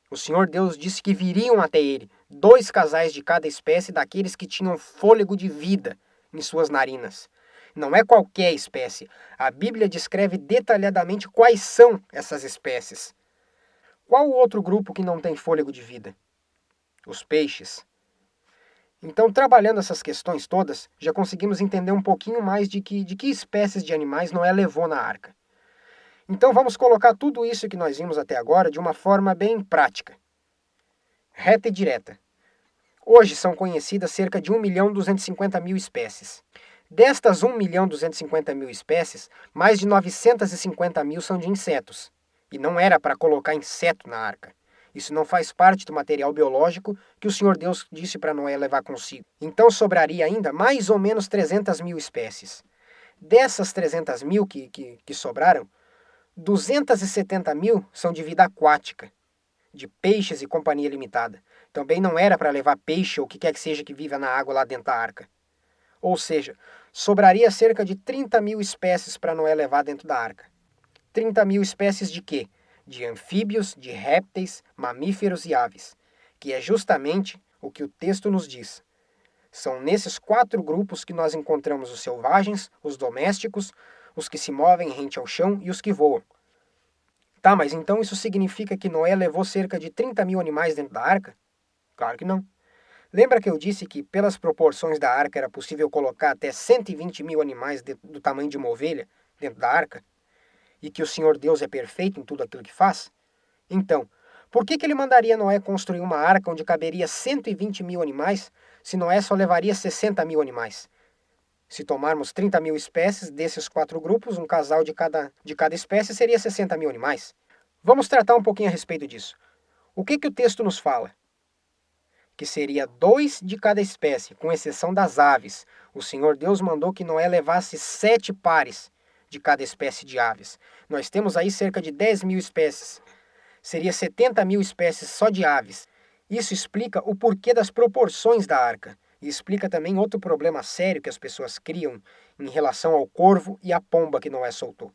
O Senhor Deus disse que viriam até ele 2 casais de cada espécie daqueles que tinham fôlego de vida em suas narinas. Não é qualquer espécie. A Bíblia descreve detalhadamente quais são essas espécies. Qual o outro grupo que não tem fôlego de vida? Os peixes. Então, trabalhando essas questões todas, já conseguimos entender um pouquinho mais de que espécies de animais Noé levou na arca. Então vamos colocar tudo isso que nós vimos até agora de uma forma bem prática, reta e direta. Hoje são conhecidas cerca de 1.250.000 espécies. Destas 1.250.000 espécies, mais de 950.000 são de insetos. E não era para colocar inseto na arca. Isso não faz parte do material biológico que o Senhor Deus disse para Noé levar consigo. Então sobraria ainda mais ou menos 300.000 espécies. Dessas 300.000 que sobraram, 270.000 são de vida aquática, de peixes e companhia limitada. Também não era para levar peixe ou o que quer que seja que viva na água lá dentro da arca. Ou seja, sobraria cerca de 30.000 espécies para Noé levar dentro da arca. 30.000 espécies de quê? De anfíbios, de répteis, mamíferos e aves, que é justamente o que o texto nos diz. São nesses 4 grupos que nós encontramos os selvagens, os domésticos, os que se movem rente ao chão e os que voam. Tá, mas então isso significa que Noé levou cerca de 30.000 animais dentro da arca? Claro que não. Lembra que eu disse que pelas proporções da arca era possível colocar até 120.000 animais do tamanho de uma ovelha dentro da arca? E que o Senhor Deus é perfeito em tudo aquilo que faz? Então, por que ele mandaria Noé construir uma arca onde caberia 120.000 animais, se Noé só levaria 60.000 animais? Se tomarmos 30.000 espécies desses 4 grupos, um casal de cada espécie seria 60.000 animais. Vamos tratar um pouquinho a respeito disso. O que o texto nos fala? Que seria 2 de cada espécie, com exceção das aves. O Senhor Deus mandou que Noé levasse 7 pares de cada espécie de aves. Nós temos aí cerca de 10.000 espécies. Seria 70.000 espécies só de aves. Isso explica o porquê das proporções da arca. E explica também outro problema sério que as pessoas criam em relação ao corvo e à pomba que Noé soltou.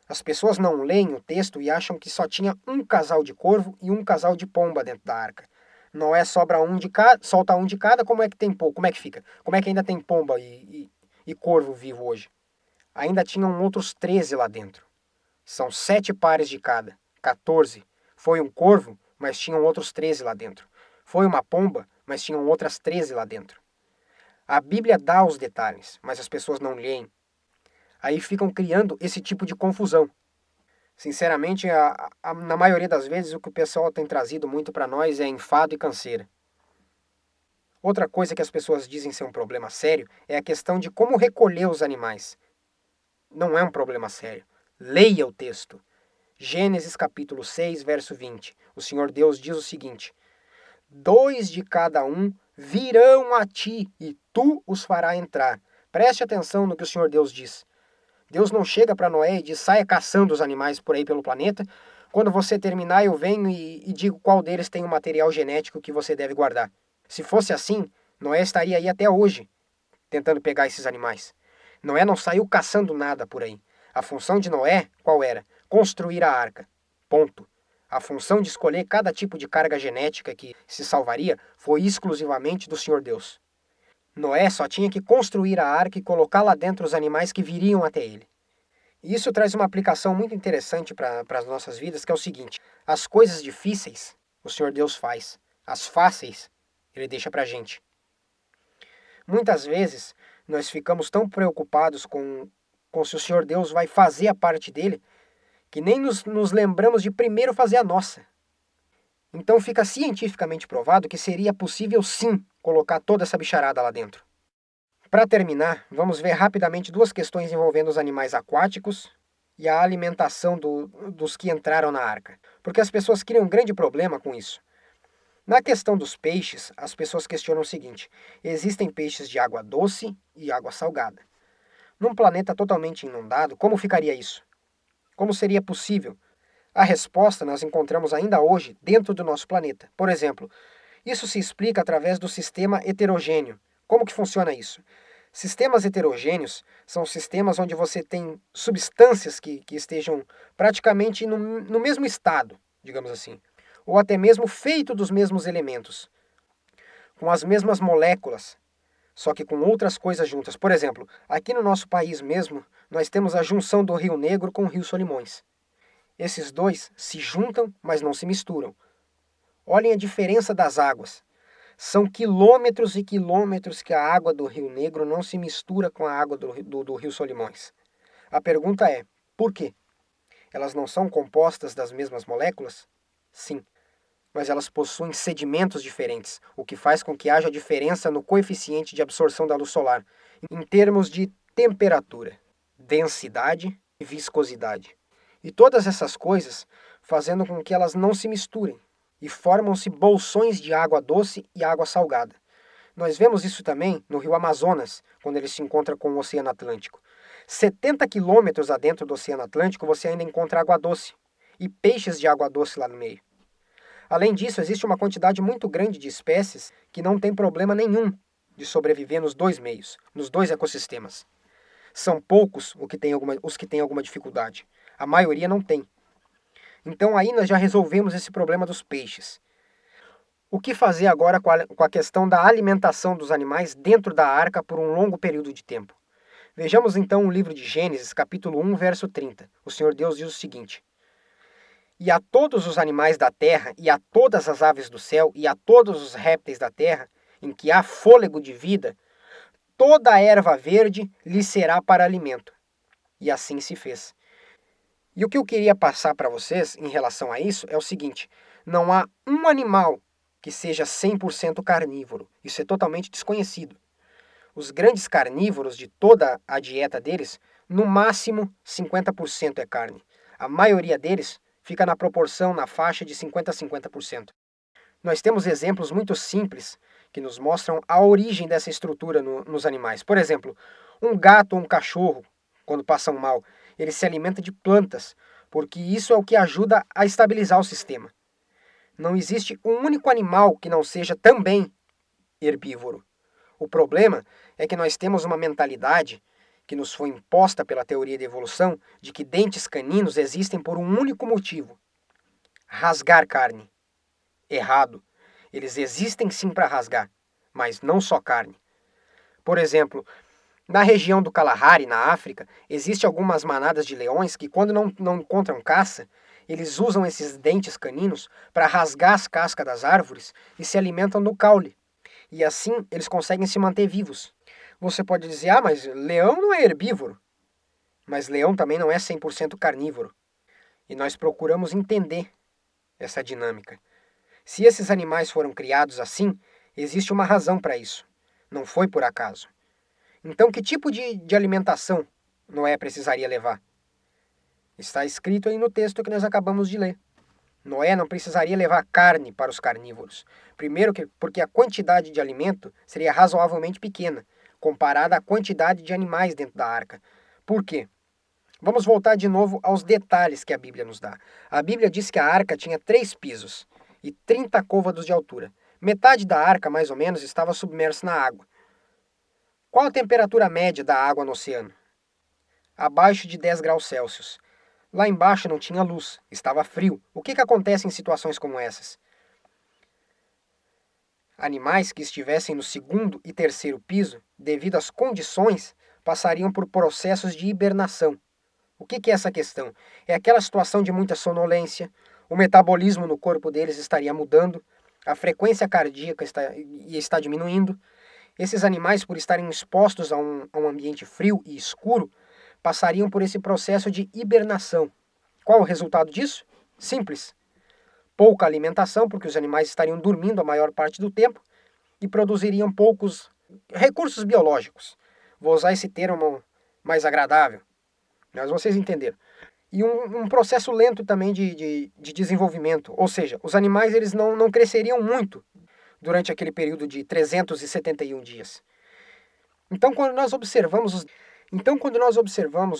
As pessoas não leem o texto e acham que só tinha um casal de corvo e um casal de pomba dentro da arca. Noé solta um de cada, como é que tem pouco? Como é que fica? Como é que ainda tem pomba e corvo vivo hoje? Ainda tinham outros 13 lá dentro. São 7 pares de cada, 14. Foi um corvo, mas tinham outros 13 lá dentro. Foi uma pomba, mas tinham outras 13 lá dentro. A Bíblia dá os detalhes, mas as pessoas não leem. Aí ficam criando esse tipo de confusão. Sinceramente, na maioria das vezes, o que o pessoal tem trazido muito para nós é enfado e canseira. Outra coisa que as pessoas dizem ser um problema sério é a questão de como recolher os animais. Não é um problema sério. Leia o texto. Gênesis capítulo 6, verso 20. O Senhor Deus diz o seguinte: 2 de cada um virão a ti, e tu os farás entrar. Preste atenção no que o Senhor Deus diz. Deus não chega para Noé e diz, saia caçando os animais por aí pelo planeta. Quando você terminar, eu venho e digo qual deles tem o material genético que você deve guardar. Se fosse assim, Noé estaria aí até hoje, tentando pegar esses animais. Noé não saiu caçando nada por aí. A função de Noé, qual era? Construir a arca. Ponto. A função de escolher cada tipo de carga genética que se salvaria foi exclusivamente do Senhor Deus. Noé só tinha que construir a arca e colocar lá dentro os animais que viriam até ele. E isso traz uma aplicação muito interessante para as nossas vidas, que é o seguinte: as coisas difíceis, o Senhor Deus faz. As fáceis, Ele deixa para a gente. Muitas vezes, nós ficamos tão preocupados com se o Senhor Deus vai fazer a parte dele, que nem nos lembramos de primeiro fazer a nossa. Então fica cientificamente provado que seria possível sim colocar toda essa bicharada lá dentro. Para terminar, vamos ver rapidamente 2 questões envolvendo os animais aquáticos e a alimentação dos que entraram na arca. Porque as pessoas criam um grande problema com isso. Na questão dos peixes, as pessoas questionam o seguinte: existem peixes de água doce e água salgada. Num planeta totalmente inundado, como ficaria isso? Como seria possível? A resposta nós encontramos ainda hoje dentro do nosso planeta. Por exemplo, isso se explica através do sistema heterogêneo. Como que funciona isso? Sistemas heterogêneos são sistemas onde você tem substâncias que estejam praticamente no mesmo estado, digamos assim, ou até mesmo feito dos mesmos elementos, com as mesmas moléculas, só que com outras coisas juntas. Por exemplo, aqui no nosso país mesmo, nós temos a junção do Rio Negro com o Rio Solimões. Esses dois se juntam, mas não se misturam. Olhem a diferença das águas. São quilômetros e quilômetros que a água do Rio Negro não se mistura com a água do Rio Solimões. A pergunta é, por quê? Elas não são compostas das mesmas moléculas? Sim, mas elas possuem sedimentos diferentes, o que faz com que haja diferença no coeficiente de absorção da luz solar, em termos de temperatura, densidade e viscosidade. E todas essas coisas fazendo com que elas não se misturem, e formam-se bolsões de água doce e água salgada. Nós vemos isso também no rio Amazonas, quando ele se encontra com o Oceano Atlântico. 70 quilômetros adentro do Oceano Atlântico você ainda encontra água doce, e peixes de água doce lá no meio. Além disso, existe uma quantidade muito grande de espécies que não tem problema nenhum de sobreviver nos 2 meios, nos 2 ecossistemas. São poucos os que têm alguma dificuldade. A maioria não tem. Então aí nós já resolvemos esse problema dos peixes. O que fazer agora com a questão da alimentação dos animais dentro da arca por um longo período de tempo? Vejamos então o livro de Gênesis, capítulo 1, verso 30. O Senhor Deus diz o seguinte: E a todos os animais da terra, e a todas as aves do céu, e a todos os répteis da terra, em que há fôlego de vida, toda a erva verde lhe será para alimento. E assim se fez. E o que eu queria passar para vocês em relação a isso é o seguinte: não há um animal que seja 100% carnívoro. Isso é totalmente desconhecido. Os grandes carnívoros de toda a dieta deles, no máximo 50% é carne. A maioria deles fica na proporção, na faixa de 50% a 50%. Nós temos exemplos muito simples que nos mostram a origem dessa estrutura nos animais. Por exemplo, um gato ou um cachorro, quando passam mal, ele se alimenta de plantas, porque isso é o que ajuda a estabilizar o sistema. Não existe um único animal que não seja também herbívoro. O problema é que nós temos uma mentalidade que nos foi imposta pela teoria da evolução de que dentes caninos existem por um único motivo: rasgar carne. Errado. Eles existem sim para rasgar, mas não só carne. Por exemplo, na região do Kalahari, na África, existem algumas manadas de leões que, quando não encontram caça, eles usam esses dentes caninos para rasgar as cascas das árvores e se alimentam do caule. E assim eles conseguem se manter vivos. Você pode dizer, mas leão não é herbívoro. Mas leão também não é 100% carnívoro. E nós procuramos entender essa dinâmica. Se esses animais foram criados assim, existe uma razão para isso. Não foi por acaso. Então, que tipo de alimentação Noé precisaria levar? Está escrito aí no texto que nós acabamos de ler. Noé não precisaria levar carne para os carnívoros. Primeiro, porque a quantidade de alimento seria razoavelmente pequena, comparada à quantidade de animais dentro da arca. Por quê? Vamos voltar de novo aos detalhes que a Bíblia nos dá. A Bíblia diz que a arca tinha 3 pisos e 30 côvados de altura. Metade da arca, mais ou menos, estava submersa na água. Qual a temperatura média da água no oceano? Abaixo de 10 graus Celsius. Lá embaixo não tinha luz, estava frio. O que acontece em situações como essas? Animais que estivessem no 2º e 3º piso, devido às condições, passariam por processos de hibernação. O que é essa questão? É aquela situação de muita sonolência, o metabolismo no corpo deles estaria mudando, a frequência cardíaca está diminuindo. Esses animais, por estarem expostos a um ambiente frio e escuro, passariam por esse processo de hibernação. Qual o resultado disso? Simples. Pouca alimentação, porque os animais estariam dormindo a maior parte do tempo e produziriam poucos recursos biológicos. Vou usar esse termo mais agradável, mas vocês entenderam. E um processo lento também de desenvolvimento, ou seja, os animais eles não cresceriam muito durante aquele período de 371 dias. Então, quando nós observamos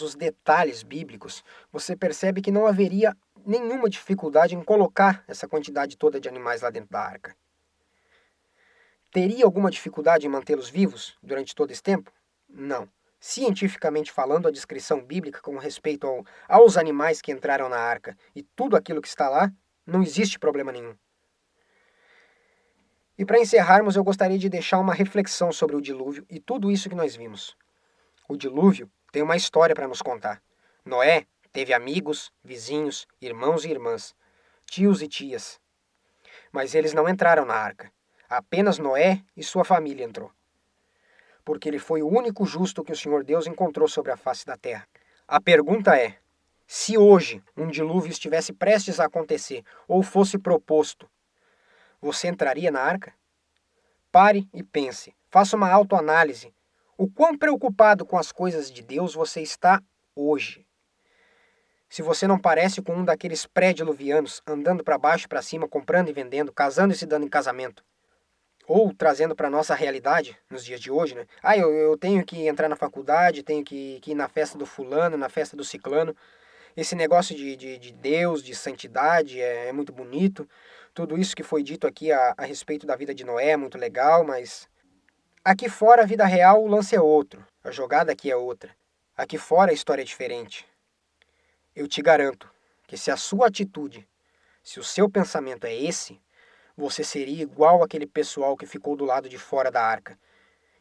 os detalhes bíblicos, você percebe que não haveria nenhuma dificuldade em colocar essa quantidade toda de animais lá dentro da arca. Teria alguma dificuldade em mantê-los vivos durante todo esse tempo? Não. Cientificamente falando, a descrição bíblica com respeito aos animais que entraram na arca e tudo aquilo que está lá, não existe problema nenhum. E para encerrarmos, eu gostaria de deixar uma reflexão sobre o dilúvio e tudo isso que nós vimos. O dilúvio tem uma história para nos contar. Noé teve amigos, vizinhos, irmãos e irmãs, tios e tias. Mas eles não entraram na arca. Apenas Noé e sua família entrou. Porque ele foi o único justo que o Senhor Deus encontrou sobre a face da terra. A pergunta é, se hoje um dilúvio estivesse prestes a acontecer ou fosse proposto, você entraria na arca? Pare e pense, faça uma autoanálise. O quão preocupado com as coisas de Deus você está hoje? Se você não parece com um daqueles pré-diluvianos, andando para baixo e para cima, comprando e vendendo, casando e se dando em casamento, ou trazendo para a nossa realidade, nos dias de hoje, né? Eu tenho que entrar na faculdade, tenho que ir na festa do fulano, na festa do ciclano. Esse negócio de Deus, de santidade, é muito bonito. Tudo isso que foi dito aqui a respeito da vida de Noé é muito legal, mas aqui fora a vida real, o lance é outro. A jogada aqui é outra. Aqui fora a história é diferente. Eu te garanto que se a sua atitude, se o seu pensamento é esse, você seria igual àquele pessoal que ficou do lado de fora da arca.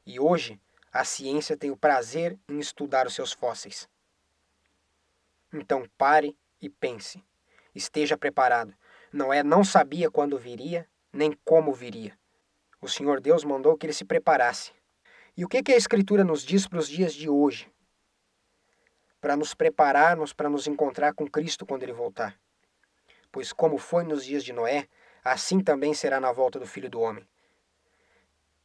E hoje, a ciência tem o prazer em estudar os seus fósseis. Então pare e pense. Esteja preparado. Não sabia quando viria, nem como viria. O Senhor Deus mandou que ele se preparasse. E o que a Escritura nos diz para os dias de hoje? Para nos prepararmos para nos encontrar com Cristo quando ele voltar. Pois como foi nos dias de Noé, assim também será na volta do Filho do Homem.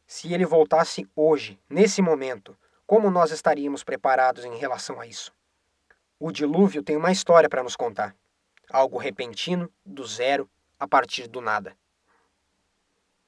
Se ele voltasse hoje, nesse momento, como nós estaríamos preparados em relação a isso? O dilúvio tem uma história para nos contar. Algo repentino, do zero, a partir do nada.